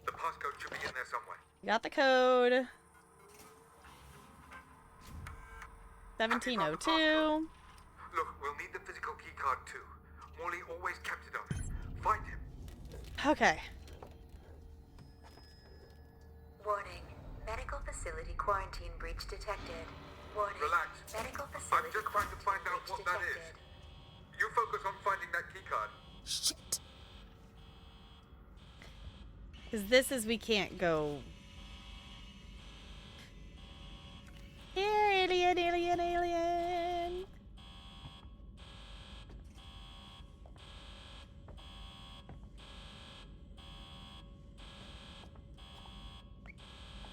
D: The passcode should be in there somewhere.
A: Got the code. 1702.
D: Look, we'll need the physical keycard too. Morley always kept it on him. Find him.
A: Okay.
F: Warning. Medical facility quarantine breach detected. Warning.
D: Relax.
F: Medical
D: I'm
F: facility
D: just trying to find out what that is. You focus on finding that keycard.
A: Shit. Because this is, we can't go. Here, alien, alien, alien.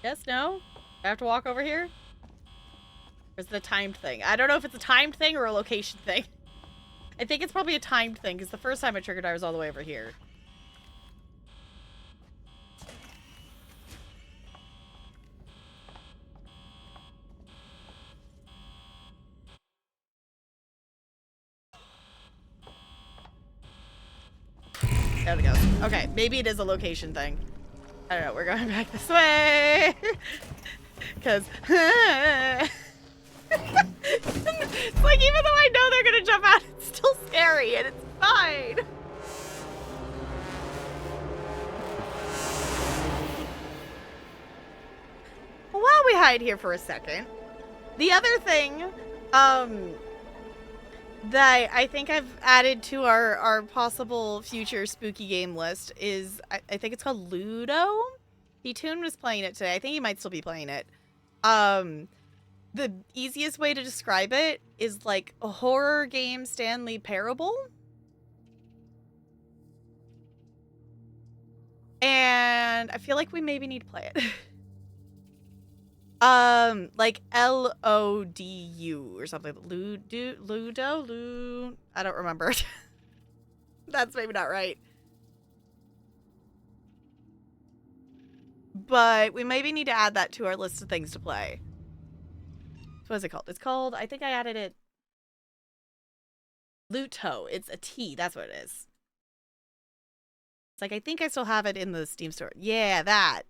A: Yes, no? I have to walk over here? Or is it a timed thing? I don't know if it's a timed thing or a location thing. I think it's probably a timed thing, because the first time I triggered, I was all the way over here. There we go. Okay, maybe it is a location thing. I don't know, we're going back this way! Because... it's like, even though I know they're gonna jump out, it's still scary, and it's fine! While we hide here for a second, the other thing, that I think I've added to our possible future spooky game list is, I think it's called Ludo? D-Toon was playing it today. I think he might still be playing it. The easiest way to describe it is like a horror game Stanley Parable. And I feel like we maybe need to play it. Like L-O-D-U or something. Ludo? I don't remember. That's maybe not right. But we maybe need to add that to our list of things to play. What is it called? It's called, I think I added it. Luto. It's a T. That's what it is. It's like, I think I still have it in the Steam store. Yeah, that.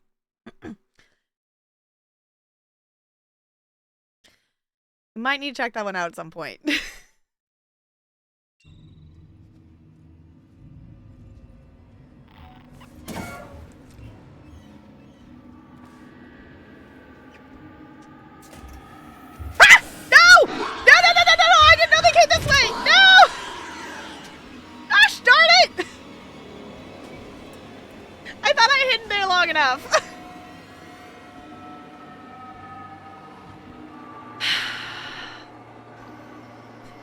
A: Might need to check that one out at some point. I didn't know they came this way! No! Gosh darn it! I thought I had hidden there long enough.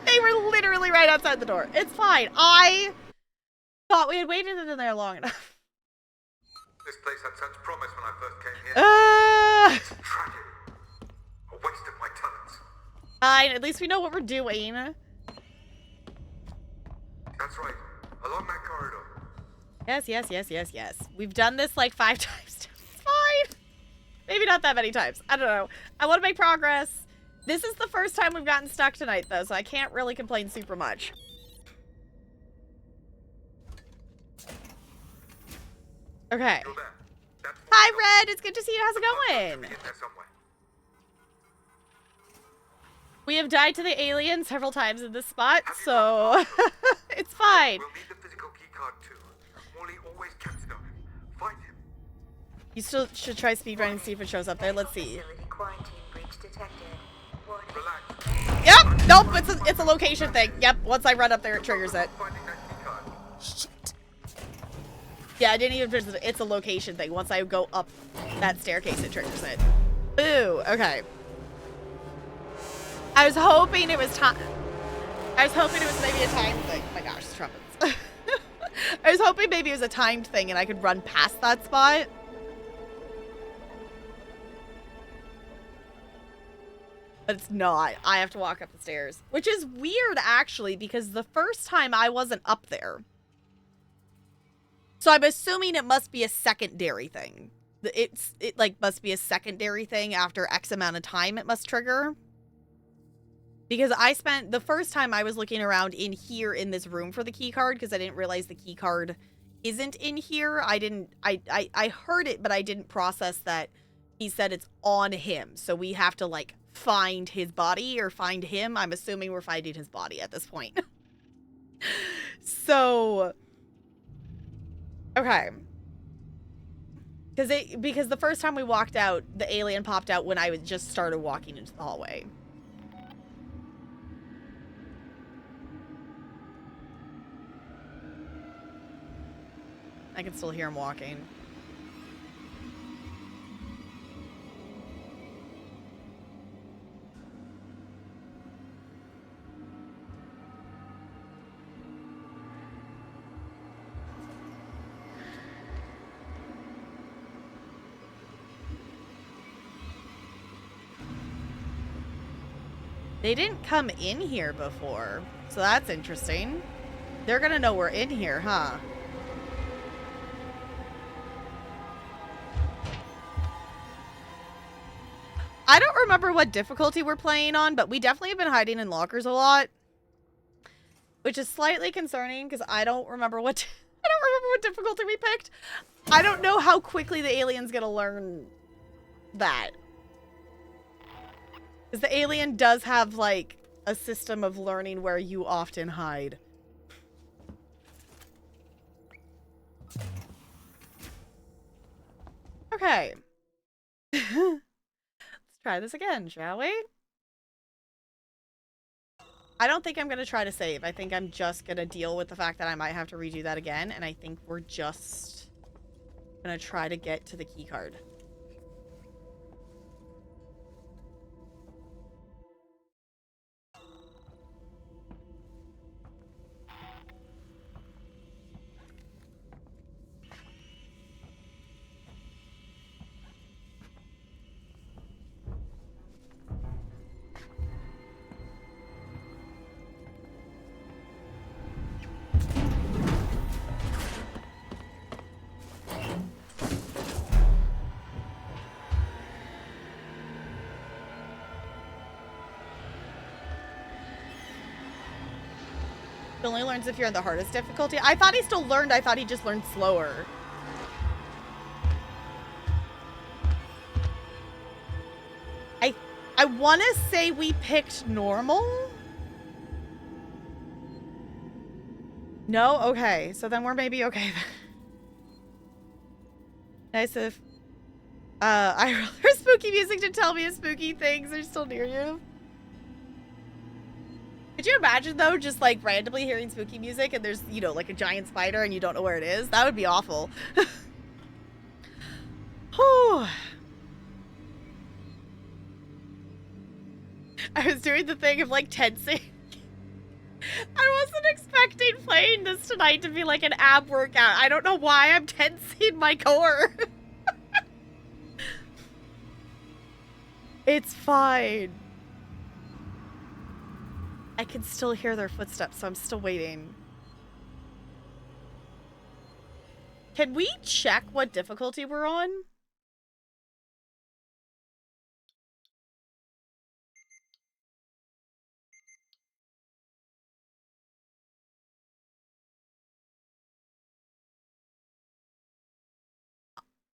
A: They were literally right outside the door. It's fine. I thought we had waited in there long enough.
D: This place had such promise when I first came here. It's a tragedy. A waste of my talents.
A: Fine, at least we know what we're doing.
D: That's right. Along that corridor.
A: Yes. We've done this like 5 times. It's fine. Maybe not that many times. I don't know. I want to make progress. This is the first time we've gotten stuck tonight, though, so I can't really complain super much. Okay. Hi, Red. It's good to see you. How's it going? We have died to the alien several times in this spot, so it's fine.
D: We'll need the physical key card too. Morley always kept it on him. Find him.
A: You still should try speedrunning and see if it shows up there. Let's see. Yep. Nope. It's a location thing. Yep. Once I run up there, it triggers it. Shit. Yeah, I didn't even visit it. It's a location thing. Once I go up that staircase, it triggers it. Boo. Okay. I was hoping it was time. I was hoping it was maybe a time thing. Oh my gosh, trumpets. I was hoping maybe it was a timed thing and I could run past that spot. But it's not. I have to walk up the stairs. Which is weird, actually, because the first time I wasn't up there. So I'm assuming it must be a secondary thing. It must be a secondary thing after X amount of time it must trigger. Because I spent, the first time I was looking around in here in this room for the key card, because I didn't realize the key card isn't in here. I heard it, but I didn't process that he said it's on him. So we have to, like, find his body or find him. I'm assuming we're finding his body at this point. So, okay. Because the first time we walked out, the alien popped out when I just started walking into the hallway. I can still hear him walking. They didn't come in here before, so that's interesting. They're gonna know we're in here, huh? I don't remember what difficulty we're playing on, but we definitely have been hiding in lockers a lot. Which is slightly concerning, because I don't remember what difficulty we picked. I don't know how quickly the alien's gonna learn that. Because the alien does have, like, a system of learning where you often hide. Okay. Let's try this again, shall we? I don't think I'm going to try to save. I think I'm just going to deal with the fact that I might have to redo that again. And I think we're just going to try to get to the key card. He only learns if you're in the hardest difficulty. I thought he still learned. I thought he just learned slower. I want to say we picked normal. No? Okay. So then we're maybe okay. Nice if... I rather spooky music to tell me if spooky things are still near you. Could you imagine, though, just, like, randomly hearing spooky music and there's, you know, like a giant spider and you don't know where it is? That would be awful. Whew. I was doing the thing of, like, tensing. I wasn't expecting playing this tonight to be, like, an ab workout. I don't know why I'm tensing my core. It's fine. I can still hear their footsteps, so I'm still waiting. Can we check what difficulty we're on?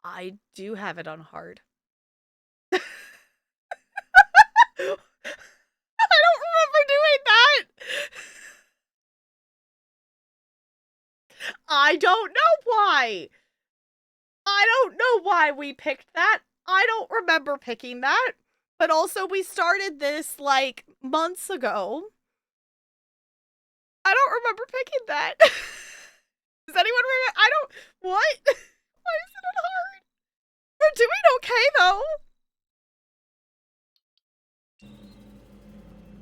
A: I do have it on hard. I don't remember doing that. I don't know why. I don't know why we picked that. I don't remember picking that. But also, we started this, like, months ago. I don't remember picking that. Does anyone remember? I don't... What? Why is it hard? We're doing okay, though.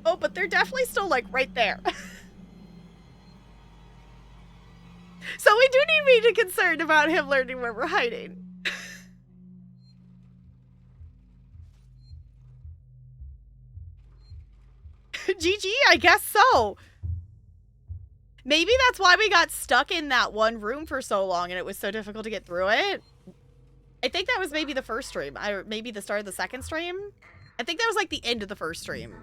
A: Oh, but they're definitely still, like, right there. So we do need to be concerned about him learning where we're hiding. GG, I guess so. Maybe that's why we got stuck in that one room for so long and it was so difficult to get through it. I think that was maybe the first stream. Maybe the start of the second stream. I think that was like the end of the first stream.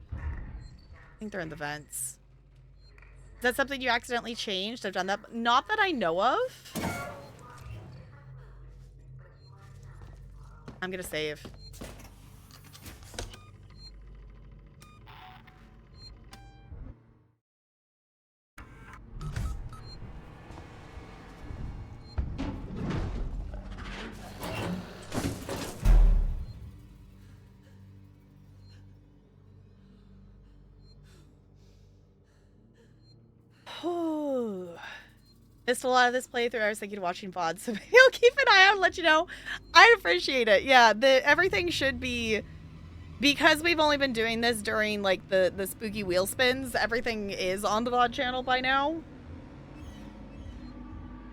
A: I think they're in the vents. Is that something you accidentally changed? I've done that. Not that I know of. I'm gonna save. Missed a lot of this playthrough. I was thinking of watching VODs, so maybe I'll keep an eye out and let you know. I appreciate it. Yeah, everything should be, because we've only been doing this during like the spooky wheel spins, everything is on the VOD channel by now.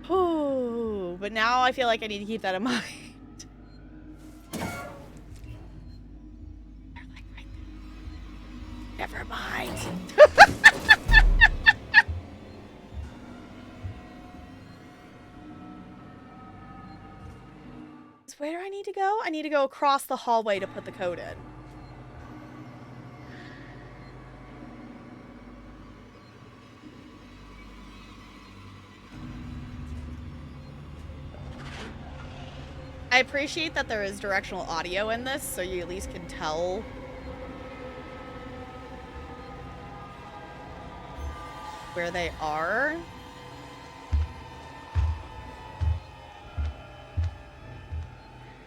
A: Oh, but now I feel like I need to keep that in mind. They're like right So where do I need to go? I need to go across the hallway to put the code in. I appreciate that there is directional audio in this, so you at least can tell where they are.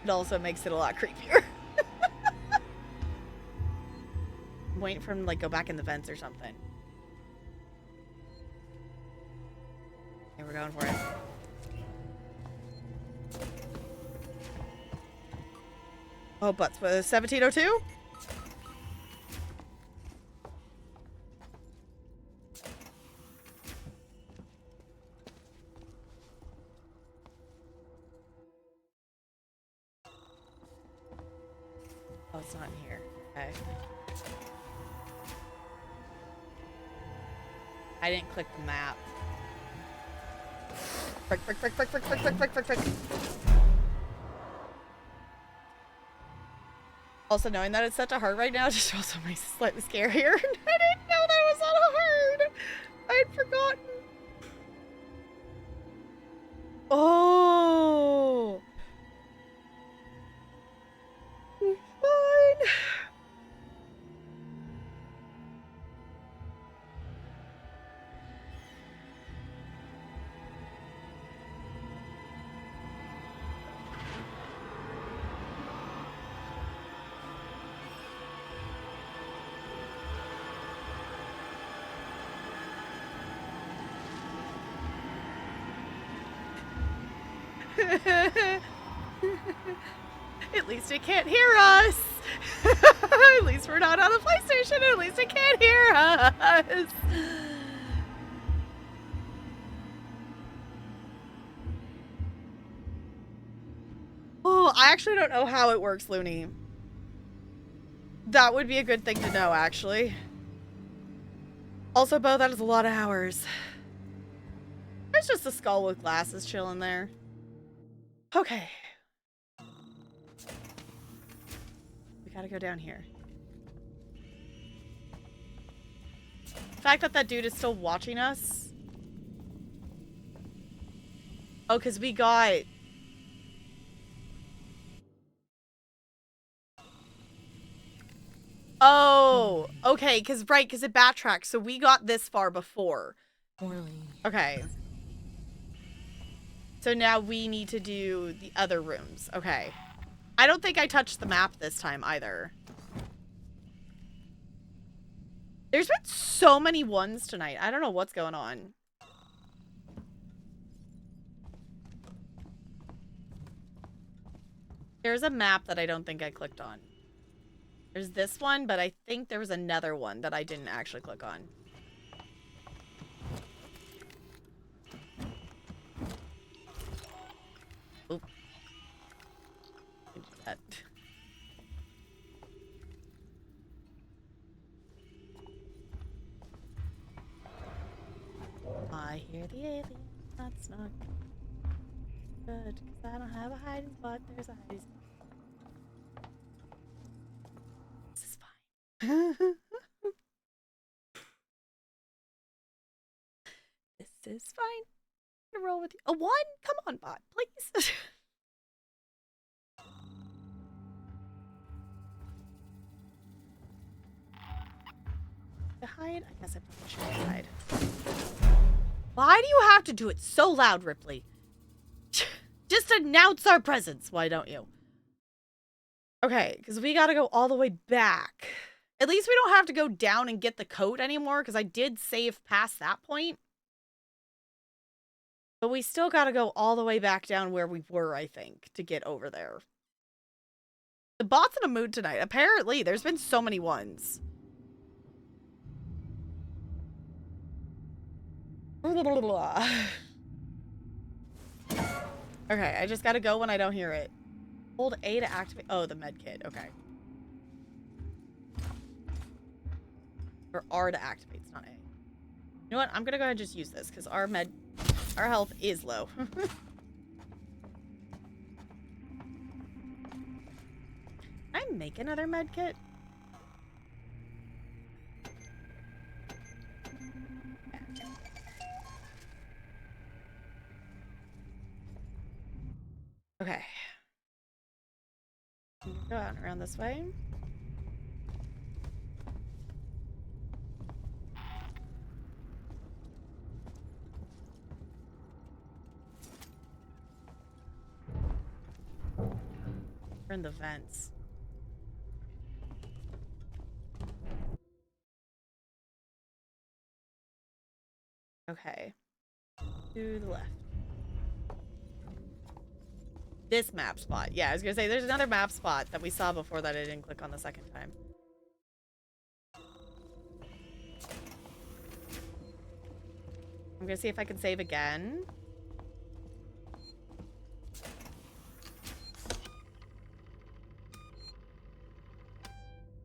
A: It also makes it a lot creepier. I'm waiting for him to like go back in the vents or something. Okay, we're going for it. Oh, but 1702? Oh, it's not in here. Okay. I didn't click the map. Frick, frick, frick, frick, frick, frick, frick, frick, frick, frick. Also, knowing that it's set to hard right now just also makes it slightly scarier. I didn't know that was on hard. I had forgotten. Oh. Fine. At least it can't hear us. At least we're not on a PlayStation. At least it can't hear us. Oh, I actually don't know how it works, Looney. That would be a good thing to know, actually. Also, Bo, that is a lot of hours. There's just a skull with glasses chilling there. Okay. We gotta go down here. The fact that that dude is still watching us. Oh, because we got... Oh, okay, because it backtracks, so we got this far before. Okay. So now we need to do the other rooms. Okay. I don't think I touched the map this time either. There's been so many ones tonight. I don't know what's going on. There's a map that I don't think I clicked on. There's this one, but I think there was another one that I didn't actually click on. Oop. That. I hear the alien. That's not good, because I don't have a hiding spot. There's a hiding spot. This is fine. This is fine. I'm gonna roll with you. A 1? Come on, bot, please. To hide? I guess I probably should hide. Why do you have to do it so loud, Ripley? Just announce our presence, why don't you? Okay, because we gotta go all the way back. At least we don't have to go down and get the coat anymore, because I did save past that point. But we still gotta go all the way back down where we were, I think, to get over there. The bot's in a mood tonight. Apparently, there's been so many ones. Okay, I just gotta go when I don't hear it. Hold A to activate. Oh, the med kit. Okay. Or R to activate. It's not A. You know what? I'm gonna go ahead and just use this because our health is low. Can I make another med kit? Okay. Go out and around this way. We're in the vents. Okay. To the left. This map spot. Yeah, I was gonna say there's another map spot that we saw before that I didn't click on the second time. I'm gonna see if I can save again.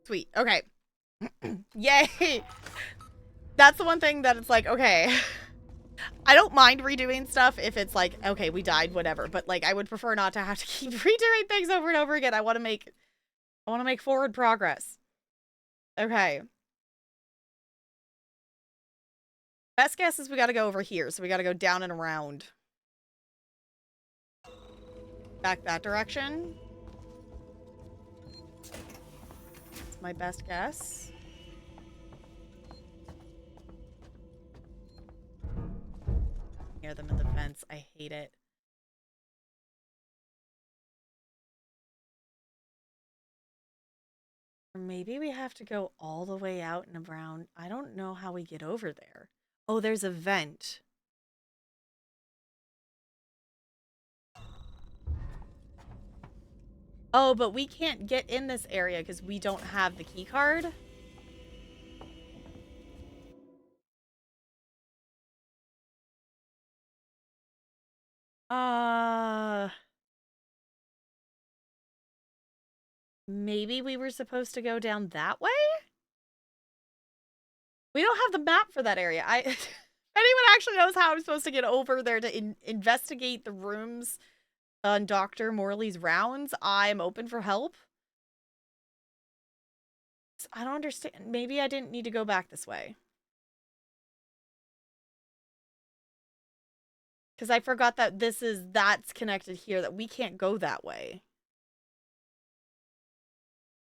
A: Sweet. Okay. Yay! That's the one thing that it's like, okay. I don't mind redoing stuff if it's like, okay, we died, whatever. But like, I would prefer not to have to keep redoing things over and over again. I want to make forward progress. Okay. Best guess is we got to go over here. So we got to go down and around. Back that direction. That's my best guess. Near them in the vents. I hate it. Or maybe we have to go all the way out and around. I don't know how we get over there. Oh, there's a vent. Oh, but we can't get in this area because we don't have the key card. Maybe we were supposed to go down that way? We don't have the map for that area. If anyone actually knows how I'm supposed to get over there to investigate the rooms on Dr. Morley's rounds, I'm open for help. I don't understand. Maybe I didn't need to go back this way. Because I forgot that that's connected here, that we can't go that way.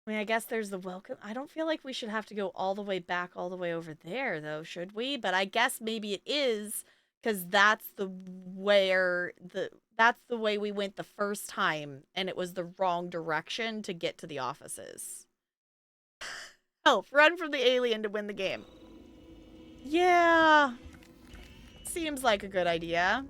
A: I mean, I guess there's the welcome. I don't feel like we should have to go all the way back, all the way over there, though, should we? But I guess maybe it is, because that's the way we went the first time, and it was the wrong direction to get to the offices. Help! Run from the alien to win the game. Yeah. Seems like a good idea.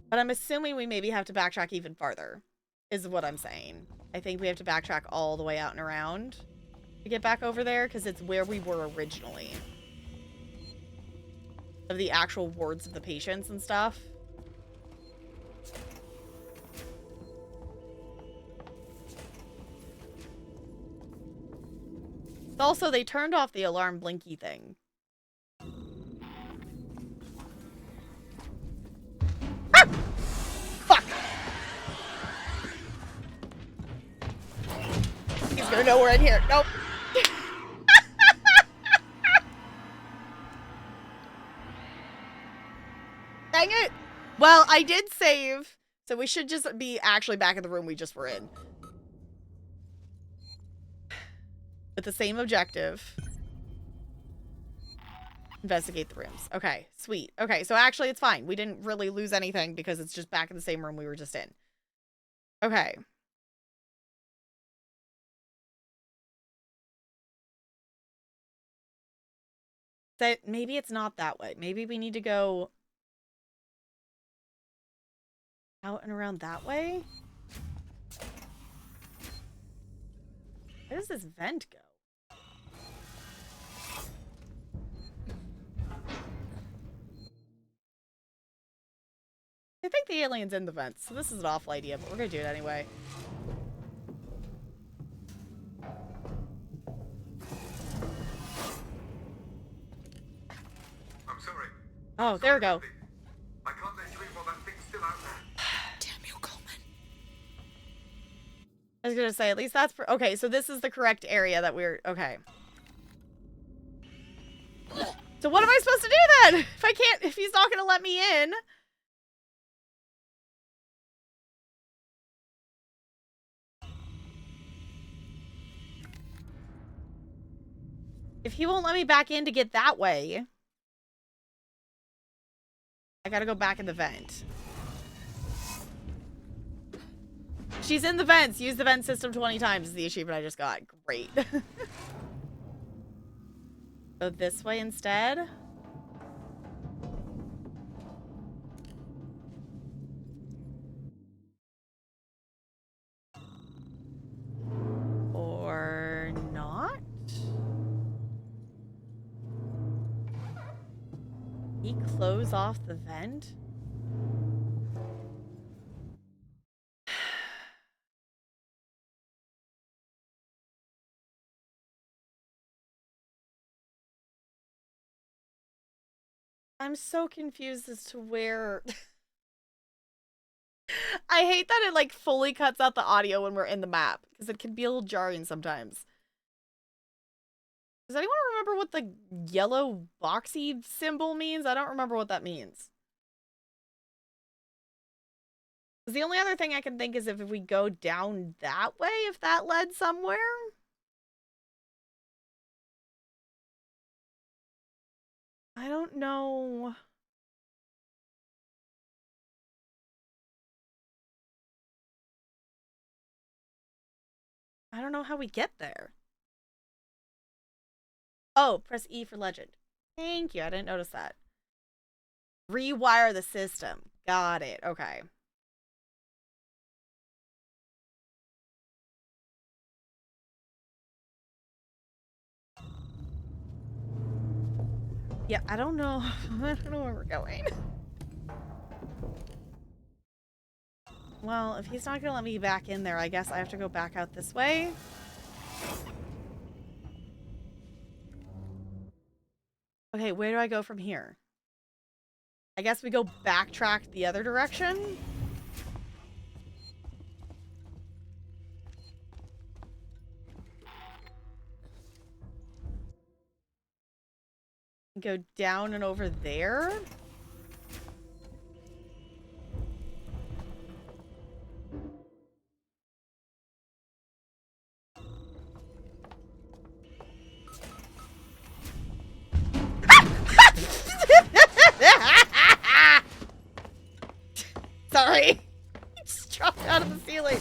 A: But I'm assuming we maybe have to backtrack even farther, is what I'm saying. I think we have to backtrack all the way out and around to get back over there, because it's where we were originally. Of the actual wards of the patients and stuff. Also, they turned off the alarm blinky thing. Fuck! He's gonna know we're in here. Nope. Dang it! Well, I did save, so we should just be actually back in the room we just were in. With the same objective. Investigate the rooms. Okay, sweet. Okay, so actually it's fine. We didn't really lose anything because it's just back in the same room we were just in. Okay. That maybe it's not that way. Maybe we need to go out and around that way. Where does this vent go? I think the alien's in the vents, so this is an awful idea, but we're gonna do it anyway.
D: I'm sorry.
A: Oh, there we go.
D: I can't let you in while that thing's still out there.
C: Damn you,
A: I was gonna say, at least that's... Okay, so this is the correct area that we're... Okay. So what am I supposed to do then? If I can't... If he's not gonna let me in... If he won't let me back in to get that way... I gotta go back in the vent. She's in the vents. Use the vent system 20 times is the achievement I just got. Great. Go this way instead. Or not? He close off the vent? I'm so confused as to where... I hate that it, like, fully cuts out the audio when we're in the map, because it can be a little jarring sometimes. Does anyone remember what the yellow boxy symbol means? I don't remember what that means. 'Cause the only other thing I can think is if we go down that way, if that led somewhere. I don't know. I don't know how we get there. Oh, press E for legend. Thank you. I didn't notice that. Rewire the system. Got it. Okay. Yeah, I don't know. I don't know where we're going. Well, if he's not gonna let me back in there, I guess I have to go back out this way. Okay, where do I go from here? I guess we go backtrack the other direction. Go down and over there. Sorry. He just dropped out of the ceiling.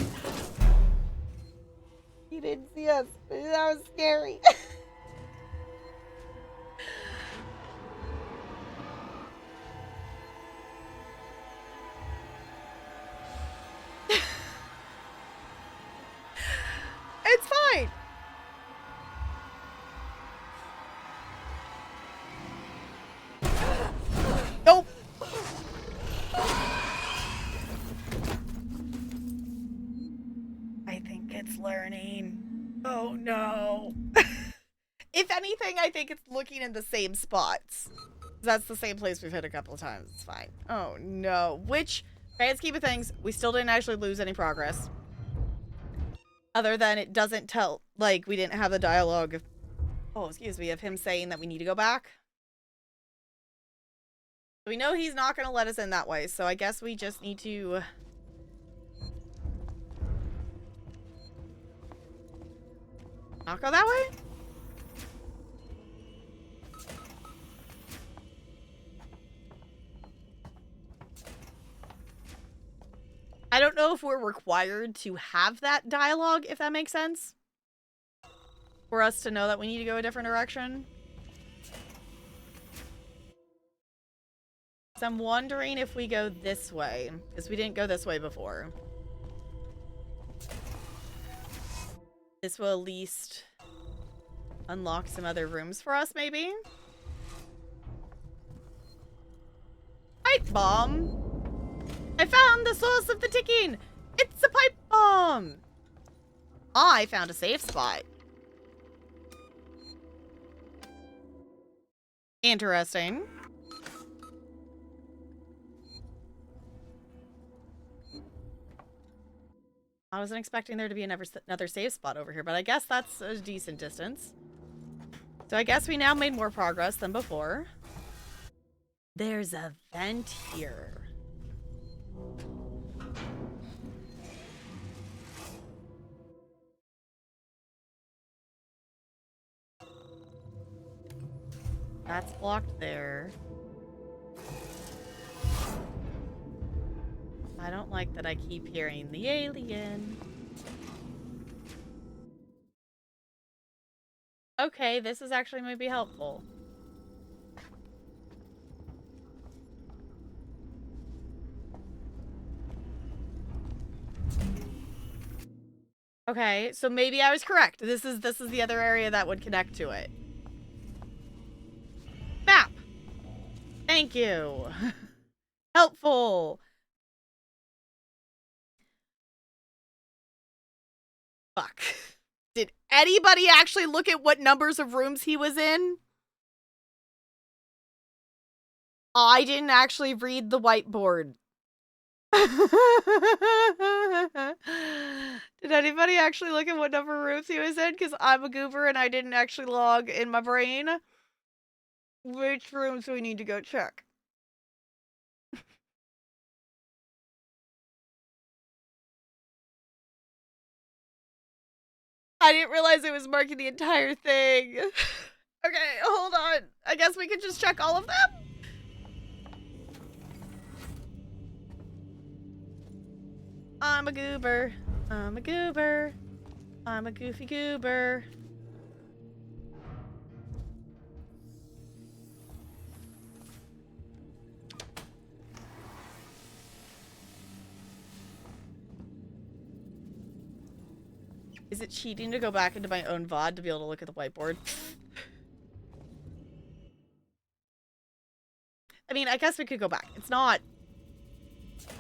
A: He didn't see us. That was scary. It's fine. Nope. I think it's learning. Oh no. If anything, I think it's looking in the same spots. That's the same place we've hit a couple of times. It's fine. Oh no. Which, grand scheme of things, we still didn't actually lose any progress. Other than it doesn't tell, like, we didn't have the dialogue of, oh, excuse me, of him saying that we need to go back. So we know he's not going to let us in that way, so I guess we just need to... not go that way? I don't know if we're required to have that dialogue, if that makes sense. For us to know that we need to go a different direction. So I'm wondering if we go this way, because we didn't go this way before. This will at least unlock some other rooms for us, maybe? Pipe bomb! I found the source of the ticking! It's a pipe bomb! I found a safe spot. Interesting. I wasn't expecting there to be another save spot over here, but I guess that's a decent distance. So I guess we now made more progress than before. There's a vent here. That's blocked there. I don't like that I keep hearing the alien. Okay, this is actually maybe helpful. Okay, so maybe I was correct. This is the other area that would connect to it. Map! Thank you. Helpful. Fuck. Did anybody actually look at what numbers of rooms he was in? I didn't actually read the whiteboard. Did anybody actually look at what number of rooms he was in? Because I'm a goober and I didn't actually log in my brain. Which rooms do we need to go check? I didn't realize it was marking the entire thing. Okay, hold on. I guess we could just check all of them? I'm a goober. I'm a goober. I'm a goofy goober. Is it cheating to go back into my own VOD to be able to look at the whiteboard? I mean, I guess we could go back. It's not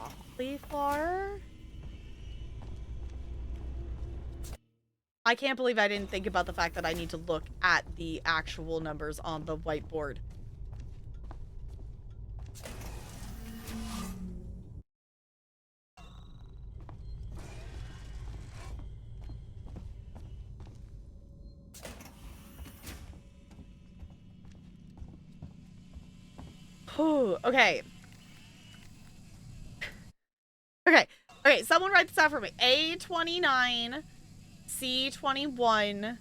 A: awfully far. I can't believe I didn't think about the fact that I need to look at the actual numbers on the whiteboard. Whew, okay. Okay, someone write this out for me. A29, C21,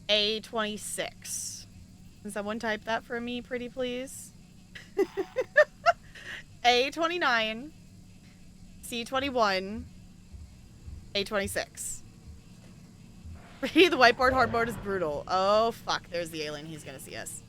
A: A26. Can someone type that for me, pretty please? A29, C21, A26. The whiteboard hard mode is brutal. Oh, fuck. There's the alien. He's gonna see us.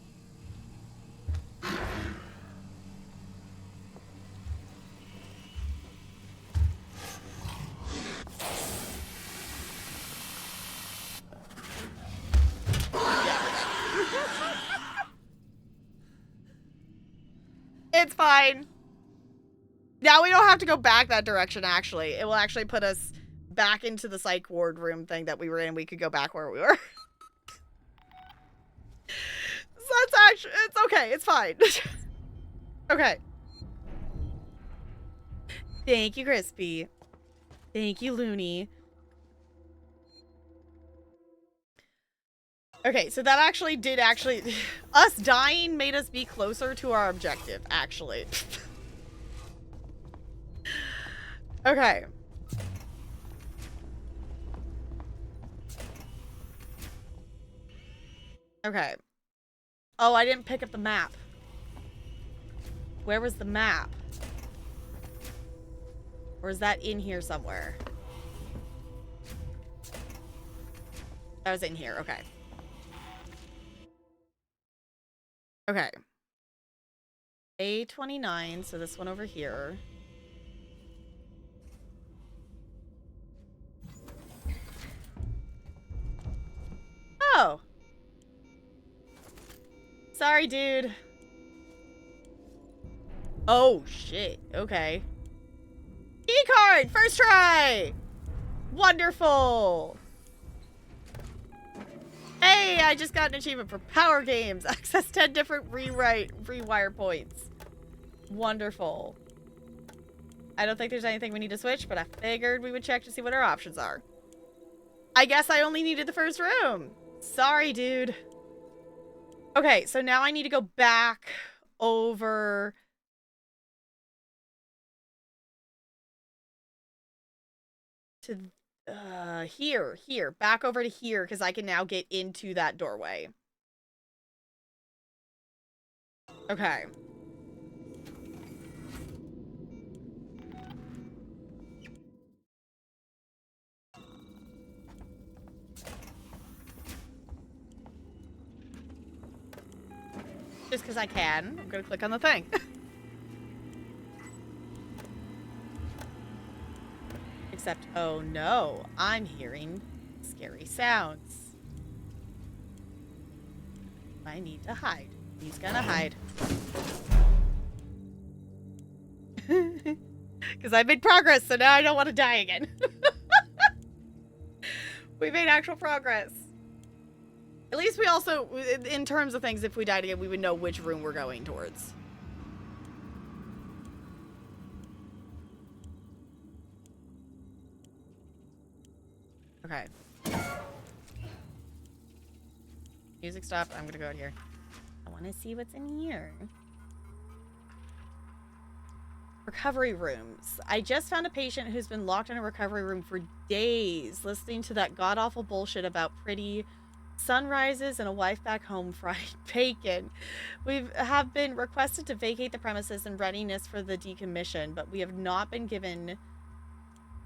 A: It's fine. Now we don't have to go back that direction, actually. It will actually put us back into the psych ward room thing that we were in. We could go back where we were. So that's actually, it's okay. It's fine. Okay. Thank you, Crispy. Thank you, Looney. Okay, so that actually did us dying made us be closer to our objective, actually. Okay. Okay. Oh, I didn't pick up the map. Where was the map? Or is that in here somewhere? That was in here, okay. Okay. A29, so this one over here. Oh. Sorry, dude. Oh, shit. Okay. Key card! First try! Wonderful! Hey, I just got an achievement for Power Games. Access 10 different rewire points. Wonderful. I don't think there's anything we need to switch, but I figured we would check to see what our options are. I guess I only needed the first room. Sorry, dude. Okay, so now I need to go back over... to here, back over to here, because I can now get into that doorway. Okay. Just because I can, I'm gonna click on the thing. Except, oh no, I'm hearing scary sounds. I need to hide. He's gonna hide. Because I made progress, so now I don't want to die again. We made actual progress. At least we also, in terms of things, if we died again, we would know which room we're going towards. Okay. Music stopped. I'm gonna go out here. I want to see what's in here. Recovery rooms. I just found a patient who's been locked in a recovery room for days, listening to that god-awful bullshit about pretty sunrises and a wife back home fried bacon. We have been requested to vacate the premises in readiness for the decommission, but we have not been given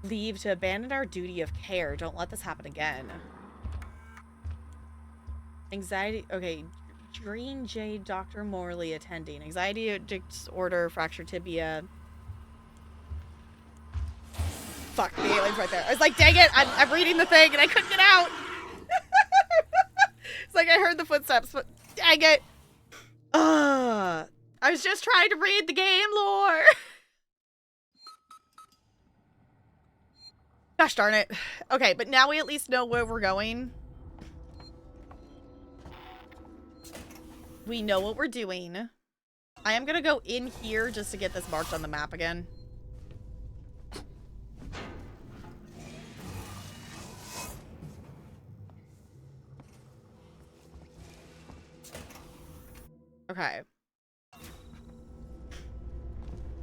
A: leave to abandon our duty of care. Don't let this happen again. Anxiety. Okay. Green Jade, Dr. Morley attending. Anxiety disorder, fractured tibia. Fuck, the alien's right there. I was like, dang it, I'm reading the thing and I couldn't get out. It's like I heard the footsteps, but dang it. I was just trying to read the game lore. Gosh darn it. Okay, but now we at least know where we're going. We know what we're doing. I am gonna go in here just to get this marked on the map again. Okay.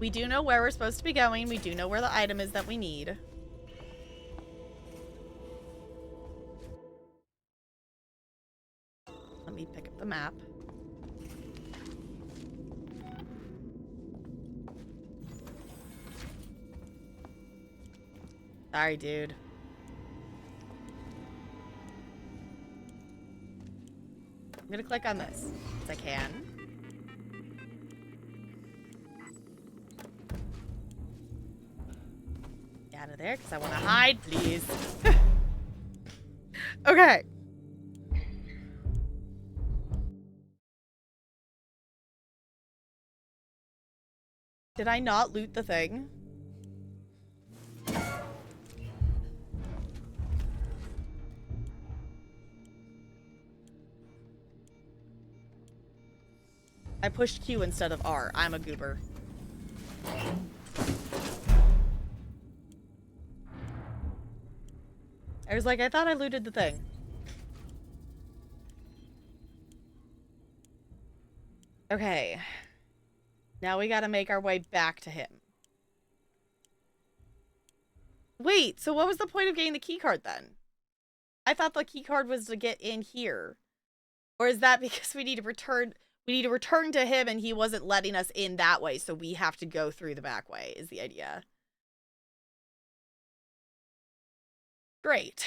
A: We do know where we're supposed to be going. We do know where the item is that we need. Let me pick up the map. Sorry, dude. I'm gonna click on this, if I can. Get out of there, because I want to hide, please. Okay. Did I not loot the thing? I pushed Q instead of R. I'm a goober. I was like, I thought I looted the thing. Okay. Now we gotta make our way back to him. Wait, so what was the point of getting the key card then? I thought the key card was to get in here. Or is that because we need to return to him and he wasn't letting us in that way, so we have to go through the back way, is the idea. Great.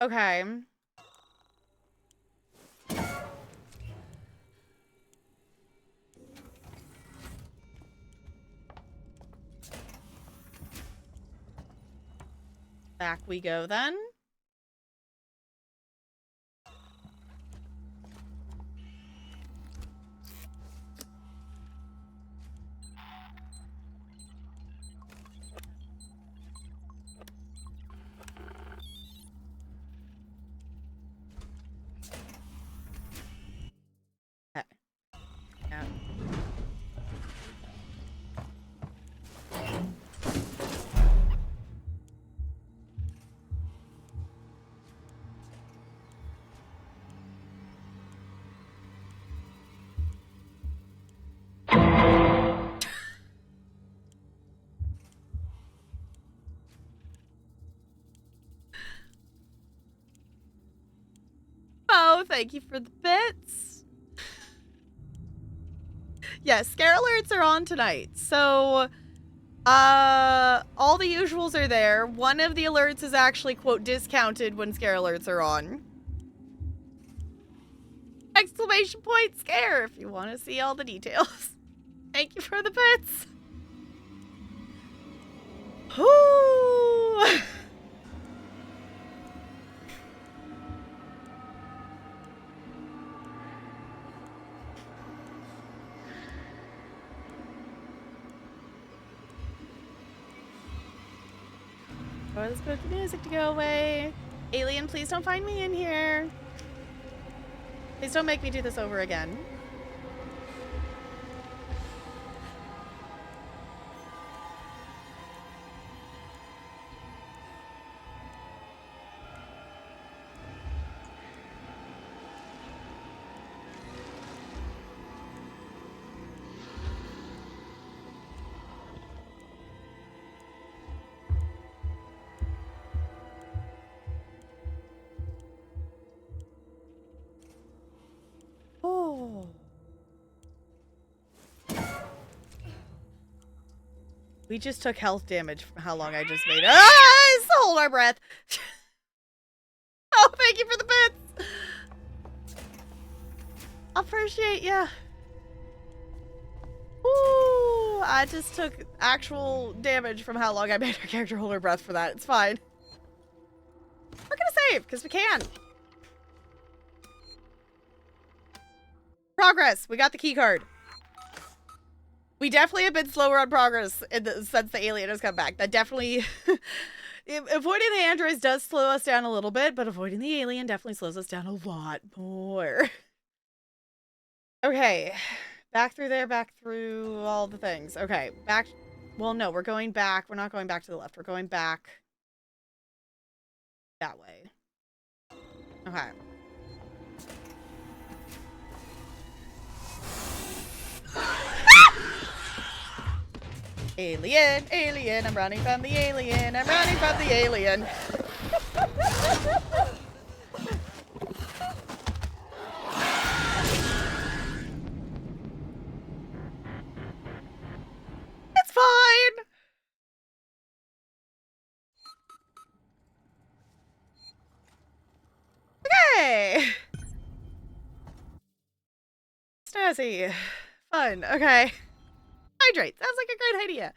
A: Okay. Back we go then. Okay. Yeah. thank you for the bits. Yes, scare alerts are on tonight. So, all the usuals are there. One of the alerts is actually, quote, discounted when scare alerts are on. Exclamation point scare if you want to see all the details. Thank you for the bits. Whoo! Oh, let's put the music to go away. Alien, please don't find me in here. Please don't make me do this over again. Oh. We just took health damage from how long I just made. Ah! Let's hold our breath. Oh, thank you for the bits. Appreciate ya. Ooh, I just took actual damage from how long I made our character hold her breath for that. It's fine. We're gonna save, because we can. Progress. We got the key card. We definitely have been slower on progress since the alien has come back. That definitely... avoiding the androids does slow us down a little bit, but avoiding the alien definitely slows us down a lot more. Okay. Back through there, back through all the things. Okay, back... Well, no, we're going back. We're not going back to the left. We're going back that way. Okay. Alien, alien, I'm running from the alien, I'm running from the alien. It's fine. Okay. Snazzy. Fun. Okay. Hydrate. Sounds like a great idea.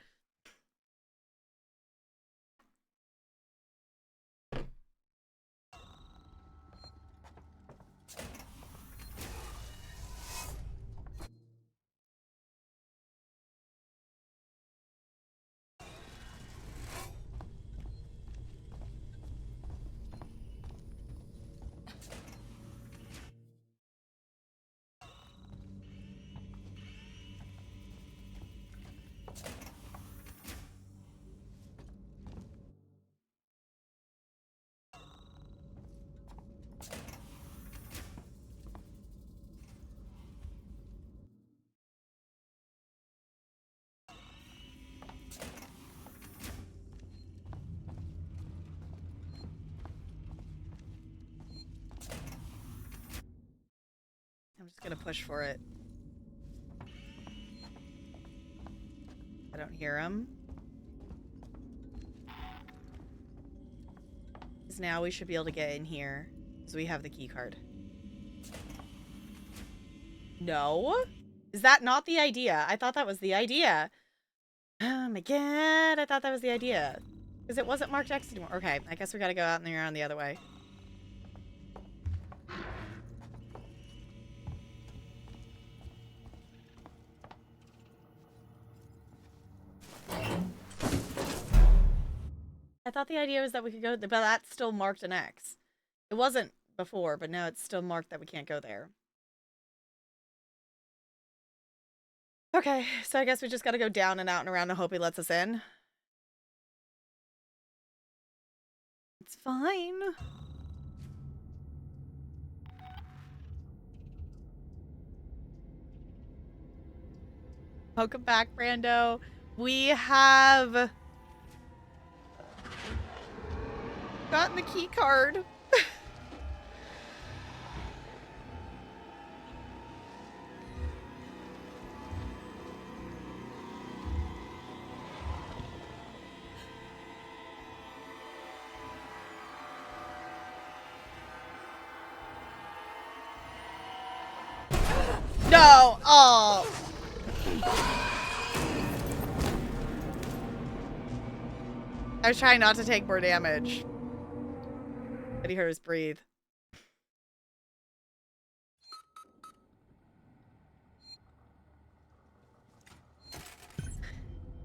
A: I'm just gonna push for it. I don't hear him. Because now we should be able to get in here. Because we have the key card. No? Is that not the idea? I thought that was the idea. Oh my god, I thought that was the idea. Because it wasn't marked X anymore. Okay, I guess we gotta go out and around the other way. I thought the idea was that we could go, but that's still marked an X. It wasn't before, but now it's still marked that we can't go there. Okay, so I guess we just gotta go down and out and around and hope he lets us in. It's fine. Welcome back, Brando. We have gotten the key card. No! Oh! I was trying not to take more damage. But he heard us breathe.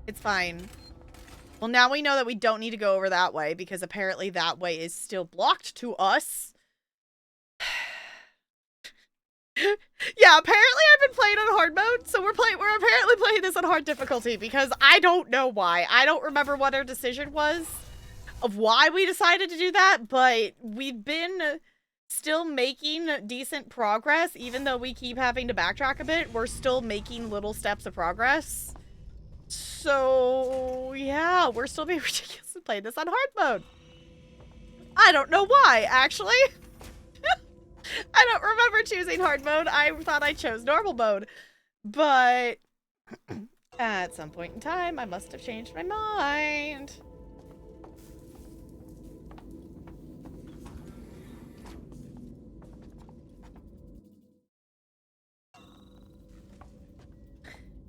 A: It's fine. Well, now we know that we don't need to go over that way because apparently that way is still blocked to us. Yeah, apparently I've been playing on hard mode, so we're apparently playing this on hard difficulty because I don't know why. I don't remember what our decision was of why we decided to do that, but we've been still making decent progress even though we keep having to backtrack a bit. We're still making little steps of progress. So, yeah, we're still being ridiculous and playing this on hard mode. I don't know why, actually. I don't remember choosing hard mode. I thought I chose normal mode. But at some point in time, I must have changed my mind.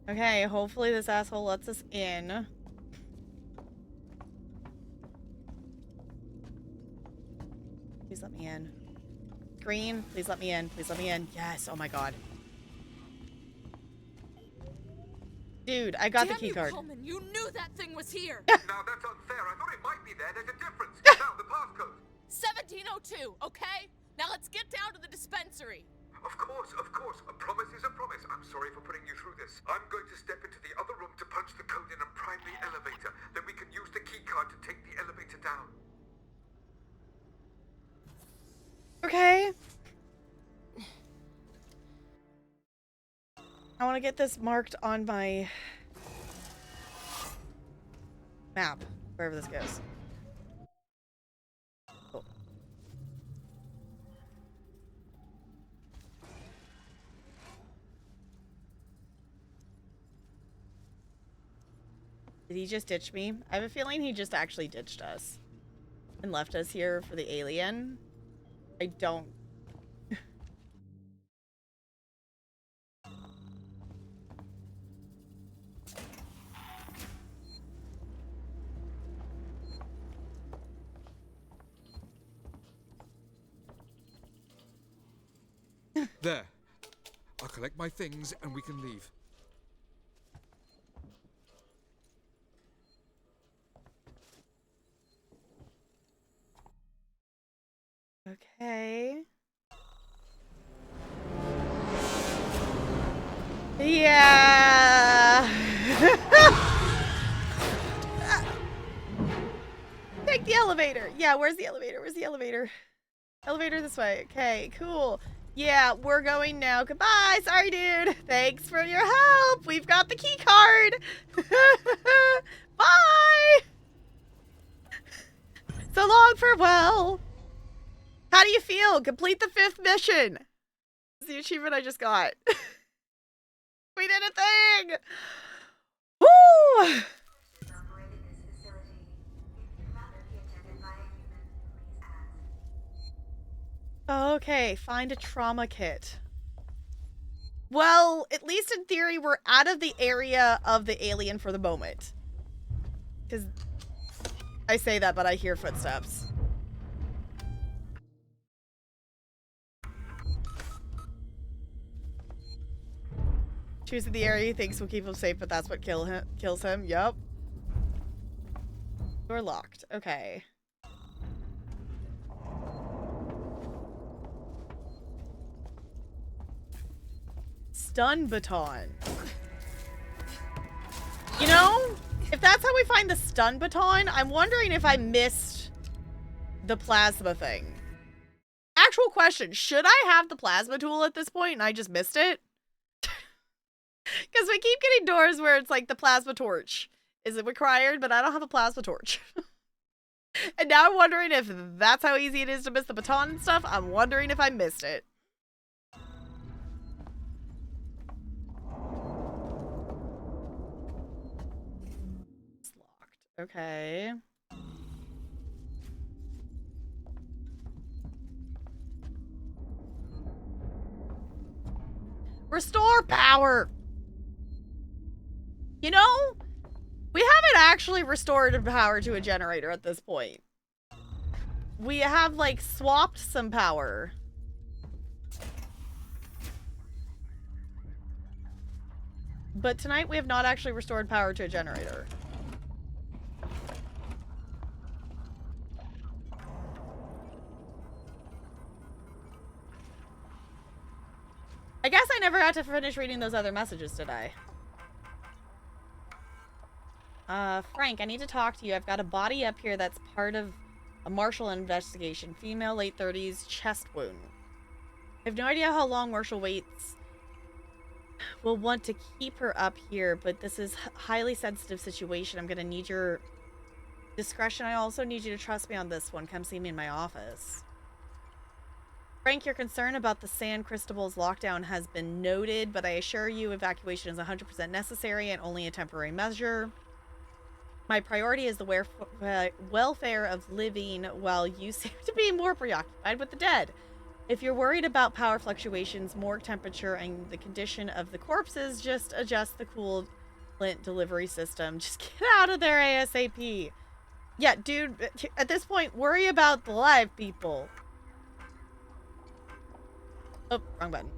A: Okay, hopefully this asshole lets us in. Please let me in. Green, please let me in. Please let me in. Yes, oh my god. Dude, I got the key card.
C: Coleman, you knew that thing was here.
D: Now that's unfair. I thought it might be there. There's a difference. Now, the passcode.
C: 1702, okay? Now let's get down to the dispensary.
D: Of course. A promise is a promise. I'm sorry for putting you through this. I'm going to step into the other room to punch the code in and prime the elevator. Then we can use the key card to take the elevator down.
A: Okay. I want to get this marked on my map, wherever this goes. Cool. Did he just ditch me? I have a feeling he just actually ditched us and left us here for the alien. I don't.
L: There. I'll collect my things and we can leave.
A: Okay. Yeah. Take the elevator. Yeah, where's the elevator? Where's the elevator? Elevator this way. Okay, cool. Yeah, we're going now. Goodbye. Sorry, dude. Thanks for your help. We've got the key card. Bye. So long, farewell. How do you feel? Complete the 5th mission. It's the achievement I just got. We did a thing. Woo! Okay, find a trauma kit. Well, at least in theory, we're out of the area of the alien for the moment. Because I say that, but I hear footsteps. Choosing the area he thinks will keep him safe, but that's what kills him. Yup. Door locked. Okay. Stun baton. You know, if that's how we find the stun baton, I'm wondering if I missed the plasma thing. Actual question, should I have the plasma tool at this point and I just missed it? Because we keep getting doors where it's like the plasma torch. Is it required? But I don't have a plasma torch. And now I'm wondering if that's how easy it is to miss the baton and stuff. I'm wondering if I missed it. It's locked. Okay. Restore power! You know, we haven't actually restored power to a generator at this point. We have, like, swapped some power. But tonight we have not actually restored power to a generator. I guess I never got to finish reading those other messages, did I? Frank, I need to talk to you. I've got a body up here that's part of a Marshall investigation. Female, late 30s, chest wound. I have no idea how long Marshall waits. Will want to keep her up here, but this is a highly sensitive situation. I'm going to need your discretion. I also need you to trust me on this one. Come see me in my office. Frank, your concern about the San Cristobal's lockdown has been noted, but I assure you evacuation is 100% necessary and only a temporary measure. My priority is the welfare of living, while you seem to be more preoccupied with the dead. If you're worried about power fluctuations, morgue temperature, and the condition of the corpses, just adjust the coolant delivery system. Just get out of there ASAP. Yeah, dude, at this point, worry about the live people. Oh, wrong button.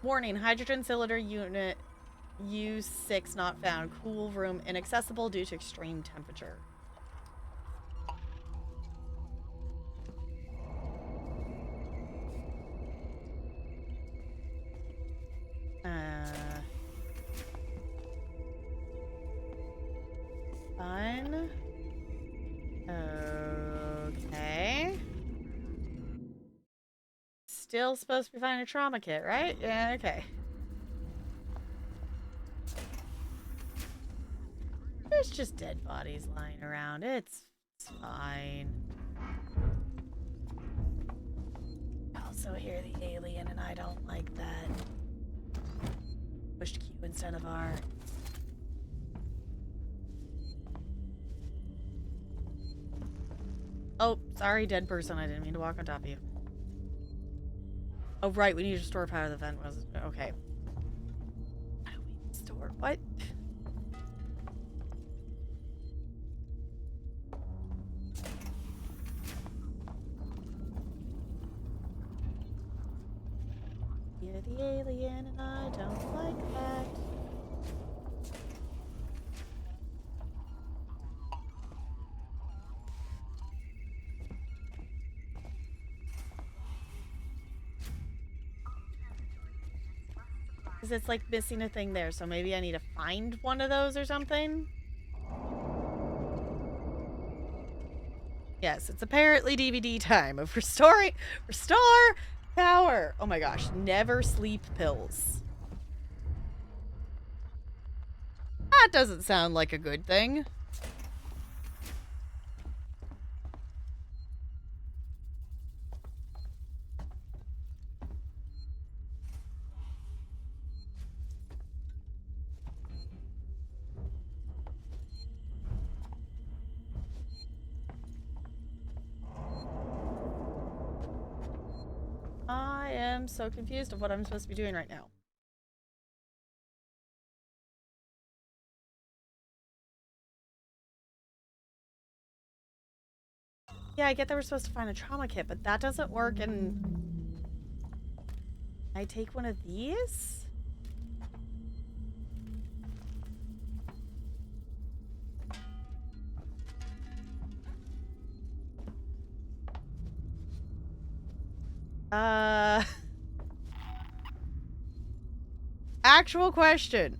A: Warning, hydrogen cylinder unit U6 not found. Cool room inaccessible due to extreme temperature. Fun. Okay. Still supposed to be finding a trauma kit, right? Yeah, okay. There's just dead bodies lying around. It's fine. I also hear the alien, and I don't like that. Pushed Q instead of R. Oh, sorry, dead person. I didn't mean to walk on top of you. Oh, right. We need to store power. The vent was... Okay. How do we store... What? You're the alien and I don't like that. Because it's like missing a thing there, so maybe I need to find one of those or something. Yes, it's apparently DVD time of restore power. Oh my gosh, never sleep pills. That doesn't sound like a good thing. I am so confused of what I'm supposed to be doing right now. Yeah, I get that we're supposed to find a trauma kit, but that doesn't work, and... I take one of these? Actual question.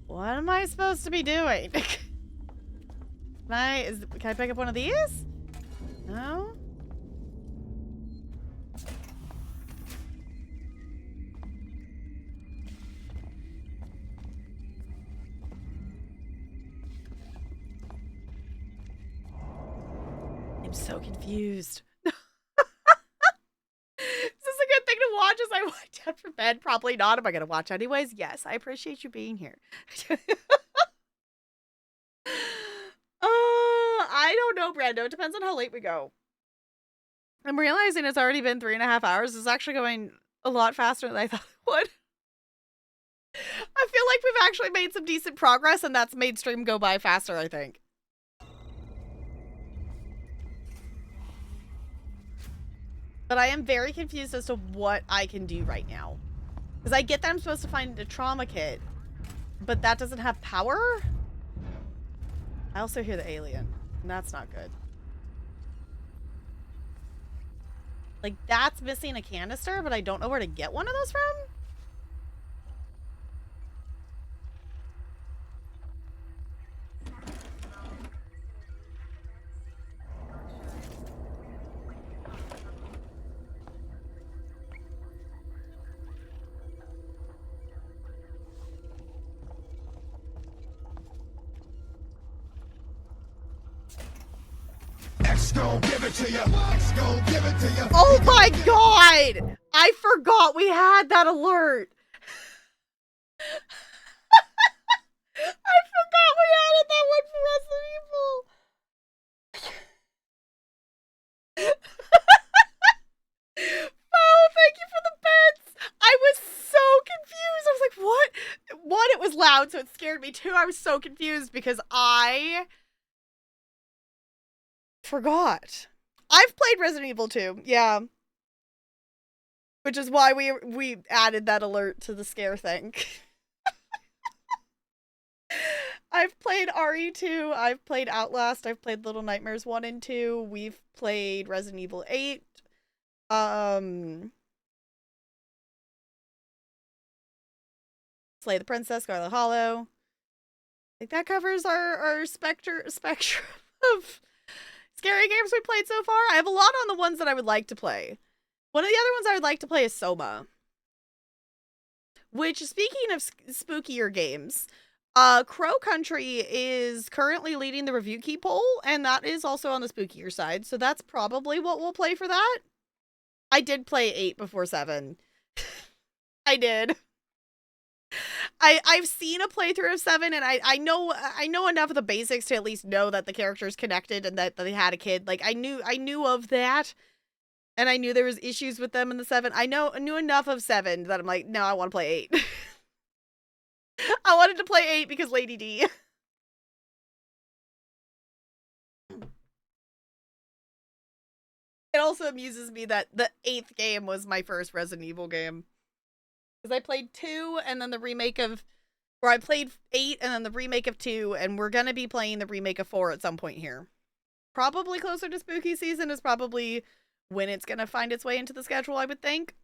A: What am I supposed to be doing? Can I pick up one of these? No? I'm so confused. Is this a good thing to watch as I wind down for bed? Probably not. Am I going to watch anyways? Yes, I appreciate you being here. I don't know, Brando. It depends on how late we go. I'm realizing it's already been 3.5 hours. It's actually going a lot faster than I thought it would. I feel like we've actually made some decent progress, and that's made stream go by faster, I think. But I am very confused as to what I can do right now. Because I get that I'm supposed to find a trauma kit, but that doesn't have power? I also hear the alien, and that's not good. Like, that's missing a canister, but I don't know where to get one of those from? Oh my god! I forgot we had that alert! I forgot we added that one for Resident Evil! Oh, thank you for the bets! I was so confused! I was like, what? One, it was loud, so it scared me. Two, I was so confused because I forgot. I've played Resident Evil 2, yeah. Which is why we added that alert to the scare thing. I've played RE2, I've played Outlast, I've played Little Nightmares 1 and 2, we've played Resident Evil 8. Slay the Princess, Scarlet Hollow. I think that covers our spectrum of scary games we played so far. I have a lot on the ones that I would like to play. One of the other ones I would like to play is Soma. Which, speaking of spookier games, Crow Country is currently leading the Review Key poll, and that is also on the spookier side, so that's probably what we'll play for that. I did play 8 before 7. I did. I've seen a playthrough of 7, and I know enough of the basics to at least know that the character's connected and that they had a kid. Like, I knew of that, and I knew there was issues with them in the 7. I knew enough of 7 that I'm like, no, I want to play 8. I wanted to play 8 because Lady D. It also amuses me that the 8th game was my first Resident Evil game. Because I played 2 and then the remake of... Or I played 8 and then the remake of 2, and we're going to be playing the remake of 4 at some point here. Probably closer to spooky season is probably when it's going to find its way into the schedule, I would think.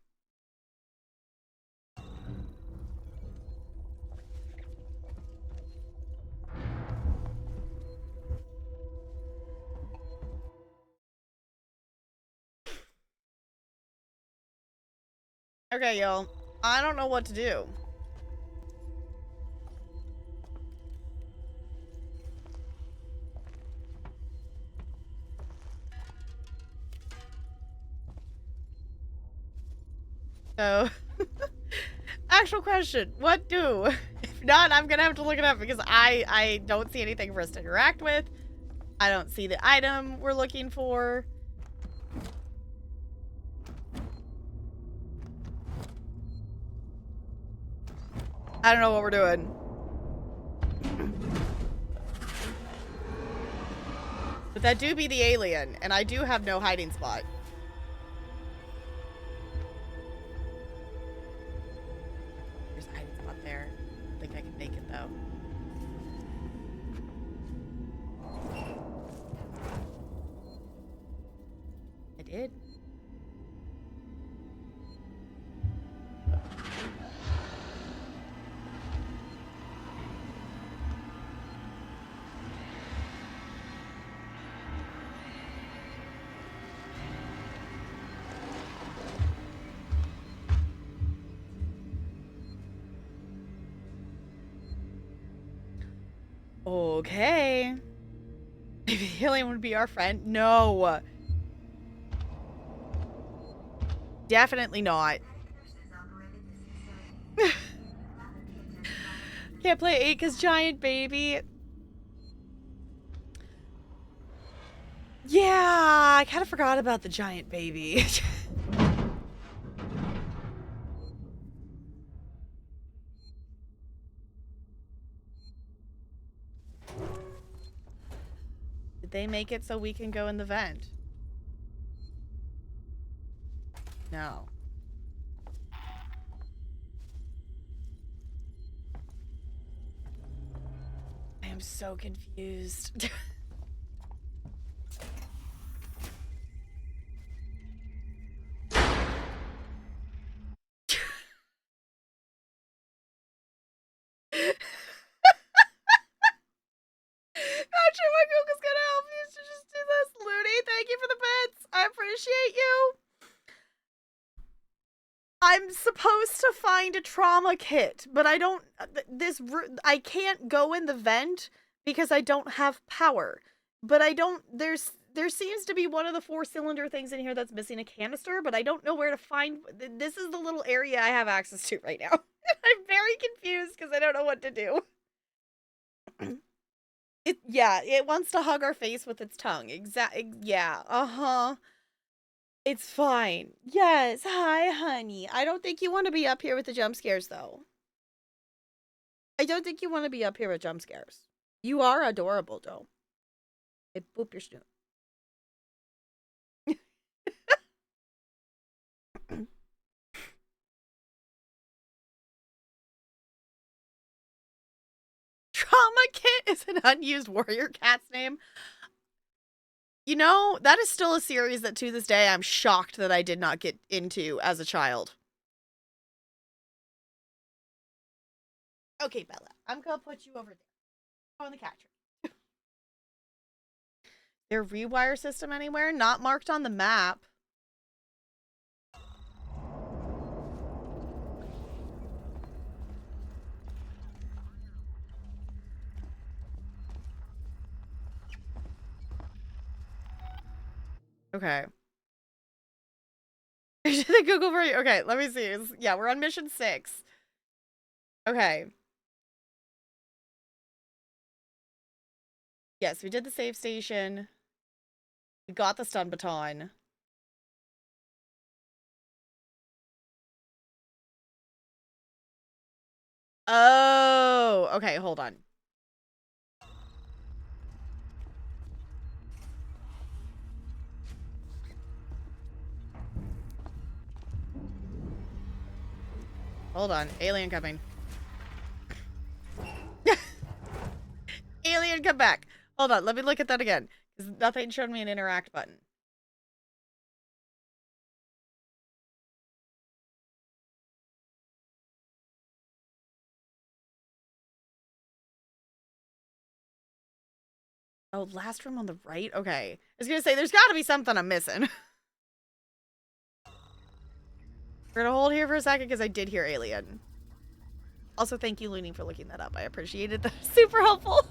A: Okay, y'all. I don't know what to do. So, actual question. What do? If not, I'm gonna have to look it up because I don't see anything for us to interact with. I don't see the item we're looking for. I don't know what we're doing. But that do be the alien, and I do have no hiding spot. There's a hiding spot there. I think I can make it, though. I did. Okay. Maybe the alien would be our friend. No. Definitely not. Can't play 8 because giant baby. Yeah, I kind of forgot about the giant baby. Did they make it so we can go in the vent? No. I am so confused. Patrick, my Google's gonna help you to just do this. Looney, thank you for the bits. I appreciate you. I'm supposed to find a trauma kit, but I don't. I can't go in the vent because I don't have power. But I don't. There seems to be one of the 4-cylinder things in here that's missing a canister, but I don't know where to find. This is the little area I have access to right now. I'm very confused because I don't know what to do. It wants to hug our face with its tongue. Yeah, It's fine. Yes, hi, honey. I don't think you want to be up here with the jump scares, though. I don't think you want to be up here with jump scares. You are adorable, though. Hey, boop your snoot. Trauma Kit is an unused warrior cat's name. You know, that is still a series that to this day I'm shocked that I did not get into as a child. Okay, Bella, I'm gonna put you over there. Go on the cat tree. Their rewire system anywhere? Not marked on the map. Okay. The Google for you. Okay, let me see. Yeah, we're on mission 6. Okay. Yes, we did the save station. We got the stun baton. Oh, okay, hold on. Hold on. Alien coming. Alien, come back. Hold on. Let me look at that again. Because nothing showed me an interact button. Oh, last room on the right? Okay. I was going to say, there's got to be something I'm missing. We're gonna hold here for a second because I did hear alien. Also, thank you, Looney, for looking that up. I appreciated that. Super helpful.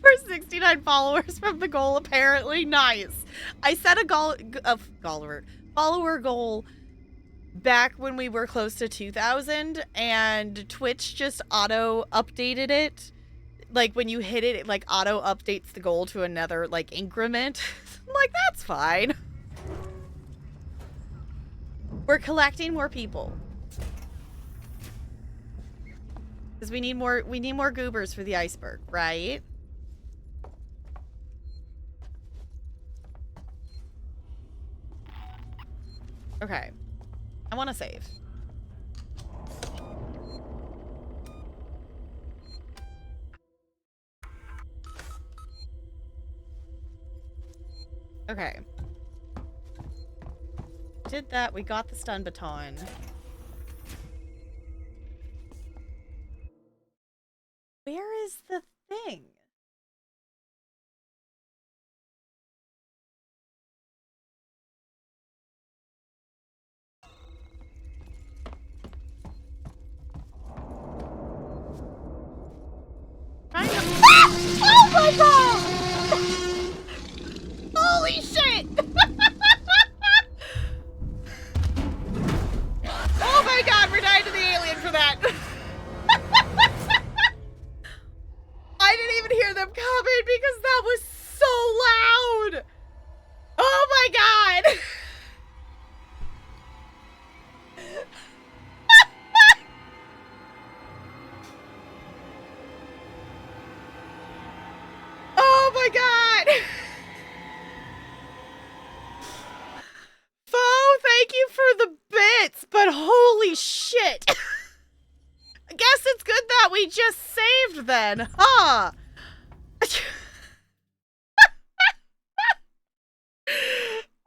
A: We're 69 followers from the goal, apparently. Nice. I set a follower goal back when we were close to 2,000, and Twitch just auto-updated it. Like, when you hit it, it, like, auto-updates the goal to another, like, increment. I'm like, that's fine. We're collecting more people. Because we need more goobers for the iceberg, right? Okay. I want to save. Okay. Did that. We got the stun baton. Where is the thing? Trying to just saved then, huh?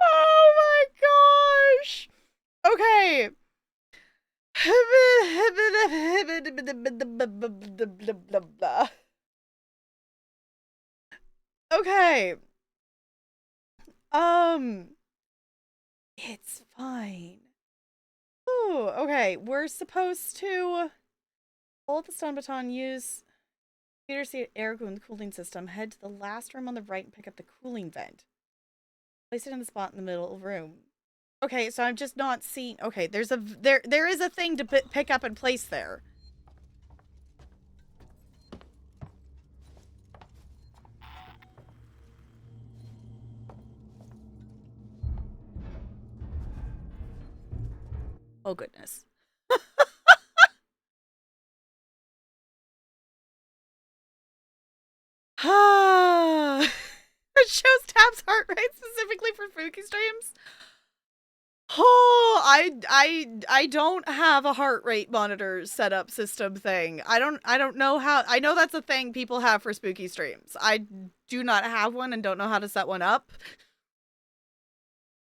A: Oh my gosh. Okay. Okay. It's fine. Ooh, okay. We're supposed to hold the stun baton, use computer see air cooling system, head to the last room on the right and pick up the cooling vent. Place it in the spot in the middle of the room. Okay, so I'm just not seeing. Okay, there is a thing to pick up and place there. Oh goodness. It shows Tab's heart rate specifically for spooky streams. Oh, I don't have a heart rate monitor setup system thing. I don't know how. I know that's a thing people have for spooky streams. I do not have one and don't know how to set one up.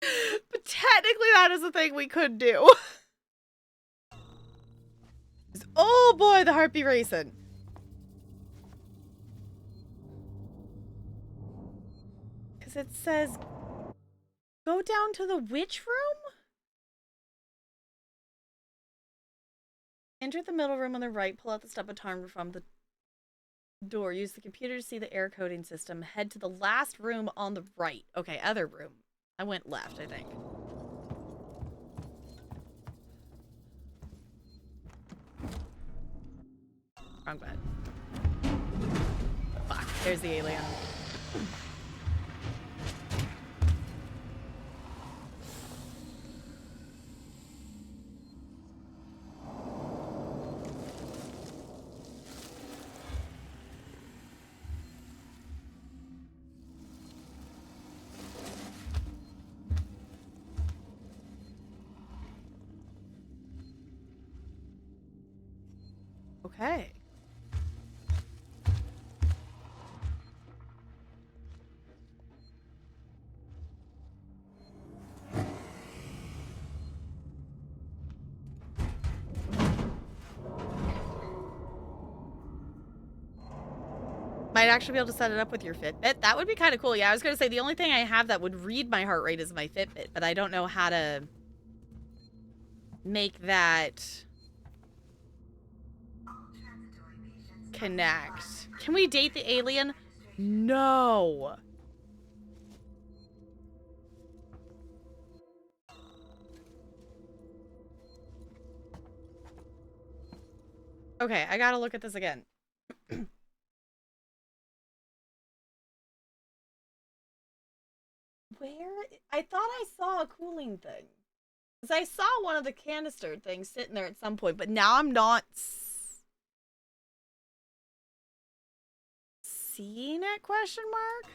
A: But technically that is a thing we could do. Oh boy, the heart be racing. Because it says, go down to the witch room? Enter the middle room on the right, pull out the stub baton from the door, use the computer to see the air coding system, head to the last room on the right. Okay, other room. I went left, I think. Wrong bed. Fuck, there's the alien. Okay. Might actually be able to set it up with your Fitbit. That would be kind of cool. Yeah, I was going to say the only thing I have that would read my heart rate is my Fitbit, but I don't know how to make that connect. Can we date the alien? No. Okay, I gotta look at this again. Where? I thought I saw a cooling thing. Because I saw one of the canister things sitting there at some point, but now I'm not seeing it, question mark?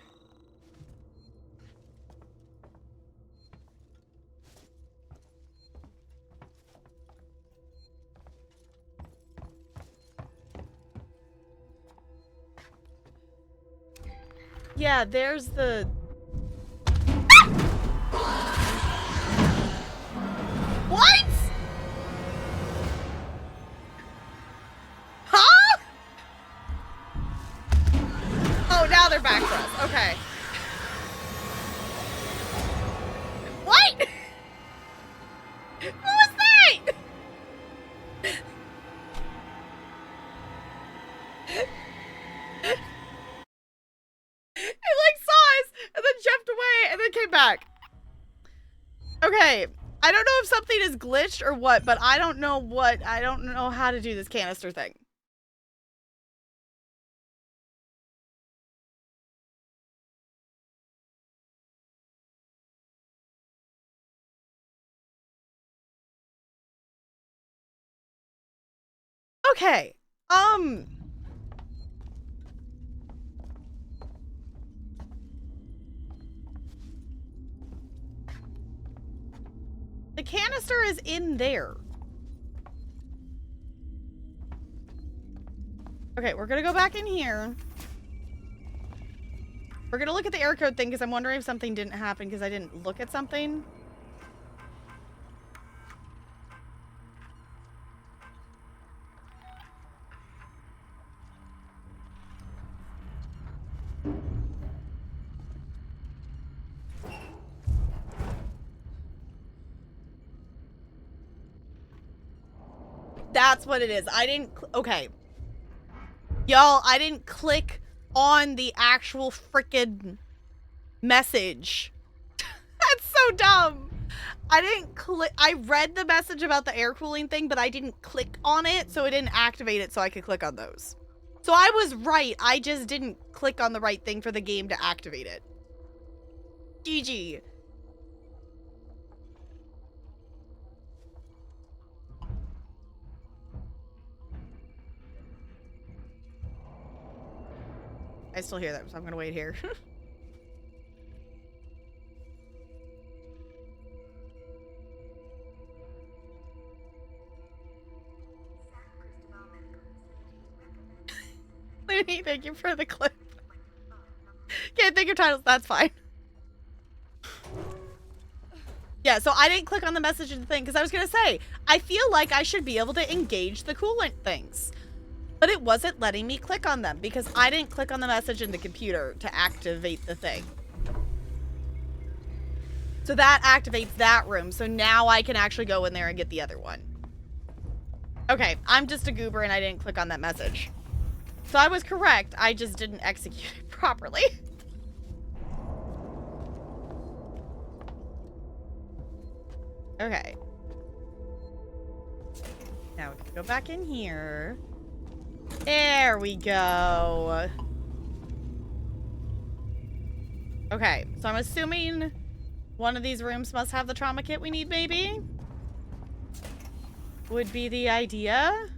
A: Yeah, there's the... What? Huh? Oh, now they're back for us. Okay. What? What was that? It like saw us and then jumped away and then came back. Okay. I don't know if something is glitched or what, but I don't know how to do this canister thing. Okay. The canister is in there. Okay, we're gonna go back in here. We're gonna look at the air code thing because I'm wondering if something didn't happen because I didn't look at something. That's what it is. I didn't... Okay. Y'all, I didn't click on the actual frickin' message. That's so dumb. I didn't click... I read the message about the air cooling thing, but I didn't click on it, so it didn't activate it so I could click on those. So I was right. I just didn't click on the right thing for the game to activate it. GG. I still hear them, so I'm gonna wait here. Looney, thank you for the clip. Can't think of titles, that's fine. Yeah, so I didn't click on the message and thing, because I was gonna say, I feel like I should be able to engage the coolant things. But it wasn't letting me click on them because I didn't click on the message in the computer to activate the thing. So that activates that room. So now I can actually go in there and get the other one. Okay, I'm just a goober and I didn't click on that message. So I was correct. I just didn't execute it properly. Okay. Now we can go back in here. There we go. Okay, so I'm assuming one of these rooms must have the trauma kit we need, maybe? Would be the idea.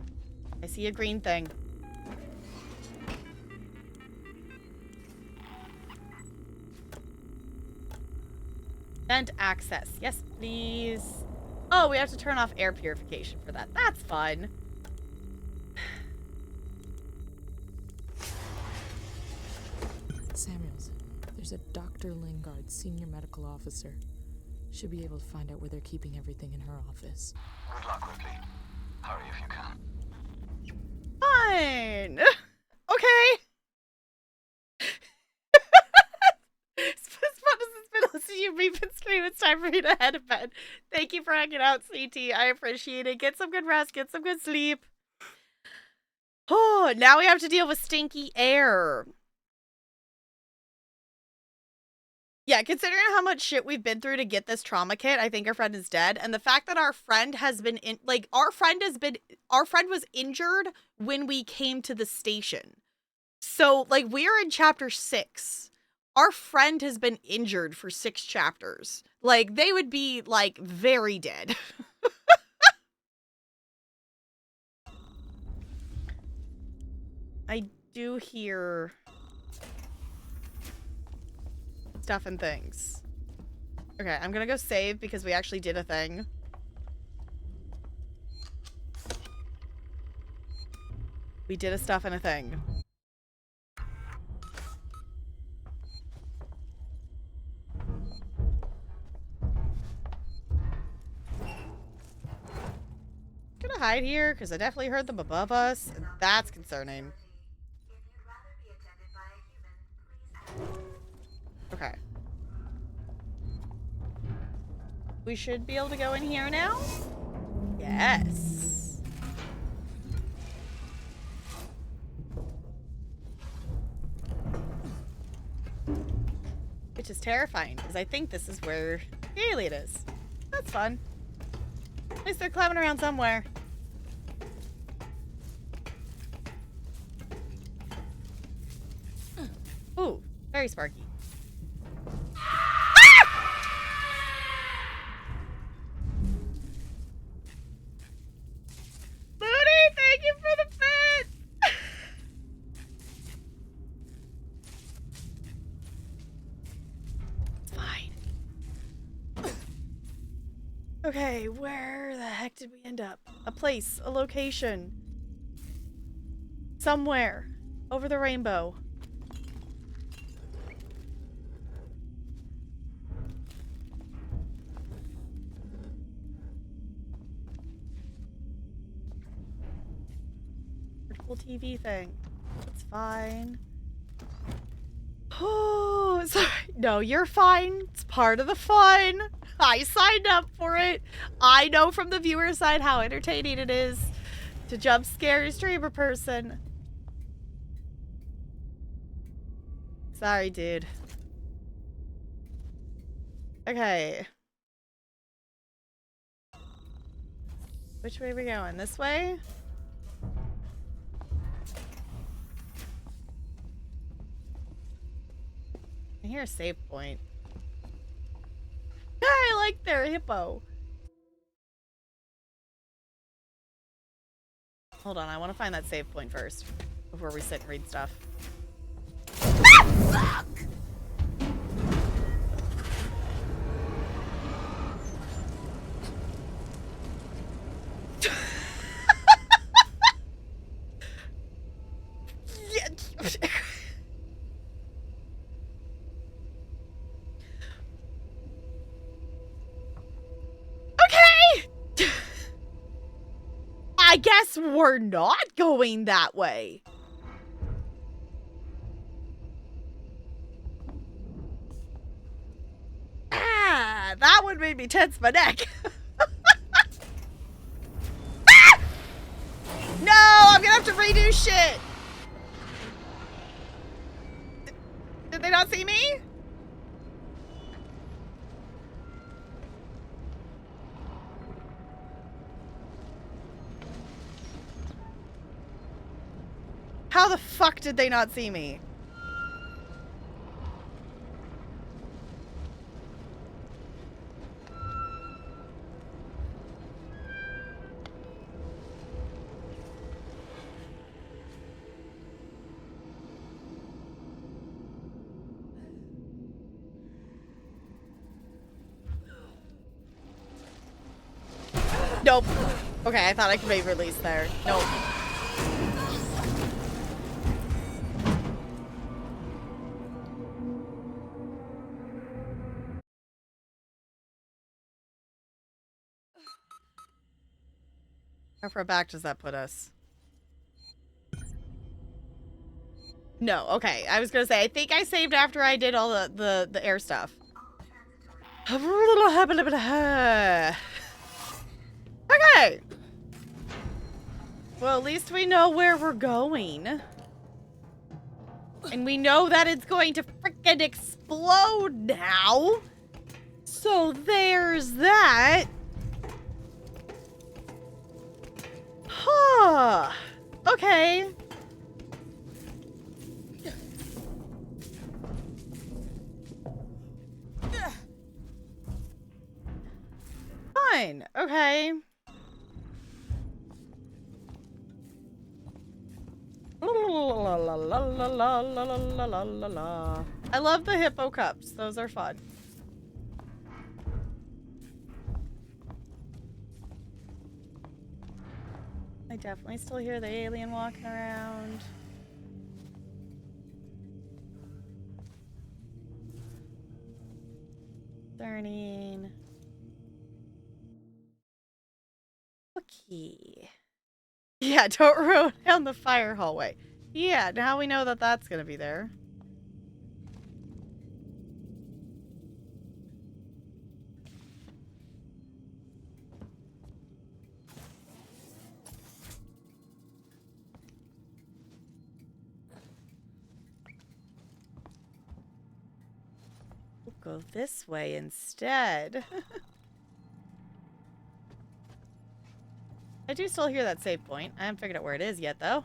A: I see a green thing. Vent access. Yes, please. Oh, we have to turn off air purification for that. That's fun.
C: Samuels, there's a Dr. Lingard, senior medical officer. Should be able to find out where they're keeping everything in her office.
M: Good luck, Ripley. Hurry if you can.
A: Fine. Okay. Listen, you beep and scream. It's time for me to head to bed. Thank you for hanging out, CT. I appreciate it. Get some good rest. Get some good sleep. Oh, now we have to deal with stinky air. Yeah, considering how much shit we've been through to get this trauma kit, I think our friend is dead. And the fact that our friend has been in, like, our friend was injured when we came to the station. So, like, we're in chapter 6. Our friend has been injured for 6 chapters. Like, they would be, like, very dead. I do hear stuff and things. Okay, I'm gonna go save because we actually did a thing. We did a stuff and a thing. I'm gonna hide here because I definitely heard them above us, and that's concerning. Okay. We should be able to go in here now? Yes. Which is terrifying, because I think this is where the alien is. That's fun. At least they're climbing around somewhere. Ooh, very sparky. Moody, thank you for the fit! It's fine. Okay, where the heck did we end up? A place, a location. Somewhere. Over the rainbow. Portable TV thing. It's fine. Oh, sorry. No, you're fine. It's part of the fun. I signed up for it. I know from the viewer side how entertaining it is to jump scare a streamer person. Sorry, dude. Okay. Which way are we going? This way? I hear a save point. I like their hippo. Hold on, I want to find that save point first before we sit and read stuff. Ah, fuck! I guess we're not going that way. Ah, that one made me tense my neck. Ah! No, I'm gonna have to redo shit. Did they not see me? How the fuck did they not see me? Nope. Okay, I thought I could be released there. Nope. How far back does that put us? No, okay. I was gonna say, I think I saved after I did all the air stuff. Okay. Well, at least we know where we're going. And we know that it's going to frickin' explode now. So there's that. Huh. Okay. Fine. Okay. I love the hippo cups. Those are fun. I definitely still hear the alien walking around. Turning. Okay. Yeah, don't roll down the fire hallway. Yeah, now we know that that's gonna be there. We'll go this way instead. I do still hear that save point. I haven't figured out where it is yet, though.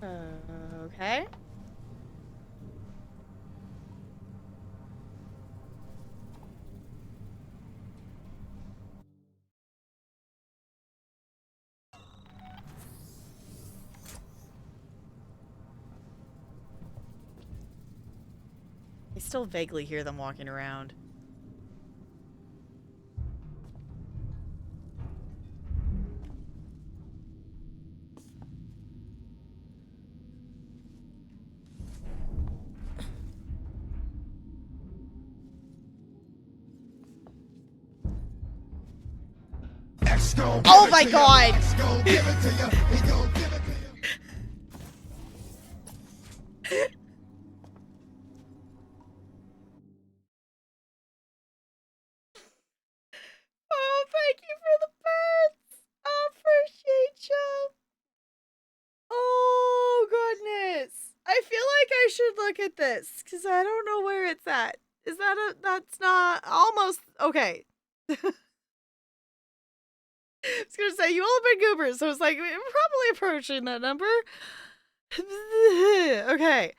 A: Okay. I still vaguely hear them walking around. Oh my god! Oh, thank you for the bits! I appreciate you! Oh, goodness! I feel like I should look at this, because I don't know where it's at. Is that that's not, almost, okay. I was gonna say, you all have been goobers, so it's like, we're probably approaching that number. Okay.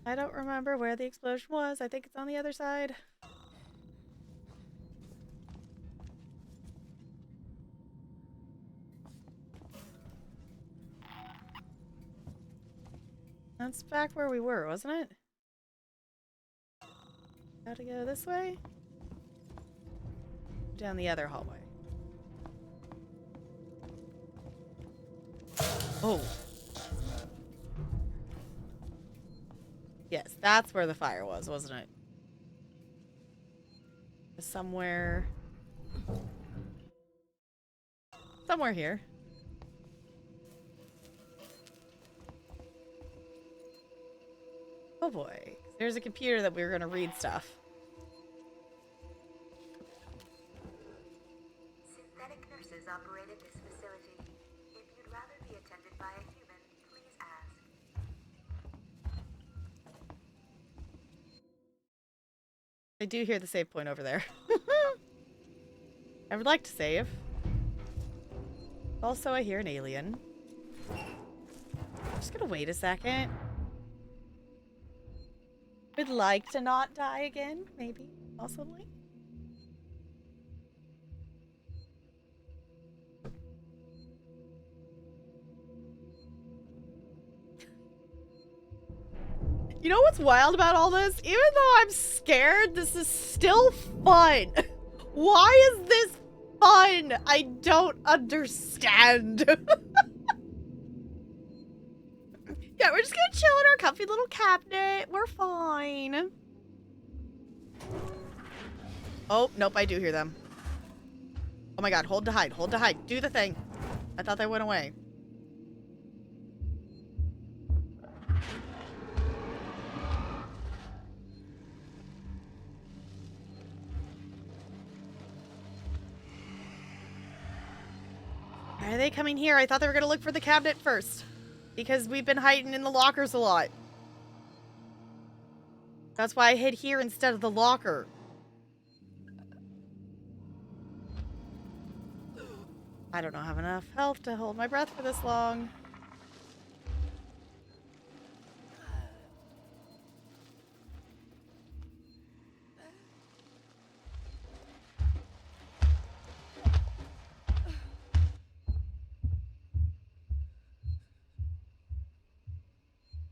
A: I don't remember where the explosion was. I think it's on the other side. That's back where we were, wasn't it? Gotta go this way? Down the other hallway. Oh. Yes, that's where the fire was, wasn't it? Somewhere here. Oh boy. There's a computer that we were gonna read stuff.
F: Synthetic nurses operated this facility. If you'd rather be attended by a human, please ask.
A: I do hear the save point over there. I would like to save. Also, I hear an alien. I'm just gonna wait a second. Would like to not die again, maybe, possibly. You know what's wild about all this? Even though I'm scared, this is still fun. Why is this fun? I don't understand. Yeah, we're just gonna chill in our comfy little cabinet. We're fine. Oh, nope, I do hear them. Oh my god, hold to hide, hold to hide. Do the thing. I thought they went away. Why are they coming here? I thought they were gonna look for the cabinet first. Because we've been hiding in the lockers a lot. That's why I hid here instead of the locker. I don't have enough health to hold my breath for this long.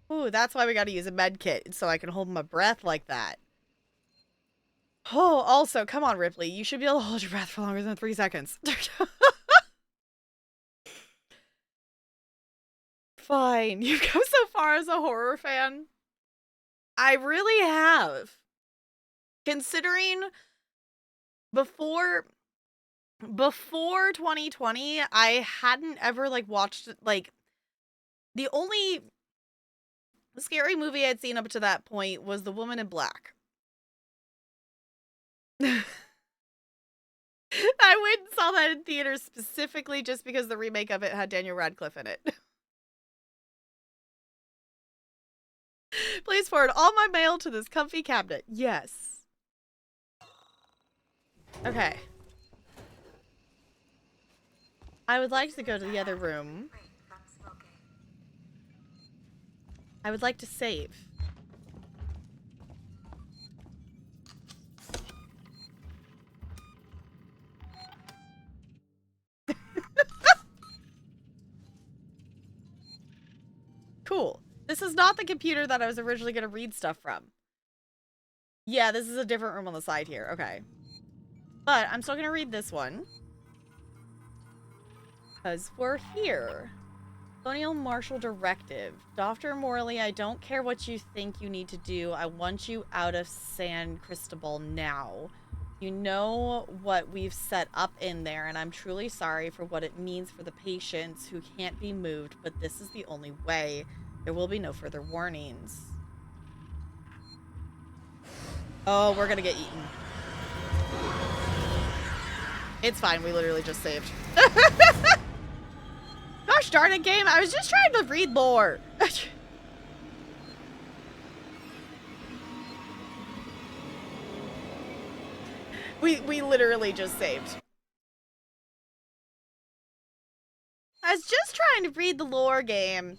A: Ooh, that's why we gotta use a med kit, so I can hold my breath like that. Oh, also, come on, Ripley. You should be able to hold your breath for longer than 3 seconds. Fine. You've come so far as a horror fan. I really have. Considering before 2020, I hadn't ever, like, watched, like, the only scary movie I'd seen up to that point was The Woman in Black. I went and saw that in theaters specifically just because the remake of it had Daniel Radcliffe in it. Please forward all my mail to this comfy cabinet. Yes. Okay. I would like to go to the other room. I would like to save. Cool. This is not the computer that I was originally going to read stuff from. Yeah, this is a different room on the side here. Okay. But I'm still going to read this one. Because we're here. Colonial Marshal Directive. Dr. Morley, I don't care what you think you need to do. I want you out of San Cristobal now. You know what we've set up in there, and I'm truly sorry for what it means for the patients who can't be moved, but this is the only way. There will be no further warnings. Oh, we're gonna get eaten. It's fine, we literally just saved. Gosh darn it, game. I was just trying to read lore. We literally just saved. I was just trying to read the lore, game.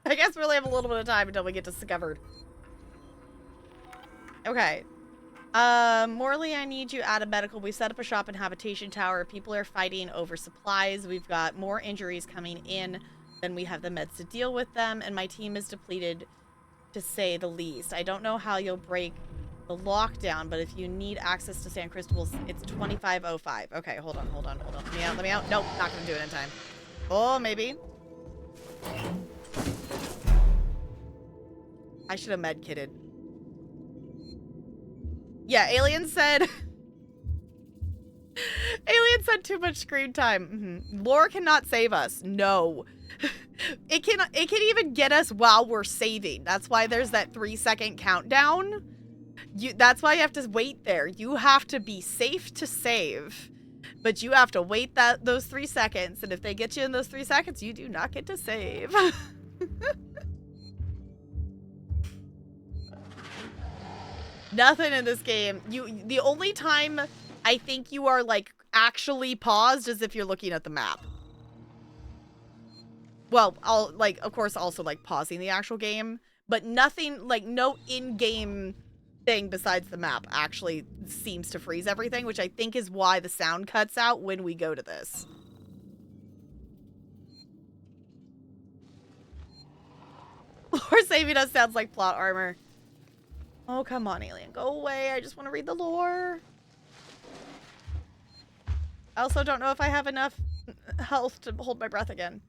A: I guess we only have a little bit of time until we get discovered. Okay. Morley, I need you out of medical. We set up a shop in Habitation Tower. People are fighting over supplies. We've got more injuries coming in than we have the meds to deal with them, and my team is depleted, to say the least. I don't know how you'll break the lockdown, but if you need access to San Cristobal, it's 2505. Okay, hold on. Let me out. Nope, not gonna do it in time. Oh, maybe. I should have med-kitted. Yeah, Alien said... Alien said too much screen time. Lore cannot save us. No. It can even get us while we're saving. That's why there's that 3-second countdown. That's why you have to wait there. You have to be safe to save. But you have to wait those 3 seconds. And if they get you in those 3 seconds, you do not get to save. Nothing in this game. The only time I think you are, like, actually paused is if you're looking at the map. Well, of course, also, like, pausing the actual game. But nothing, like, no in-game thing besides the map actually seems to freeze everything, which I think is why the sound cuts out when we go to this. Lore saving us sounds like plot armor. Oh, come on, Alien. Go away. I just want to read the lore. I also don't know if I have enough health to hold my breath again.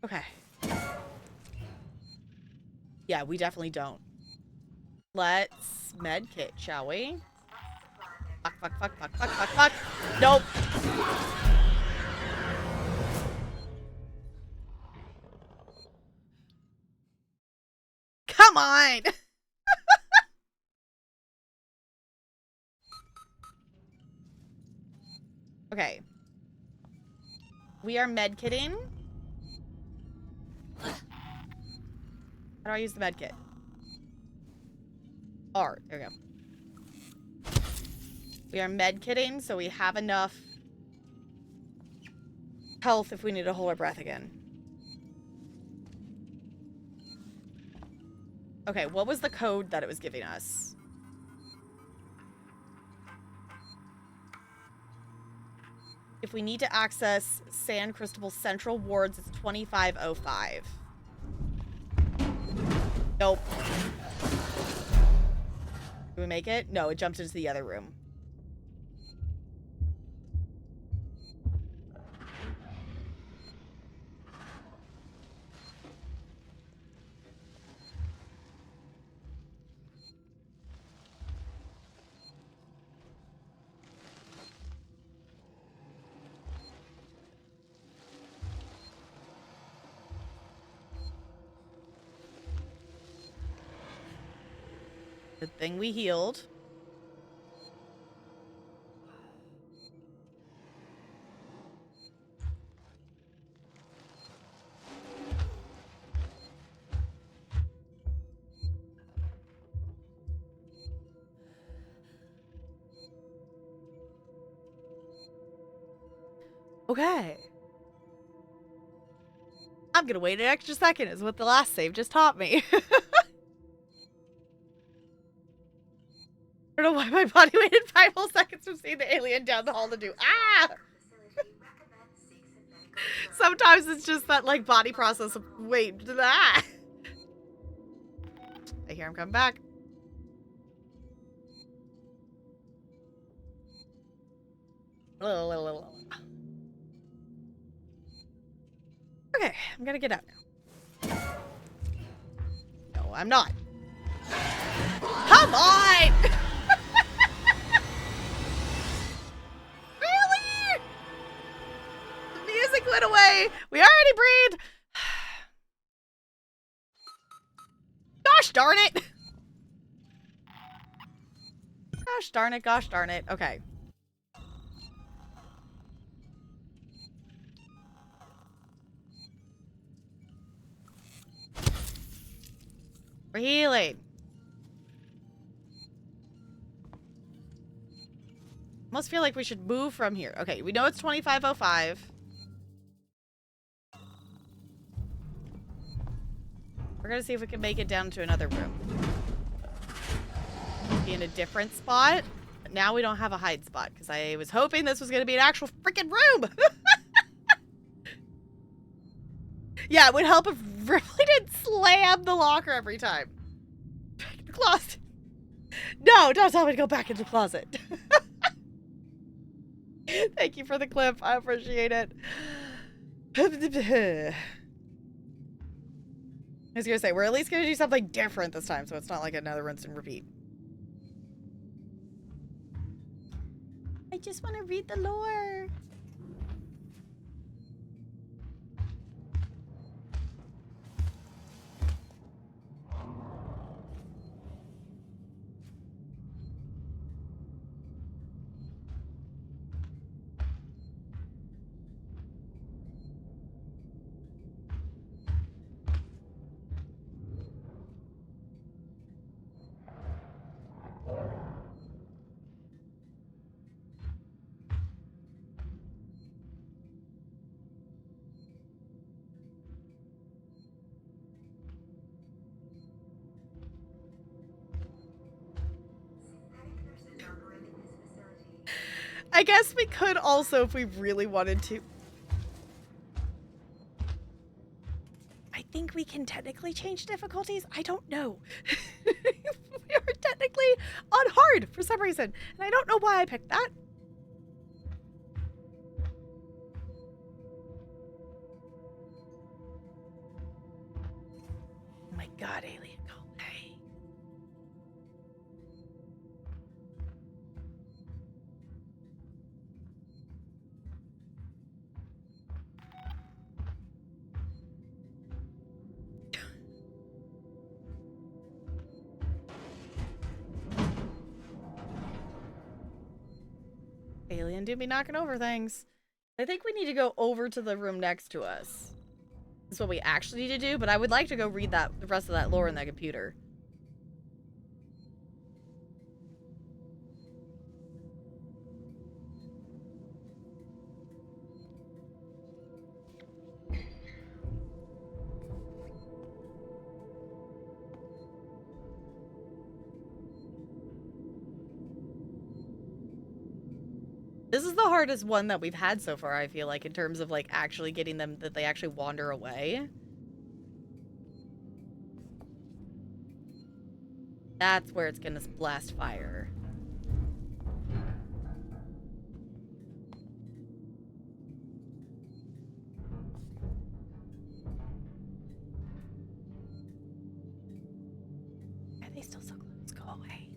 A: Okay. Yeah, we definitely don't. Let's medkit, shall we? Fuck. Nope. Come on! Okay. We are medkitting. How do I use the medkit? R. There we go. We are medkitting, so we have enough health if we need to hold our breath again. Okay, what was the code that it was giving us? If we need to access San Cristobal Central Wards, it's 2505. Nope. Did we make it? No, it jumped into the other room. Good thing we healed. Okay. I'm gonna wait an extra second, is what the last save just taught me. I don't know why my body waited 5 whole seconds from seeing the alien down the hall to do Sometimes it's just that like body process of wait, I hear him come back. Okay, I'm gonna get out now. No, I'm not. Come on! Really? The music went away. We already breathed. Gosh darn it. Gosh darn it, gosh darn it. Okay. We're healing. Almost feel like we should move from here. Okay, we know it's 2505. We're gonna see if we can make it down to another room. Be in a different spot. But now we don't have a hide spot because I was hoping this was gonna be an actual freaking room. Yeah, it would help if Ripley didn't slam the locker every time. Back in the closet. No, don't tell me to go back in the closet. Thank you for the clip. I appreciate it. I was gonna say, we're at least gonna do something different this time, so it's not like another rinse and repeat. I just want to read the lore. I guess we could also, if we really wanted to. I think we can technically change difficulties. I don't know. We are technically on hard for some reason. And I don't know why I picked that. Oh my god, alien, go away. Alien do be knocking over things. I think we need to go over to the room next to us. That's what we actually need to do, but I would like to go read the rest of that lore in that computer. This is the hardest one that we've had so far, I feel like, in terms of, like, actually getting them, that they actually wander away. That's where it's gonna blast fire. Why are they still so close? Go away.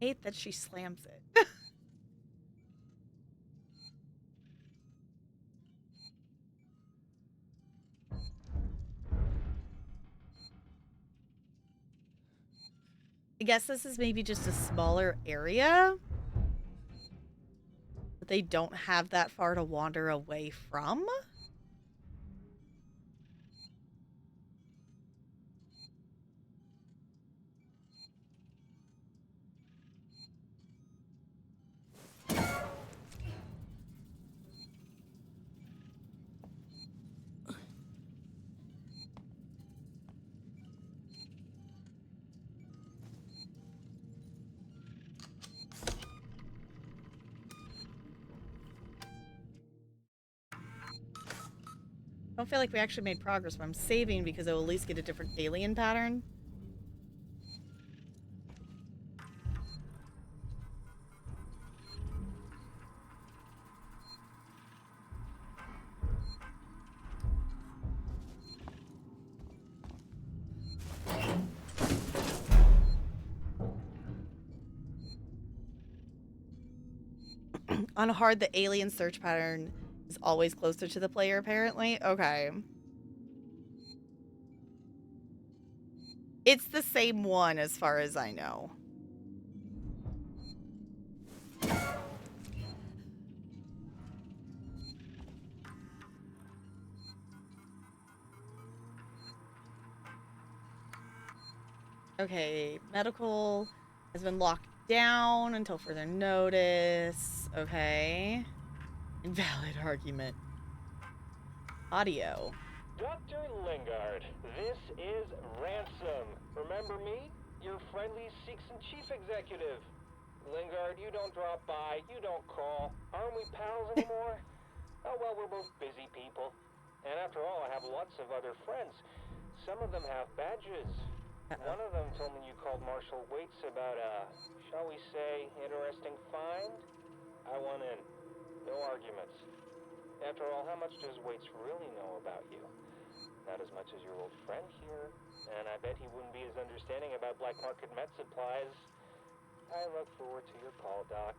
A: hate that she slams it. I guess this is maybe just a smaller area that they don't have that far to wander away from. I don't feel like we actually made progress, but I'm saving because I will at least get a different alien pattern. On hard, the alien search pattern is always closer to the player, apparently. Okay. It's the same one as far as I know. Okay, medical has been locked down until further notice. Okay. Invalid argument. Audio.
H: Dr. Lingard, this is Ransom. Remember me? Your friendly Seegson chief executive. Lingard, you don't drop by, you don't call. Aren't we pals anymore? Oh, well, we're both busy people. And after all, I have lots of other friends. Some of them have badges. One of them told me you called Marshal Waits about a, shall we say, interesting find? I want in. No arguments. After all, how much does Waits really know about you? Not as much as your old friend here. And I bet he wouldn't be as understanding about black market med supplies. I look forward to your call, Doc.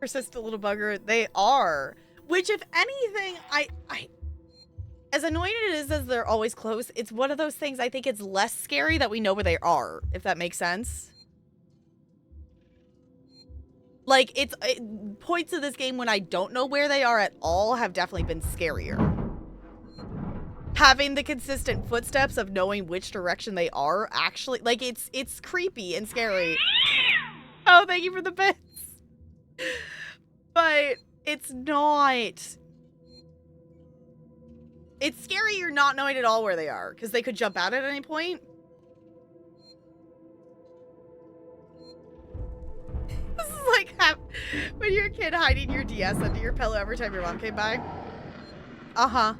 A: Persistent little bugger. They are. Which, if anything, I as annoying it is as they're always close, it's one of those things I think it's less scary that we know where they are, if that makes sense. Like, points of this game when I don't know where they are at all have definitely been scarier. Having the consistent footsteps of knowing which direction they are actually, like, it's creepy and scary. Oh, thank you for the bits. But it's not. It's scary you're not knowing at all where they are, because they could jump out at any point. This is like when you're a kid hiding your DS under your pillow every time your mom came by. Uh-huh.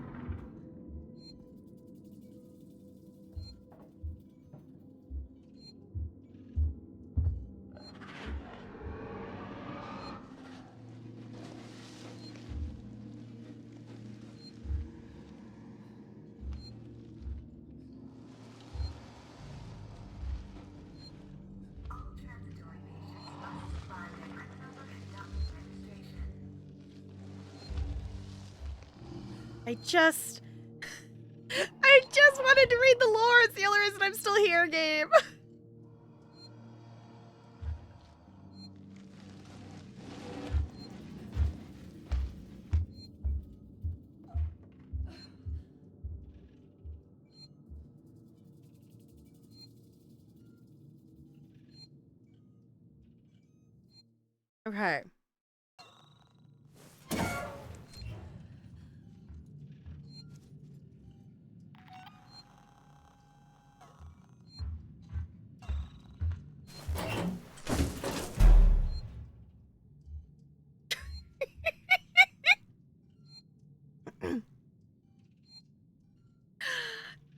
A: I just wanted to read the lore. It's the only reason I'm still here, game. Okay.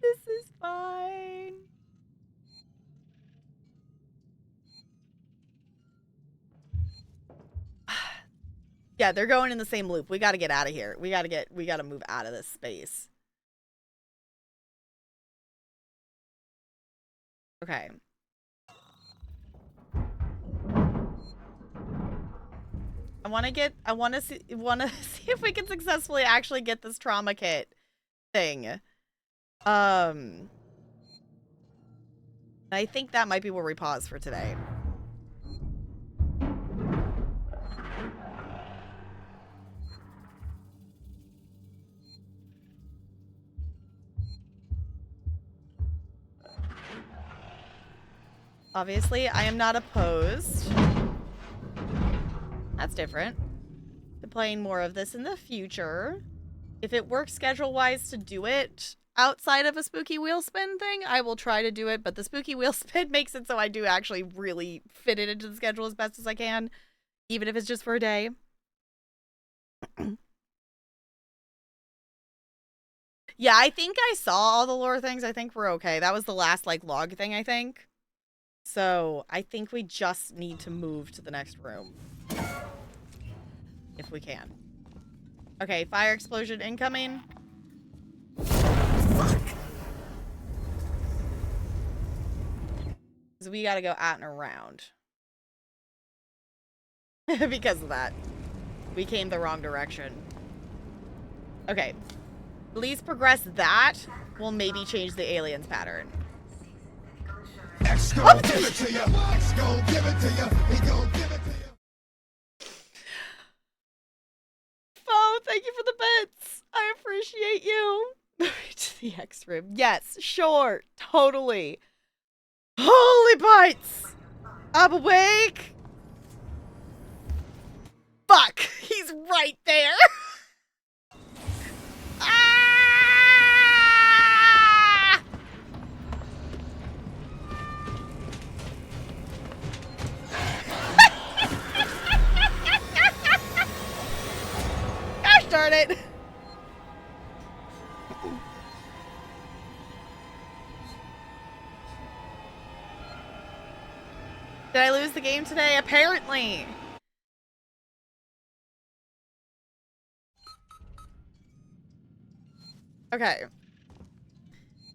A: This is fine. Yeah, they're going in the same loop. We gotta get out of here. We gotta move out of this space. Okay. I want to see if we can successfully actually get this trauma kit thing. I think that might be where we pause for today. Obviously, I am not opposed. That's different. To playing more of this in the future. If it works schedule-wise to do it outside of a spooky wheel spin thing, I will try to do it, but the spooky wheel spin makes it so I do actually really fit it into the schedule as best as I can, even if it's just for a day. Yeah, I think I saw all the lore things. I think we're okay. That was the last, like, log thing, I think. So, I think we just need to move to the next room. If we can. Okay, fire explosion incoming. Fuck! So we gotta go out and around. Because of that. We came the wrong direction. Okay. Please progress that. We'll maybe change the aliens pattern.
N: X gon' give it to you. X gon' give it to you. He gon' give it to you.
A: Oh, thank you for the bits. I appreciate you. To the X room. Yes, sure. Totally. Holy bites. I'm awake. Fuck. He's right there. Ah! Gosh darn it. Did I lose the game today? Apparently. Okay.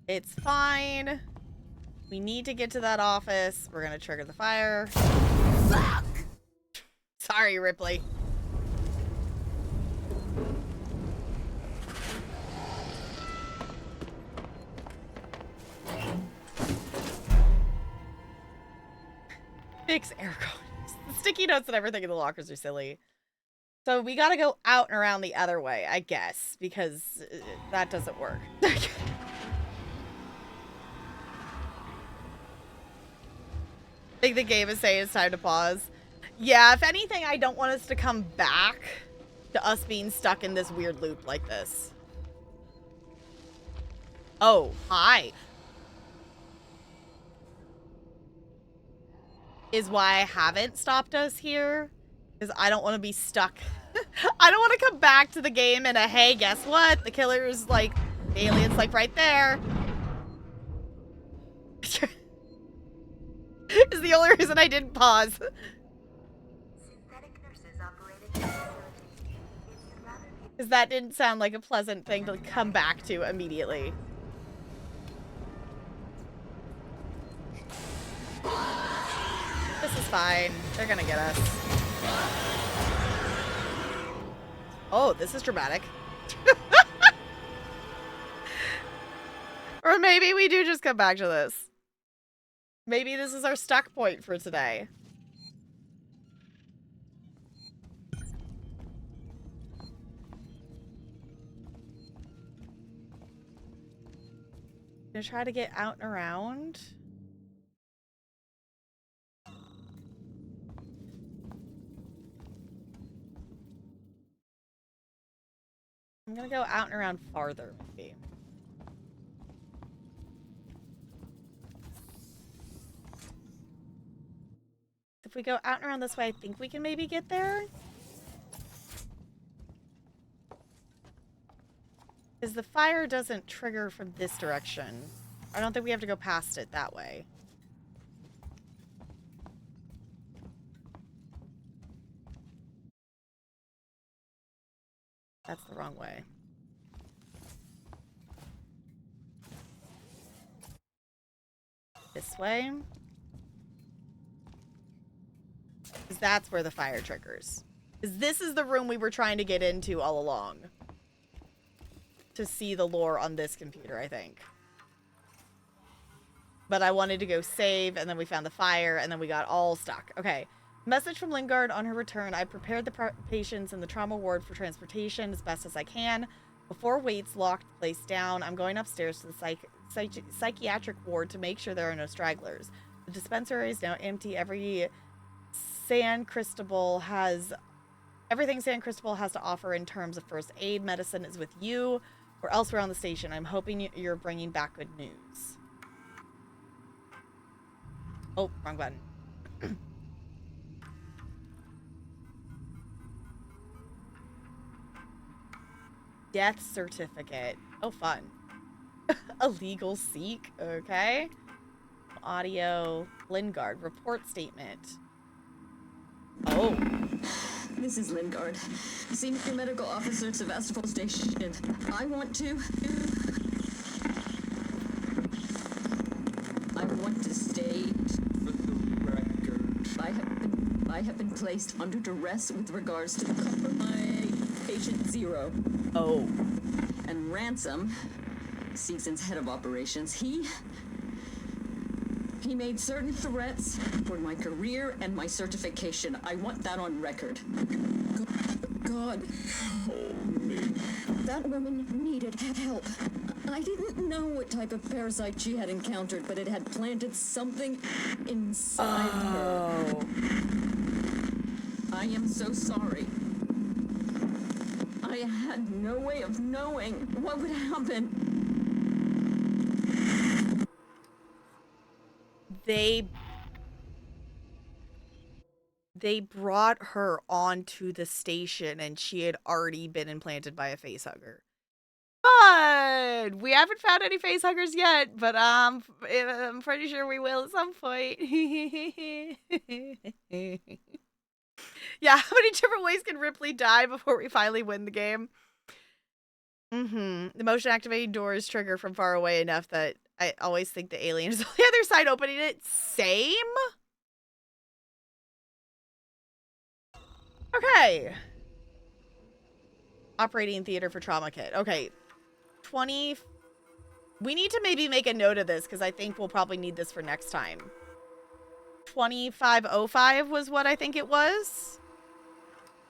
A: It's fine. We need to get to that office. We're gonna trigger the fire. Fuck! Sorry, Ripley. Fix air codes. The sticky notes and everything in the lockers are silly. So we gotta go out and around the other way, I guess, because that doesn't work. I think the game is saying it's time to pause. Yeah, if anything, I don't want us to come back to us being stuck in this weird loop like this. Oh, hi. Is why I haven't stopped us here. Because I don't want to be stuck. I don't want to come back to the game and hey, guess what? The killer's like, the alien's like right there. Is the only reason I didn't pause. Because that didn't sound like a pleasant thing to come back to immediately. This is fine. They're gonna get us. Oh, this is dramatic. Or maybe we do just come back to this. Maybe this is our stuck point for today. Gonna try to get out and around. I'm gonna go out and around farther, maybe. If we go out and around this way, I think we can maybe get there. Because the fire doesn't trigger from this direction. I don't think we have to go past it that way. That's the wrong way. This way. Because that's where the fire triggers. Because this is the room we were trying to get into all along. To see the lore on this computer, I think. But I wanted to go save, and then we found the fire, and then we got all stuck. Okay. Message from Lingard on her return. I prepared the patients in the trauma ward for transportation as best as I can. Before Waits locked the place down, I'm going upstairs to the psychiatric ward to make sure there are no stragglers. The dispensary is now empty. Everything San Cristobal has to offer in terms of first aid medicine is with you or elsewhere on the station. I'm hoping you're bringing back good news. Oh, wrong button. Death certificate. Oh, fun. A legal seek. Okay. Audio. Lingard. Report statement. Oh.
O: This is Lingard, Senior Medical Officer at Sevastopol Station. I want to state for the record. I have been placed under duress with regards to my patient Zero.
A: Oh.
O: And Ransom, Seegson's head of operations, he made certain threats for my career and my certification. I want that on record. God. That woman needed help. I didn't know what type of parasite she had encountered, but it had planted something inside her. I am so sorry. I had no way of knowing what would happen.
A: They brought her onto the station and she had already been implanted by a facehugger. But we haven't found any facehuggers yet, but I'm pretty sure we will at some point. Yeah, how many different ways can Ripley die before we finally win the game? The motion activating doors trigger from far away enough that I always think the alien is on the other side opening it. Same? Okay. Operating theater for trauma kit. Okay. 20. We need to maybe make a note of this because I think we'll probably need this for next time. 2505 was what I think it was.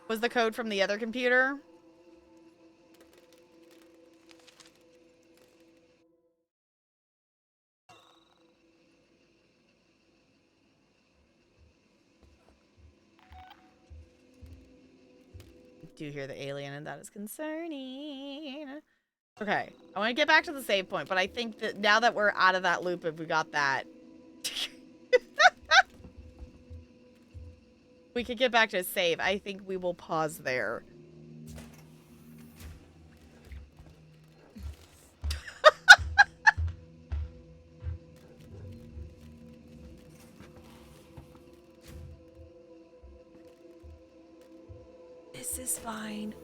A: Was the code from the other computer. Do hear the alien and that is concerning. Okay, I want to get back to the save point, but I think that now that we're out of that loop, if we got that, we could get back to a save. I think we will pause there. This is fine.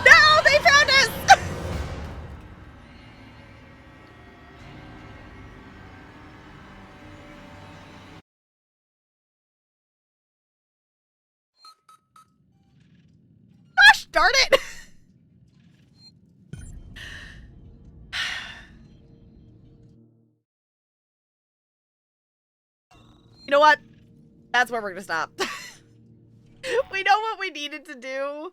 A: No, they found us! Gosh darn it! You know what? That's where we're gonna stop. We know what we needed to do.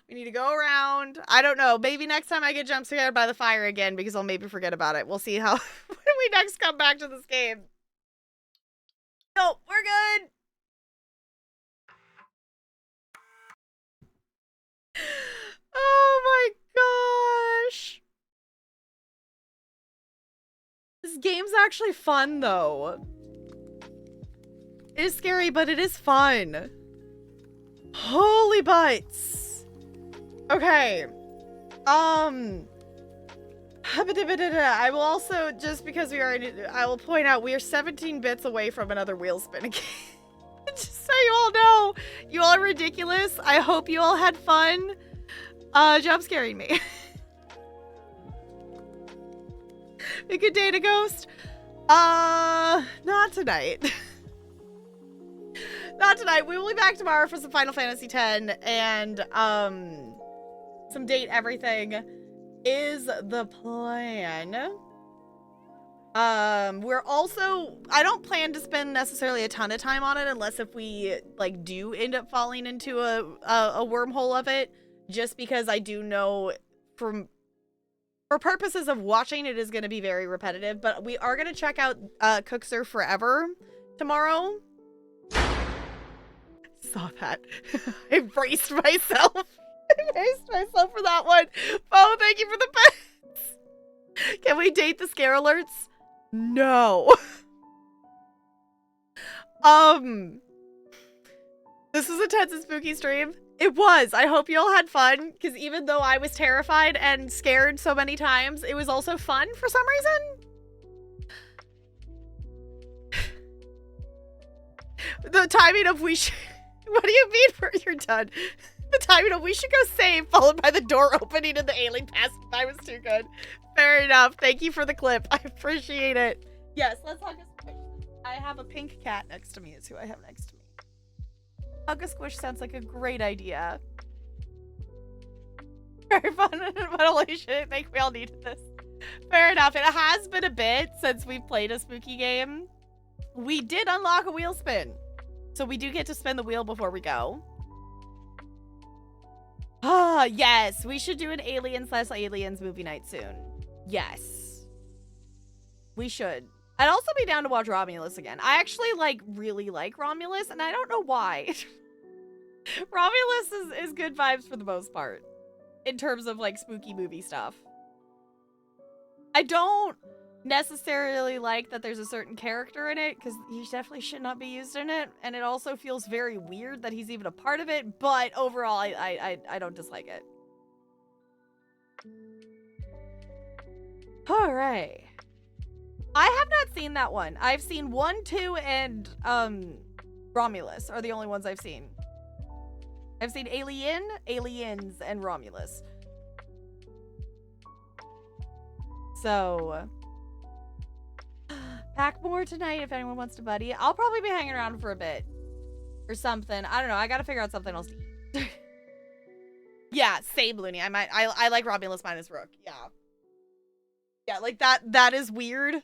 A: We need to go around. I don't know. Maybe next time I get jump scared by the fire again because I'll maybe forget about it. We'll see how when we next come back to this game. No, we're good. Oh my gosh. This game's actually fun though. It is scary, but it is fun. Holy butts. Okay. I will also, just because I will point out we are 17 bits away from another wheel spin again. Just so you all know, you all are ridiculous. I hope you all had fun jump scaring me. A good day to ghost. Not tonight. Not tonight. We will be back tomorrow for some Final Fantasy X and some date everything is the plan. We're also, I don't plan to spend necessarily a ton of time on it unless if we like do end up falling into a wormhole of it, just because I do know for purposes of watching it is going to be very repetitive, but we are going to check out Cookser Forever tomorrow. Saw that. I braced myself. I braced myself for that one. Oh, thank you for the bets. Can we date the scare alerts? No. This was a tense and spooky stream. It was. I hope you all had fun, because even though I was terrified and scared so many times, it was also fun for some reason. The timing of we should... What do you mean you're done? The timing of we should go save, followed by the door opening and the alien passing by was too good. Fair enough. Thank you for the clip. I appreciate it. Yes, let's hug a squish. I have a pink cat next to me is who I have next to me. Hug a squish sounds like a great idea. Very fun, but holy shit, I think we all needed this. Fair enough. It has been a bit since we've played a spooky game. We did unlock a wheel spin. So we do get to spin the wheel before we go. Ah, yes. We should do an Alien/Aliens movie night soon. Yes. We should. I'd also be down to watch Romulus again. I actually, really like Romulus, and I don't know why. Romulus is good vibes for the most part. In terms of, spooky movie stuff. I don't necessarily like that there's a certain character in it, because he definitely should not be used in it, and it also feels very weird that he's even a part of it, but overall, I don't dislike it. Alright. I have not seen that one. I've seen 1, 2, and Romulus are the only ones I've seen. I've seen Alien, Aliens, and Romulus. So... pack more tonight if anyone wants to buddy. I'll probably be hanging around for a bit. Or something. I don't know. I gotta figure out something else to eat. Yeah, same, Looney. I like Romulus minus Rook. Yeah. Yeah, that is weird.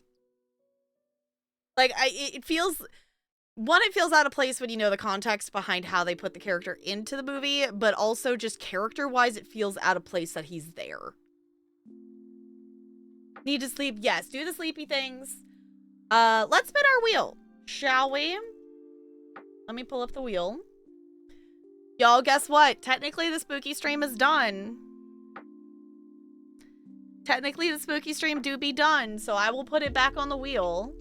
A: It feels... One, it feels out of place when you know the context behind how they put the character into the movie, but also just character-wise, it feels out of place that he's there. Need to sleep? Yes, do the sleepy things. Let's spin our wheel, shall we? Let me pull up the wheel. Y'all, guess what? Technically, the spooky stream is done. Technically, the spooky stream do be done, so I will put it back on the wheel.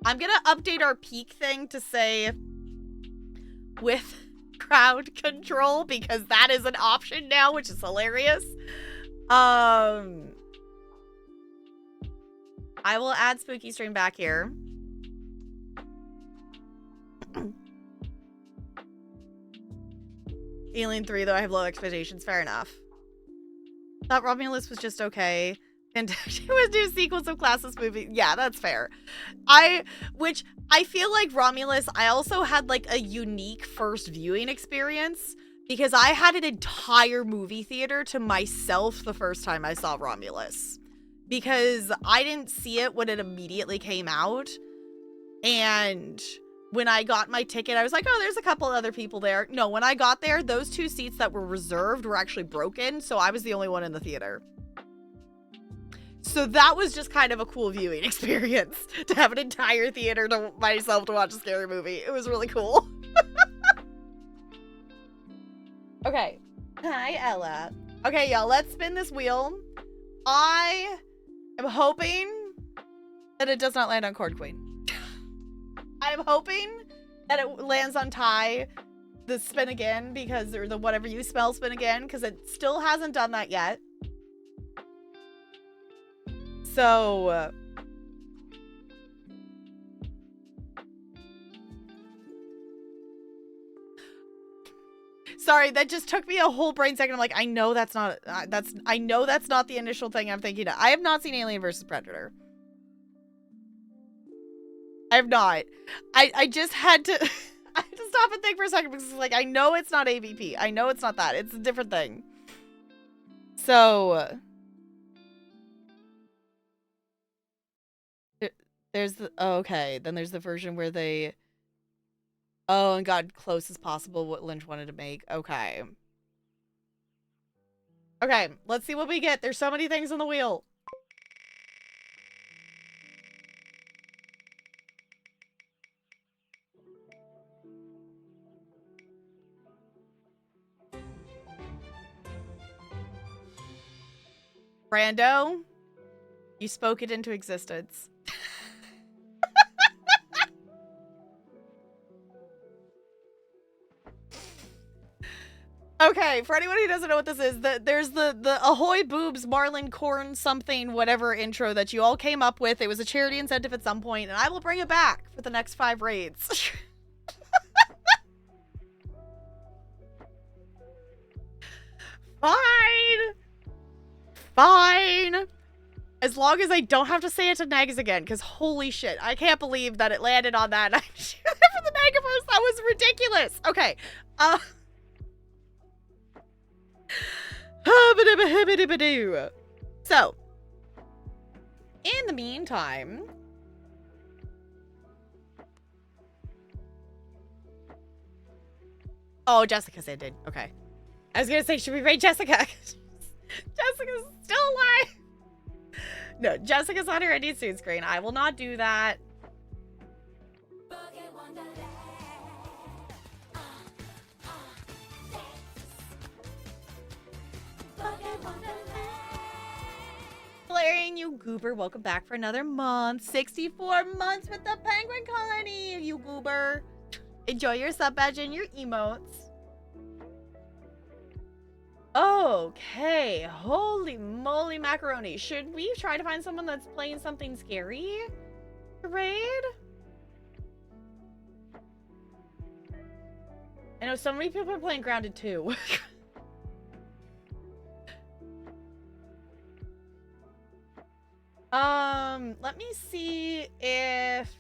A: I'm gonna update our peak thing to say with crowd control, because that is an option now, which is hilarious. I will add spooky stream back here. Alien 3, though, I have low expectations. Fair enough. Thought Romulus was just okay. And she was do sequels of classless movies. Yeah, that's fair. Which I feel like Romulus, I also had a unique first viewing experience because I had an entire movie theater to myself the first time I saw Romulus. Because I didn't see it when it immediately came out. And when I got my ticket, I was like, oh, there's a couple other people there. No, when I got there, those 2 seats that were reserved were actually broken. So I was the only one in the theater. So that was just kind of a cool viewing experience to have an entire theater to myself to watch a scary movie. It was really cool. Okay. Hi, Ella. Okay, y'all, let's spin this wheel. I am hoping that it does not land on Chord Queen. I'm hoping that it lands on Ty the spin again, because, or the whatever you spell spin again, because it still hasn't done that yet. So sorry, that just took me a whole brain second. I'm like, I know that's not I know that's not the initial thing I'm thinking of. I have not seen Alien vs. Predator. I have not. I just had to I had to stop and think for a second, because it's like, I know it's not AVP. I know it's not that. It's a different thing. So there's the, oh, okay, then there's the version where they, oh, and got close as possible what Lynch wanted to make. Okay. Okay, let's see what we get. There's so many things on the wheel. Brando, you spoke it into existence. Okay, for anyone who doesn't know what this is, there's the Ahoy Boobs Marlin Corn something whatever intro that you all came up with. It was a charity incentive at some point, and I will bring it back for the next 5 raids. Fine. Fine. As long as I don't have to say it to Nags again, because holy shit, I can't believe that it landed on that. I'm sure that for the Negaverse, that was ridiculous. Okay. So, in the meantime, oh, Jessica's ended. Okay. I was gonna say, should we raid Jessica? Jessica's still alive. No, Jessica's on her ending soon screen. I will not do that. Valerian, you goober, welcome back for another month. 64 months with the penguin colony, you goober. Enjoy your sub badge and your emotes. Okay, holy moly macaroni. Should we try to find someone that's playing something scary to raid? I know so many people are playing Grounded too. Let me see if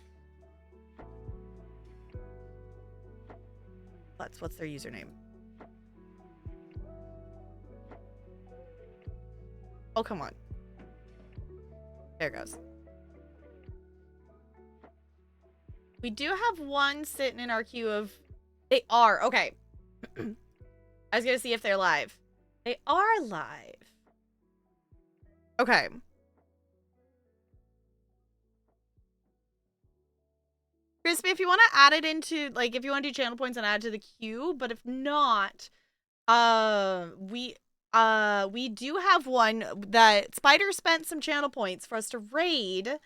A: what's their username? Oh, come on. There it goes. We do have one sitting in our queue of... They are. Okay. I was going to see if they're live. They are live. Okay. Crispy, if you want to add it into... Like, if you want to do channel points and add to the queue, but if not, we do have one that Spider spent some channel points for us to raid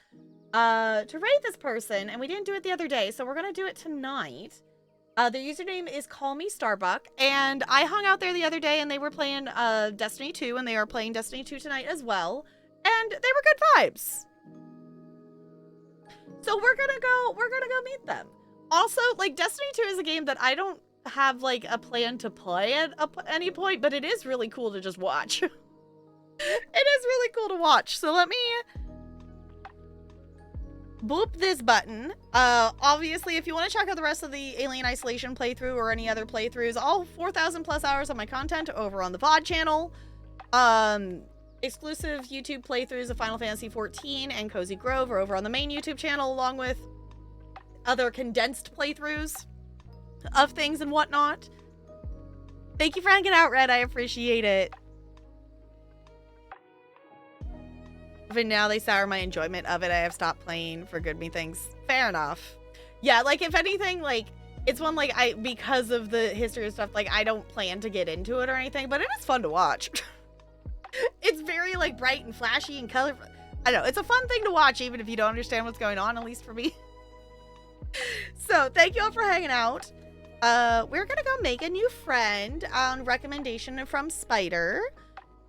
A: this person, and we didn't do it the other day, so we're gonna do it tonight. Their username is Call Me Starbuck, and I hung out there the other day, and they were playing Destiny 2, and they are playing Destiny 2 tonight as well, and they were good vibes. So we're gonna go meet them. Also, like, Destiny 2 is a game that I don't have like a plan to play at any point, but it is really cool to just watch. It is really cool to watch. So let me boop this button. Obviously, if you want to check out the rest of the Alien Isolation playthrough or any other playthroughs, all 4,000 plus hours of my content over on the VOD channel. Exclusive YouTube playthroughs of Final Fantasy XIV and Cozy Grove are over on the main YouTube channel, along with other condensed playthroughs of things and whatnot. Thank you for hanging out, Red. I appreciate it. But now they sour my enjoyment of it. I have stopped playing for good me things. Fair enough. Yeah, like, if anything, like, it's one, like, because of the history of stuff, like, I don't plan to get into it or anything, but it is fun to watch. It's very, like, bright and flashy and colorful. I don't know. It's a fun thing to watch, even if you don't understand what's going on, at least for me. So thank you all for hanging out. We're gonna go make a new friend on recommendation from Spider.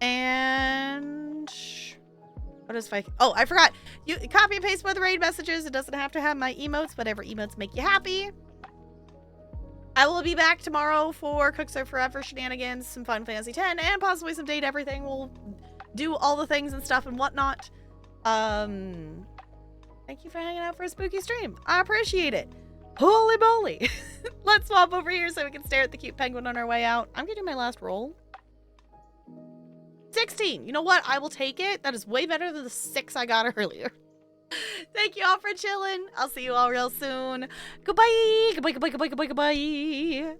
A: And what is Fike? Oh, I forgot. You copy and paste one of the raid messages. It doesn't have to have my emotes. Whatever emotes make you happy. I will be back tomorrow for Cook Serve Forever shenanigans, some Final Fantasy X, and possibly some Date Everything. We'll do all the things and stuff and whatnot. Thank you for hanging out for a spooky stream. I appreciate it. Holy moly. Let's swap over here so we can stare at the cute penguin on our way out. I'm gonna do my last roll. 16. You know what? I will take it. That is way better than the 6 I got earlier. Thank you all for chilling. I'll see you all real soon. Goodbye. Goodbye, goodbye, goodbye, goodbye, goodbye.